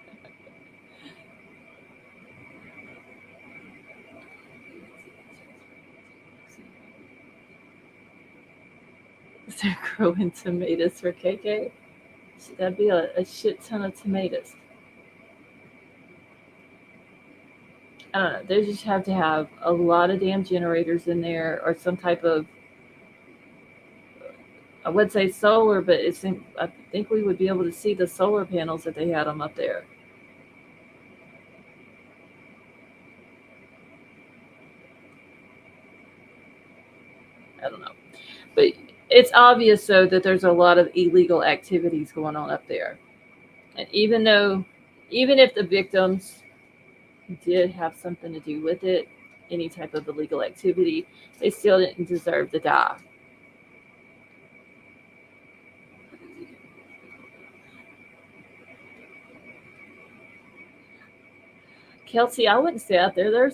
They're growing tomatoes for KK. That'd be a shit ton of tomatoes. I don't know. They just have to have a lot of damn generators in there, or some type of, I would say solar, but I think we would be able to see the solar panels if they had them up there. I don't know. But it's obvious, though, that there's a lot of illegal activities going on up there. And even if the victims did have something to do with it, any type of illegal activity, they still didn't deserve to die. Kelsey, I wouldn't stay out there.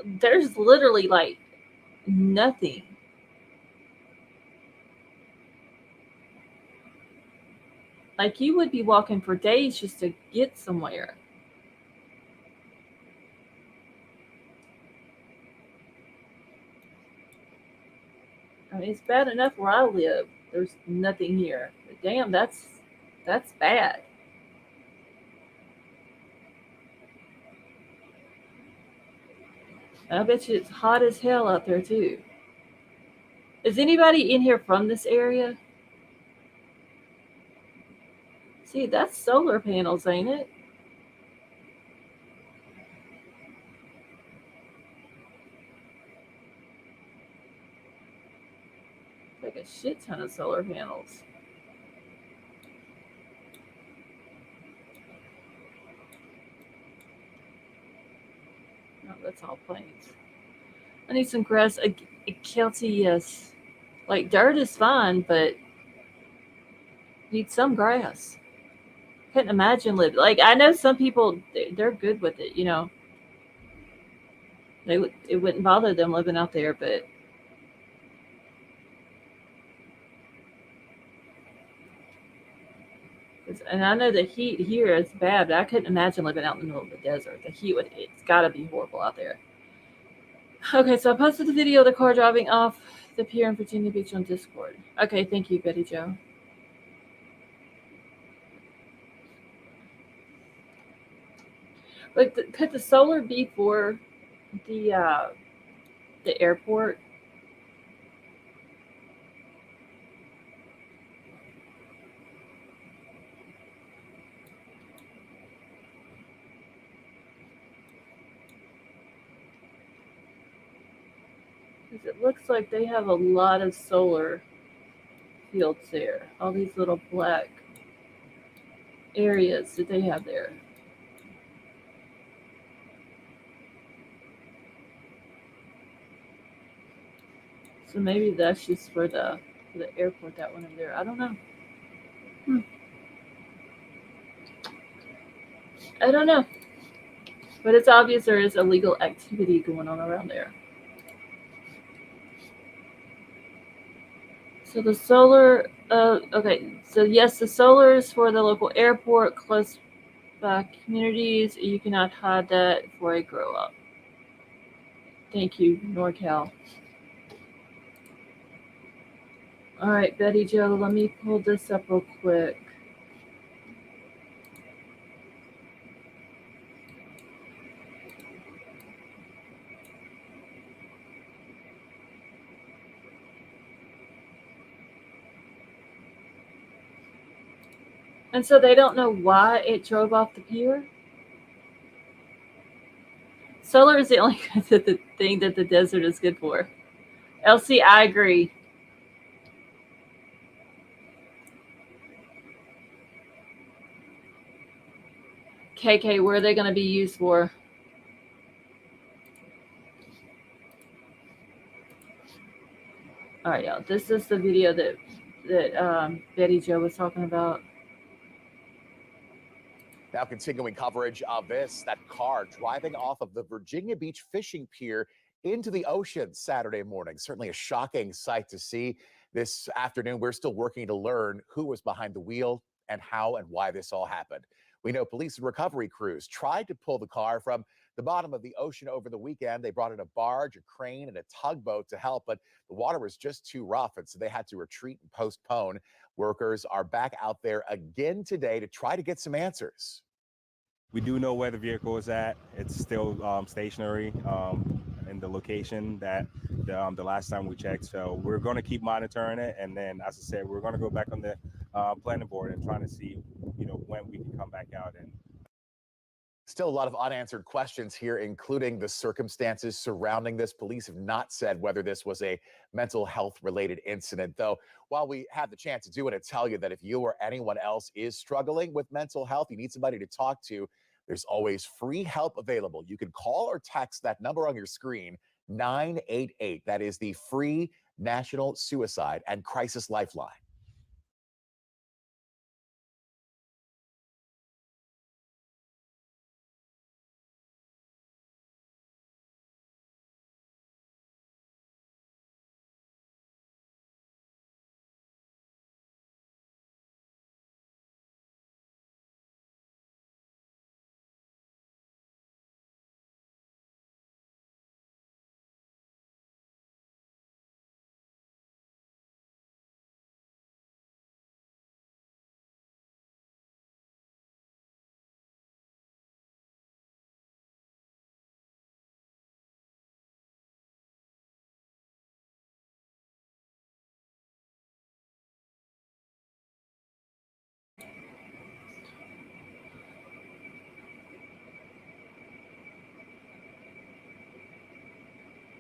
There's literally like nothing. Like you would be walking for days just to get somewhere. I mean, it's bad enough where I live. There's nothing here. But damn, that's bad. I bet you it's hot as hell out there too. Is anybody in here from this area? See, that's solar panels, ain't it? Like a shit ton of solar panels. No, that's all plains. I need some grass. Kelsey, yes. Like dirt is fine, but need some grass. Couldn't imagine living. Like I know some people, they're good with it. You know, it wouldn't bother them living out there, but and I know the heat here is bad, but I couldn't imagine living out in the middle of the desert. The heat it's got to be horrible out there. Okay, so I posted the video of the car driving off the pier in Virginia Beach on Discord. Okay, thank you, Betty Jo. Like, could the solar be for the airport? Because it looks like they have a lot of solar fields there. All these little black areas that they have there. So maybe that's just for the airport, that one over there. I don't know. I don't know. But it's obvious there is illegal activity going on around there. So the solar, okay. So yes, the solar is for the local airport, close by communities. You cannot hide that before I grow up. Thank you, NorCal. All right, Betty Jo, let me pull this up real quick. And so they don't know why it drove off the pier? Solar is the only thing that the desert is good for. Elsie, I agree. KK, where are they going to be used for? All right, y'all. This is the video that Betty Jo was talking about. Now continuing coverage of this, that car driving off of the Virginia Beach fishing pier into the ocean Saturday morning. Certainly a shocking sight to see this afternoon. We're still working to learn who was behind the wheel and how and why this all happened. We know police and recovery crews tried to pull the car from the bottom of the ocean over the weekend. They brought in a barge, a crane, and a tugboat to help, but the water was just too rough, and so they had to retreat and postpone. Workers are back out there again today to try to get some answers. We do know where the vehicle is at. It's still stationary in the location that the last time we checked. So we're going to keep monitoring it. And then, as I said, we're going to go back on the planning board and trying to see, when we can come back out. And still a lot of unanswered questions here, including the circumstances surrounding this. Police have not said whether this was a mental health related incident, though. While we have the chance to do it and tell you that if you or anyone else is struggling with mental health, you need somebody to talk to, there's always free help available. You can call or text that number on your screen, 988. That is the free National Suicide and Crisis Lifeline.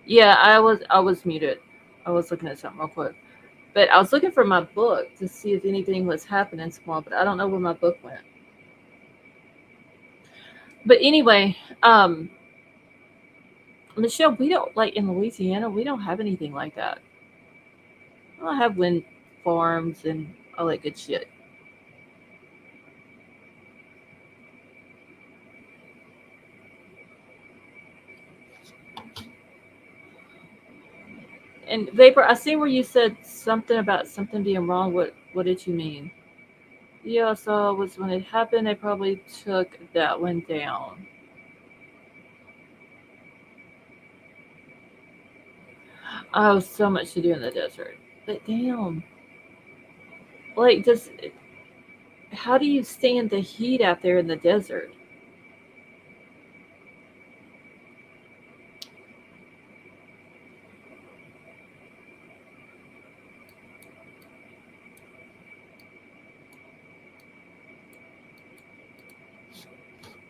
Yeah, I was muted. I was looking at something real quick. But I was looking for my book to see if anything was happening tomorrow, but I don't know where my book went. But anyway, Michelle, we don't in Louisiana, we don't have anything like that. We don't have wind farms and all that good shit. And Vapor, I see where you said something about something being wrong. What did you mean? Yeah, so it was when it happened, they probably took that one down. Oh, so much to do in the desert. But damn. How do you stand the heat out there in the desert?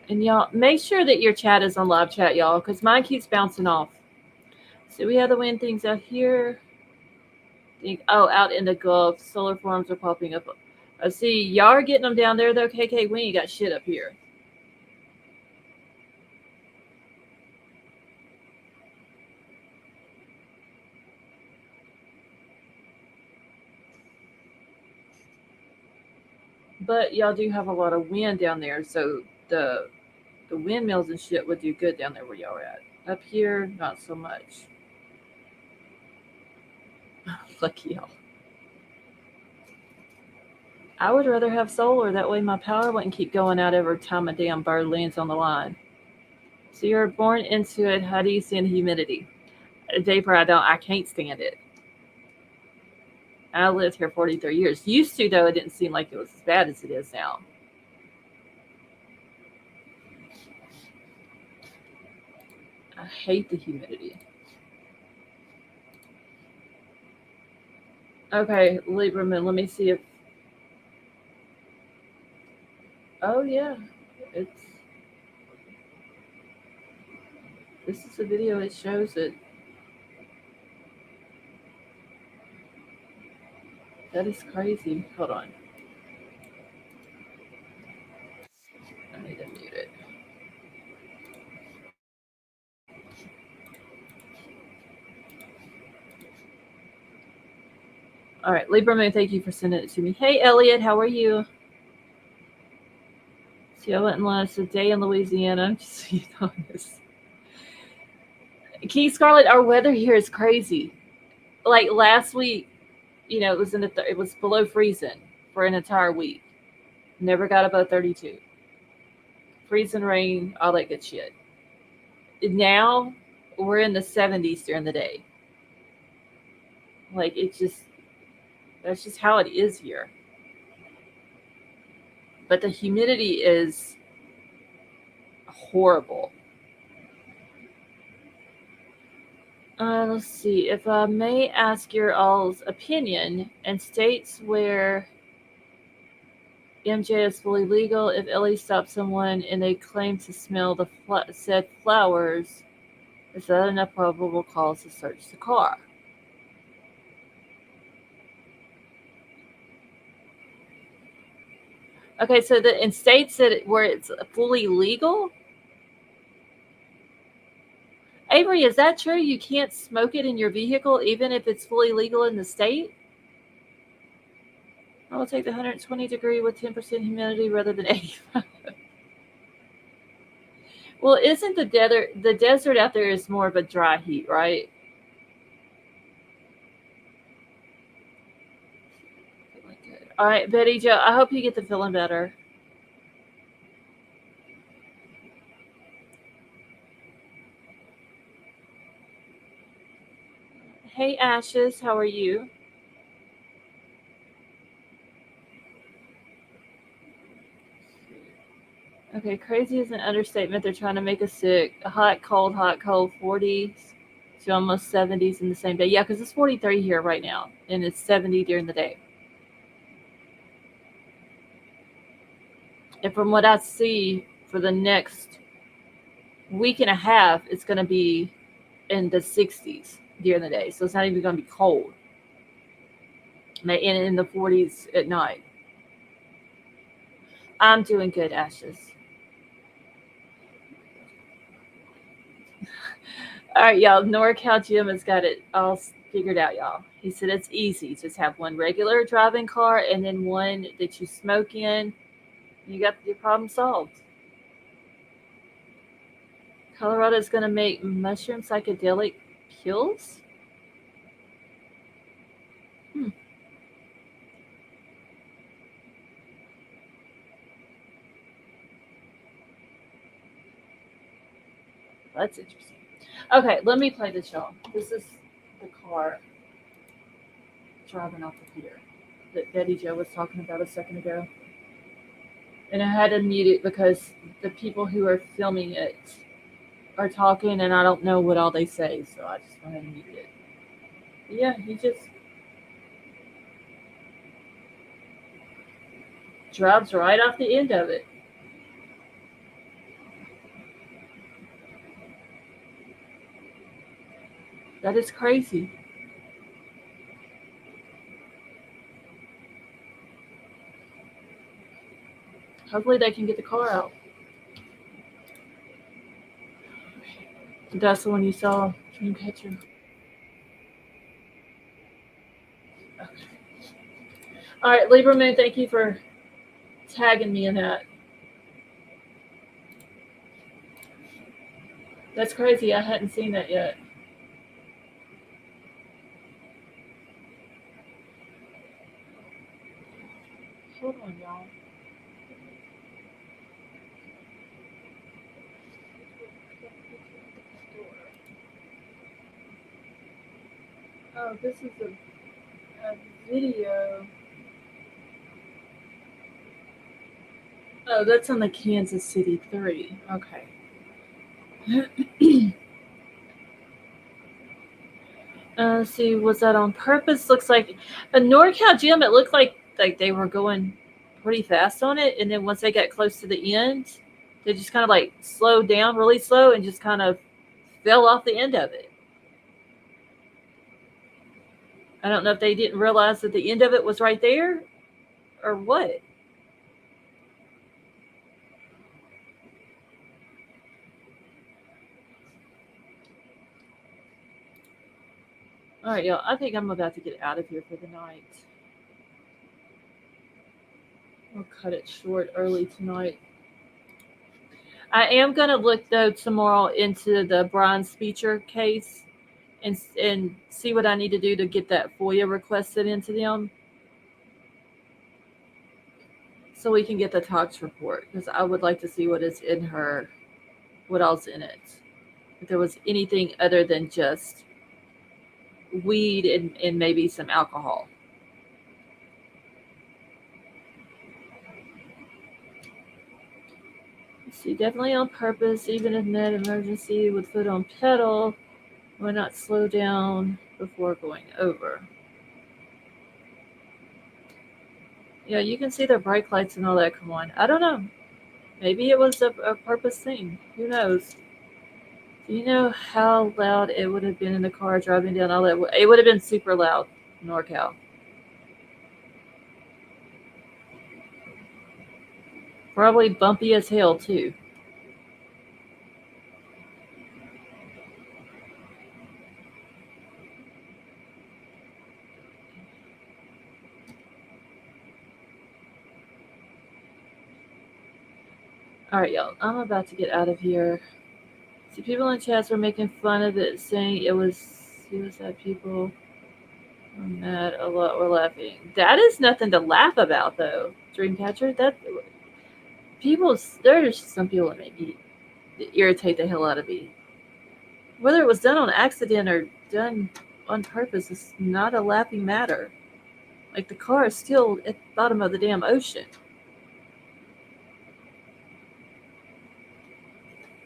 And y'all, make sure that your chat is on live chat, y'all, because mine keeps bouncing off. So we have the wind things out here. Out in the Gulf, solar farms are popping up. I see y'all are getting them down there, though. KK, we ain't got shit up here. But y'all do have a lot of wind down there, so the windmills and shit would do good down there where y'all are at. Up here, not so much. Fuck y'all. I would rather have solar. That way my power wouldn't keep going out every time a damn bird lands on the line. So you're born into it. How do you stand humidity? Vapor, I can't stand it. I lived here 43 years. Used to, though, it didn't seem like it was as bad as it is now. I hate the humidity. Okay, Lieberman, let me see if... Oh yeah, it's. This is a video. It shows it. That is crazy. Hold on. I need to mute it. All right, Lieberman, thank you for sending it to me. Hey, Elliot, how are you? See, I went and last a day in Louisiana. Just so you know this. Key Scarlet, our weather here is crazy. Like last week, it was it was below freezing for an entire week. Never got above 32. Freezing rain, all that good shit. Now we're in the 70s during the day. Like that's just how it is here. But the humidity is horrible. Let's see. If I may ask your all's opinion, in states where MJ is fully legal, if Ellie stops someone and they claim to smell the said flowers, is that enough probable cause to search the car? Okay, so in states where it's fully legal, Avery, is that true? You can't smoke it in your vehicle even if it's fully legal in the state? I will take the 120-degree with 10% humidity rather than 85. Well, isn't the desert out there is more of a dry heat, right? All right, Betty Jo, I hope you get to feeling better. Hey, Ashes, how are you? Okay, crazy is an understatement. They're trying to make us sick. Hot, cold, 40s to almost 70s in the same day. Yeah, because it's 43 here right now, and it's 70 during the day. And from what I see for the next week and a half, it's going to be in the 60s during the day. So it's not even going to be cold. And in the 40s at night. I'm doing good, Ashes. All right, y'all. NorCal Jim has got it all figured out, y'all. He said it's easy. Just have one regular driving car and then one that you smoke in. You got your problem solved. Colorado is going to make mushroom psychedelic pills? That's interesting. Okay, let me play this, y'all. This is the car driving off the pier that Betty Jo was talking about a second ago. And I had to mute it because the people who are filming it are talking and I don't know what all they say, so I just went ahead and muted it. But yeah, he just drives right off the end of it. That is crazy. Hopefully they can get the car out. That's the one you saw, Dreamcatcher. Okay. All right, Lieberman, thank you for tagging me in that. That's crazy. I hadn't seen that yet. Hold on, y'all. Oh, this is a video. Oh, that's on the Kansas City 3. Okay. Let's see, was that on purpose? Looks like a NorCal Gym. It looked like they were going pretty fast on it, and then once they got close to the end, they just kind of like slowed down really slow and just kind of fell off the end of it. I don't know if they didn't realize that the end of it was right there or what. All right, y'all. I think I'm about to get out of here for the night. I'll cut it short early tonight. I am going to look, though, tomorrow into the Brian Speecher case and see what I need to do to get that FOIA requested into them so we can get the tox report, because I would like to see what is in her, what else in it. If there was anything other than just weed and maybe some alcohol. Let's see, definitely on purpose, even in that emergency with foot on pedal. Why not slow down before going over? Yeah, you can see the brake lights and all that come on. I don't know. Maybe it was a purpose thing. Who knows? Do you know how loud it would have been in the car driving down all that? It would have been super loud, NorCal. Probably bumpy as hell, too. All right, y'all. I'm about to get out of here. See, people in chats were making fun of it, saying it was suicide. People were mad. A lot were laughing. That is nothing to laugh about, though. Dreamcatcher. That people. There's some people that make me irritate the hell out of me. Whether it was done on accident or done on purpose, it's not a laughing matter. Like, the car is still at the bottom of the damn ocean.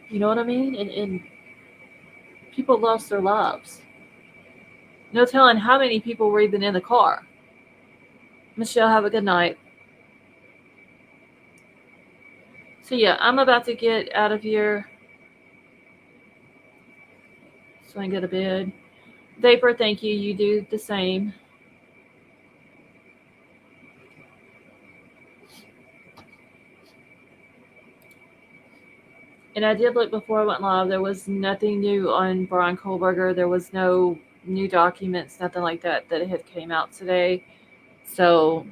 You know what I mean? And people lost their lives. No telling how many people were even in the car. Michelle, have a good night. So yeah, I'm about to get out of here so I can go to bed. Vapor, thank you. You do the same. And I did look before I went live. There was nothing new on Brian Kohlberger. There was no new documents, nothing like that had came out today. So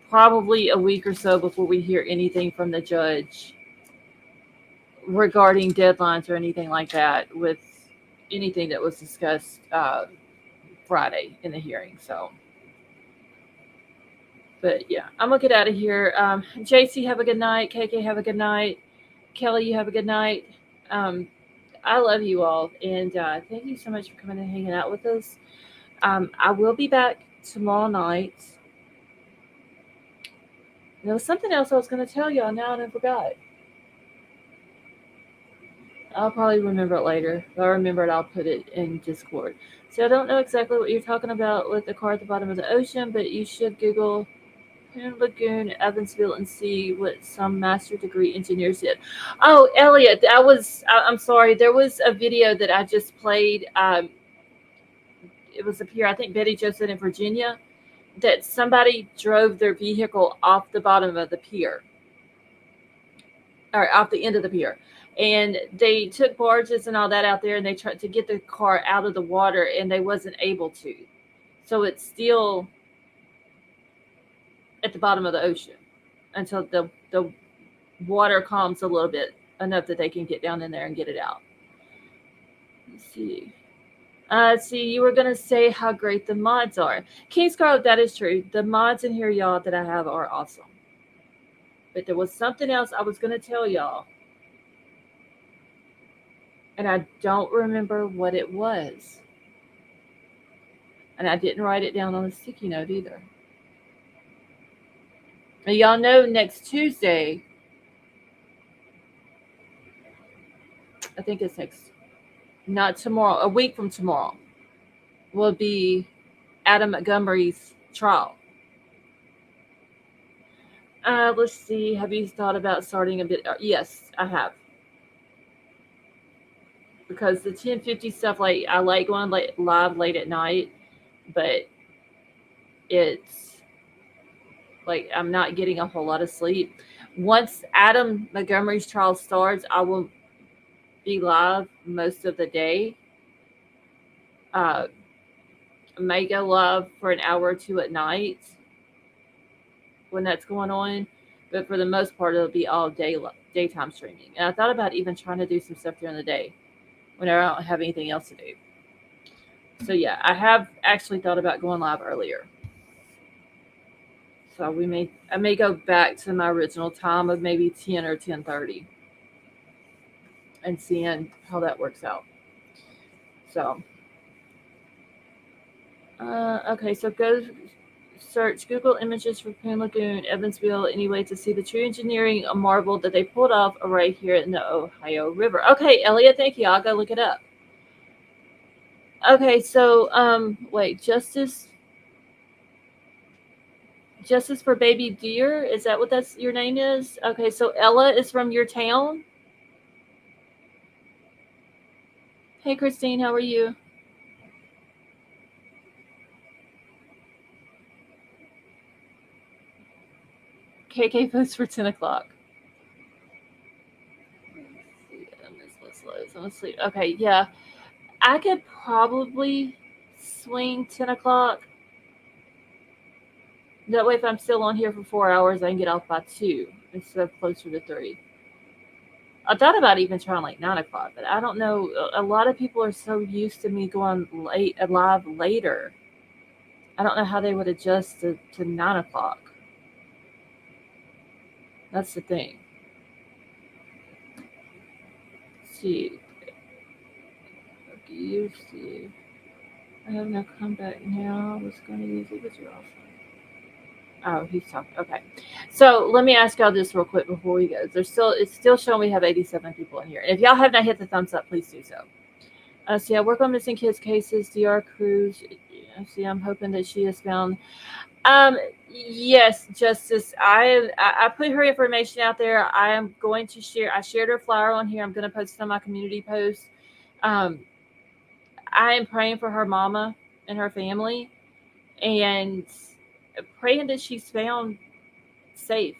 probably a week or so before we hear anything from the judge regarding deadlines or anything like that with anything that was discussed Friday in the hearing. So, but yeah, I'm gonna get out of here. JC, have a good night. KK, have a good night. Kelly, you have a good night. I love you all, and thank you so much for coming and hanging out with us. I will be back tomorrow night. There was something else I was going to tell y'all now, and I forgot. I'll probably remember it later. If I remember it, I'll put it in Discord. So I don't know exactly what you're talking about with the car at the bottom of the ocean, but you should Google Hoon Lagoon, Evansville, and see what some master degree engineers did. Oh, Elliot, I'm sorry. There was a video that I just played. It was up here, I think Betty Jo said in Virginia, that somebody drove their vehicle off the bottom of the pier, or off the end of the pier. And they took barges and all that out there, and they tried to get the car out of the water, and they wasn't able to. So it's still at the bottom of the ocean until the water calms a little bit, enough that they can get down in there and get it out. Let's see. See, you were going to say how great the mods are. King Scarlet, that is true. The mods in here, y'all, that I have are awesome. But there was something else I was going to tell y'all. And I don't remember what it was. And I didn't write it down on a sticky note either. Now, y'all know next Tuesday, I think it's not tomorrow, a week from tomorrow, will be Adam Montgomery's trial. Let's see. Have you thought about starting a bit? Yes, I have. Because the 10:50 stuff, like I like going live late at night, but it's like I'm not getting a whole lot of sleep. Once Adam Montgomery's trial starts, I will be live most of the day. Uh, may go live for an hour or two at night when that's going on, but for the most part, it'll be all daytime streaming. And I thought about even trying to do some stuff during the day whenever I don't have anything else to do. So yeah, I have actually thought about going live earlier. So I may go back to my original time of maybe 10 or 10:30 and seeing how that works out. So okay, so go search Google images for Poon Lagoon, Evansville, anyway, to see the true engineering marvel that they pulled off right here in the Ohio River. Okay, Elliot, thank you. I'll go look it up. Okay, so wait, Justice for Baby Deer, is that what that's your name is? Okay, so Ella is from your town? Hey Christine, how are you? KK votes for 10 o'clock. I'm asleep. Okay, yeah. I could probably swing 10 o'clock. That way, if I'm still on here for 4 hours, I can get off by 2 instead of closer to 3. I thought about even trying like 9 o'clock, but I don't know. A lot of people are so used to me going live later. I don't know how they would adjust to 9 o'clock. That's the thing. Let's see. You see. I have no comeback now. I was going to use it, but you're off. Oh, he's talking. Okay. So let me ask y'all this real quick before we go. It's still showing we have 87 people in here. And if y'all have not hit the thumbs up, please do so. So yeah, work on missing kids cases, DR Cruz. See, I'm hoping that she is found. Yes, Justice. I put her information out there. I am going to share. I shared her flyer on here. I'm going to post it on my community post. I am praying for her mama and her family, and praying that she's found safe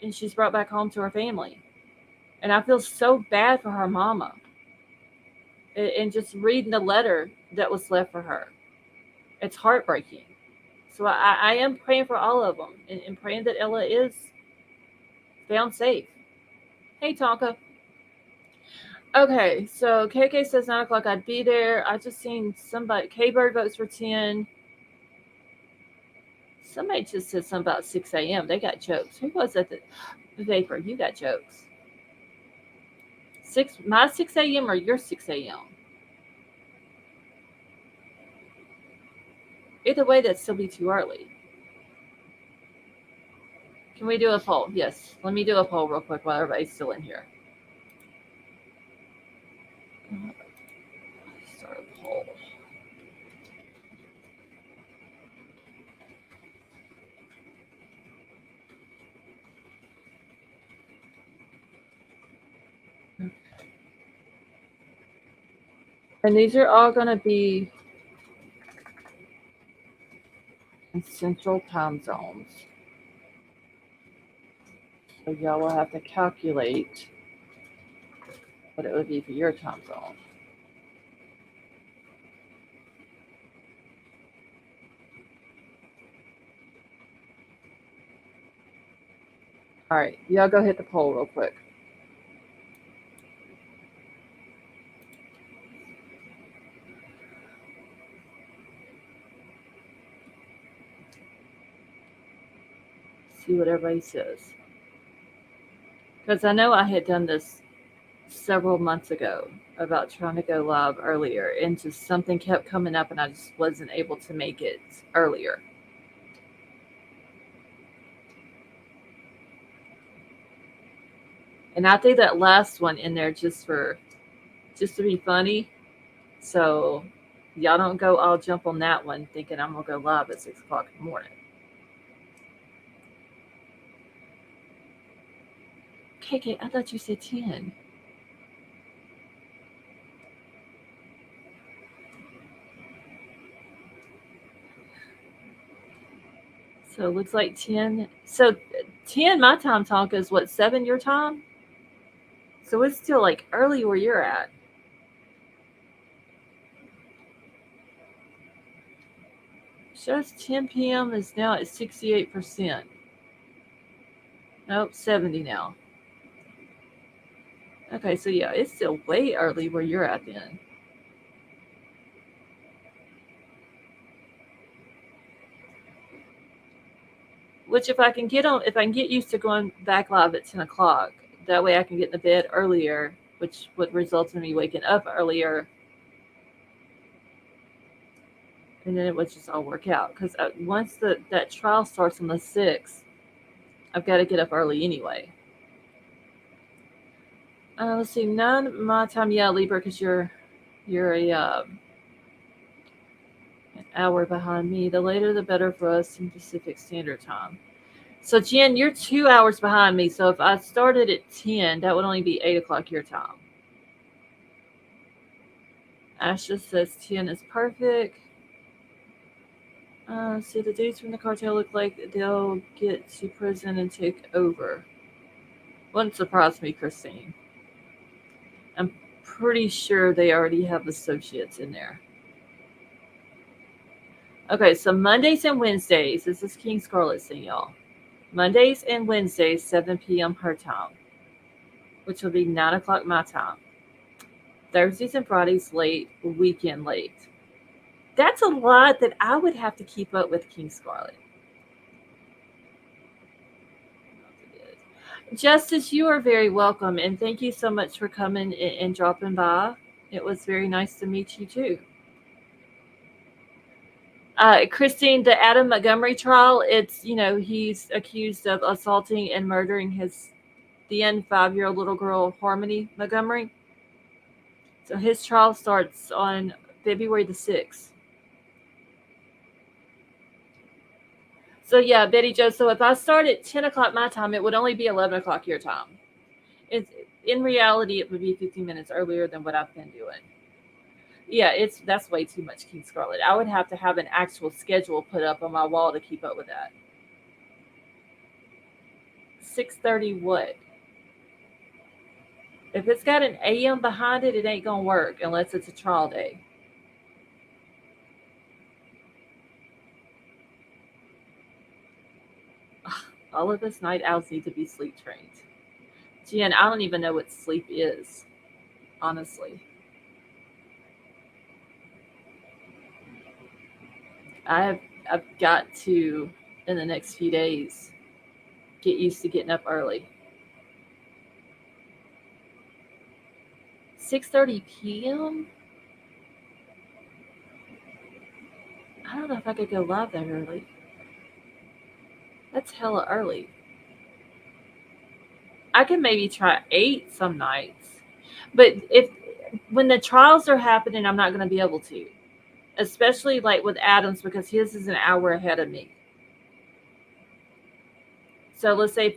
and she's brought back home to her family. And I feel so bad for her mama. And just reading the letter that was left for her, it's heartbreaking. So I am praying for all of them and praying that Ella is found safe. Hey, Tonka. Okay, so KK says 9 o'clock. I'd be there. I just seen somebody. K-Bird votes for 10. Somebody just said something about 6 a.m. They got jokes. Who was that? Vapor, you got jokes. My 6 a.m. or your 6 a.m.? Either way, that'd still be too early. Can we do a poll? Yes. Let me do a poll real quick while everybody's still in here. Start a poll. And these are all going to be in central time zones. So y'all will have to calculate what it would be for your time zone. All right, y'all go hit the poll real quick. See what everybody says. Because I know I had done this several months ago about trying to go live earlier, and just something kept coming up and I just wasn't able to make it earlier. And I threw that last one in there just to be funny. So y'all don't go all jump on that one thinking I'm gonna go live at 6 o'clock in the morning. KK, I thought you said 10. So it looks like 10. So 10 my time, Tonka, is what, 7 your time? So it's still like early where you're at. Shows 10 p.m. is now at 68%. Nope, 70 now. Okay, so yeah, it's still way early where you're at then. Which if I can get used to going back live at 10 o'clock, that way I can get in the bed earlier, which would result in me waking up earlier. And then it would just all work out. Because once that trial starts on the 6th, I've got to get up early anyway. Let's see, 9 my time. Yeah, Libra, because you're an hour behind me. The later, the better for us in Pacific Standard Time. So, Jen, you're 2 hours behind me. So if I started at 10, that would only be 8 o'clock your time. Asha says 10 is perfect. See, the dudes from the cartel look like they'll get to prison and take over. Wouldn't surprise me, Christine. I'm pretty sure they already have associates in there. Okay, so Mondays and Wednesdays, this is King Scarlet saying, y'all. Mondays and Wednesdays, 7 p.m. her time, which will be 9 o'clock my time. Thursdays and Fridays late, weekend late. That's a lot that I would have to keep up with, King Scarlet. Justice, you are very welcome, and thank you so much for coming and dropping by. It was very nice to meet you too. Christine, the Adam Montgomery trial, it's, he's accused of assaulting and murdering his then 5-year-old little girl, Harmony Montgomery. So his trial starts on February the 6th. So yeah, Betty Jo, so if I start at 10 o'clock my time, it would only be 11 o'clock your time. In reality, it would be 15 minutes earlier than what I've been doing. Yeah, that's way too much, King Scarlet. I would have to have an actual schedule put up on my wall to keep up with that. 6:30 what? If it's got an AM behind it, it ain't going to work unless it's a trial day. All of us night owls need to be sleep trained. Jen, I don't even know what sleep is, honestly. I've got to, in the next few days, get used to getting up early. 6:30 p.m.? I don't know if I could go live that early. That's hella early. I could maybe try 8 some nights. But when the trials are happening, I'm not going to be able to. Especially like with Adams, because his is an hour ahead of me. So let's say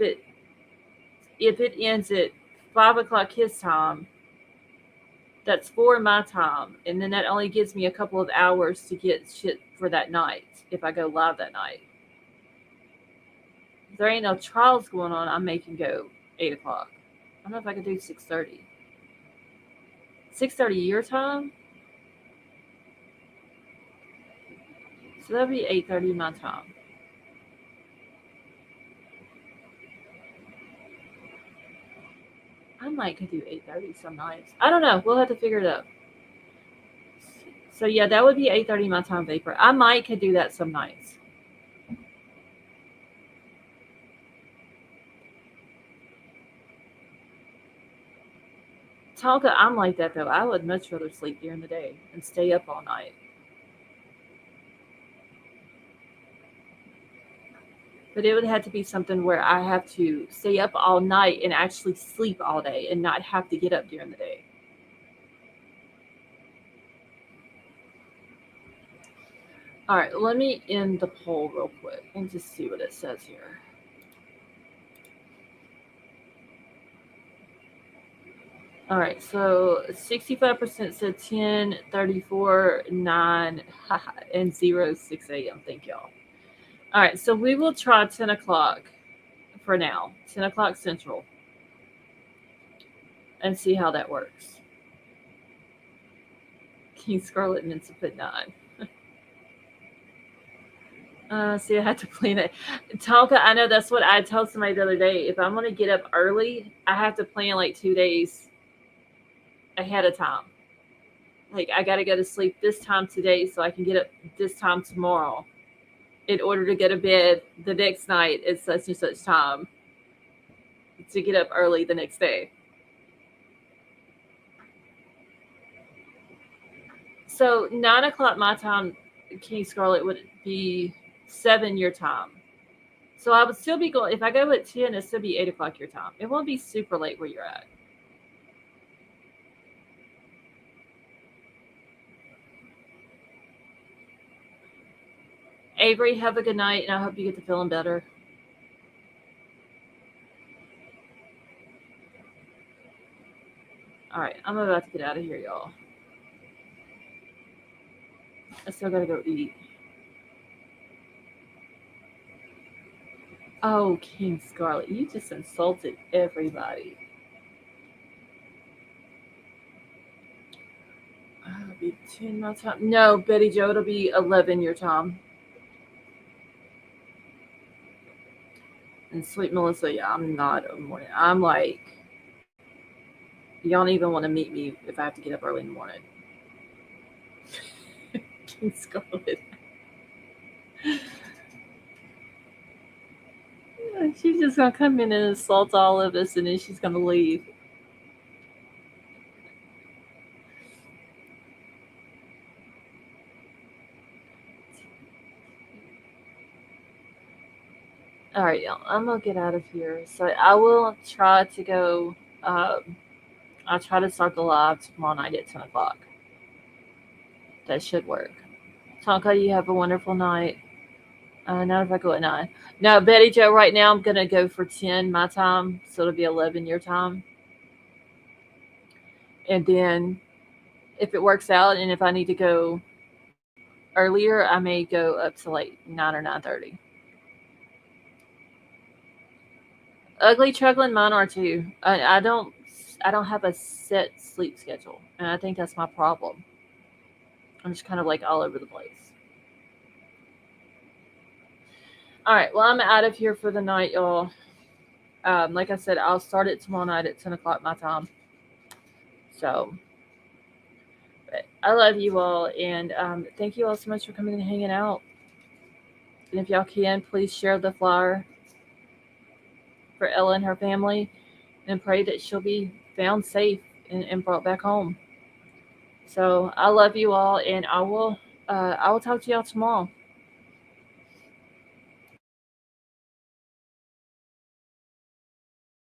if it ends at 5 o'clock his time, that's 4 my time, and then that only gives me a couple of hours to get shit for that night if I go live that night. If there ain't no trials going on, I may can go 8 o'clock. I don't know if I could do 6:30. 6:30 your time? So that'd be 8:30 my time. I might could do 8:30 some nights. I don't know. We'll have to figure it out. So yeah, that would be 8:30 my time, Vapor. I might could do that some nights. Tonka, I'm like that though. I would much rather sleep during the day and stay up all night. But it would have to be something where I have to stay up all night and actually sleep all day and not have to get up during the day. All right, let me end the poll real quick and just see what it says here. All right, so 65% said 10, 34, 9, and 0, 6 a.m. Thank y'all. All right, so we will try 10 o'clock for now, 10 o'clock Central, and see how that works. King Scarlet meant to put 9. See, I had to plan it. Tonka, I know that's what I told somebody the other day. If I'm going to get up early, I have to plan like 2 days ahead of time. Like, I got to go to sleep this time today so I can get up this time tomorrow in order to go to bed the next night at such and such time to get up early the next day. So 9 o'clock my time, King Scarlet, would be 7 your time. So I would still be going, if I go at 10, it'll still be 8 o'clock your time. It won't be super late where you're at. Avery, have a good night, and I hope you get to feeling better. All right, I'm about to get out of here, y'all. I still gotta go eat. Oh, King Scarlet, you just insulted everybody. It'll be 10 my time. No, Betty Joe, it'll be 11 your time. And Sweet Melissa, yeah, I'm not a morning. I'm like, you don't even want to meet me if I have to get up early in the morning. King Scarlet. She's just gonna come in and insult all of us, and then she's gonna leave. All right, y'all. I'm gonna get out of here. So I will try to go. I'll try to start the live tomorrow night at 10 o'clock. That should work. Tonka, you have a wonderful night. Not if I go at 9. No, Betty Joe, right now I'm going to go for 10 my time. So it'll be 11 your time. And then if it works out and if I need to go earlier, I may go up to like 9 or 9:30. Ugly Chuggling, mine are too. I don't have a set sleep schedule. And I think that's my problem. I'm just kind of like all over the place. All right, well, I'm out of here for the night, y'all. Like I said, I'll start it tomorrow night at 10 o'clock my time. So, but I love you all, and thank you all so much for coming and hanging out. And if y'all can, please share the flyer for Ella and her family, and pray that she'll be found safe and brought back home. So I love you all, and I will talk to y'all tomorrow.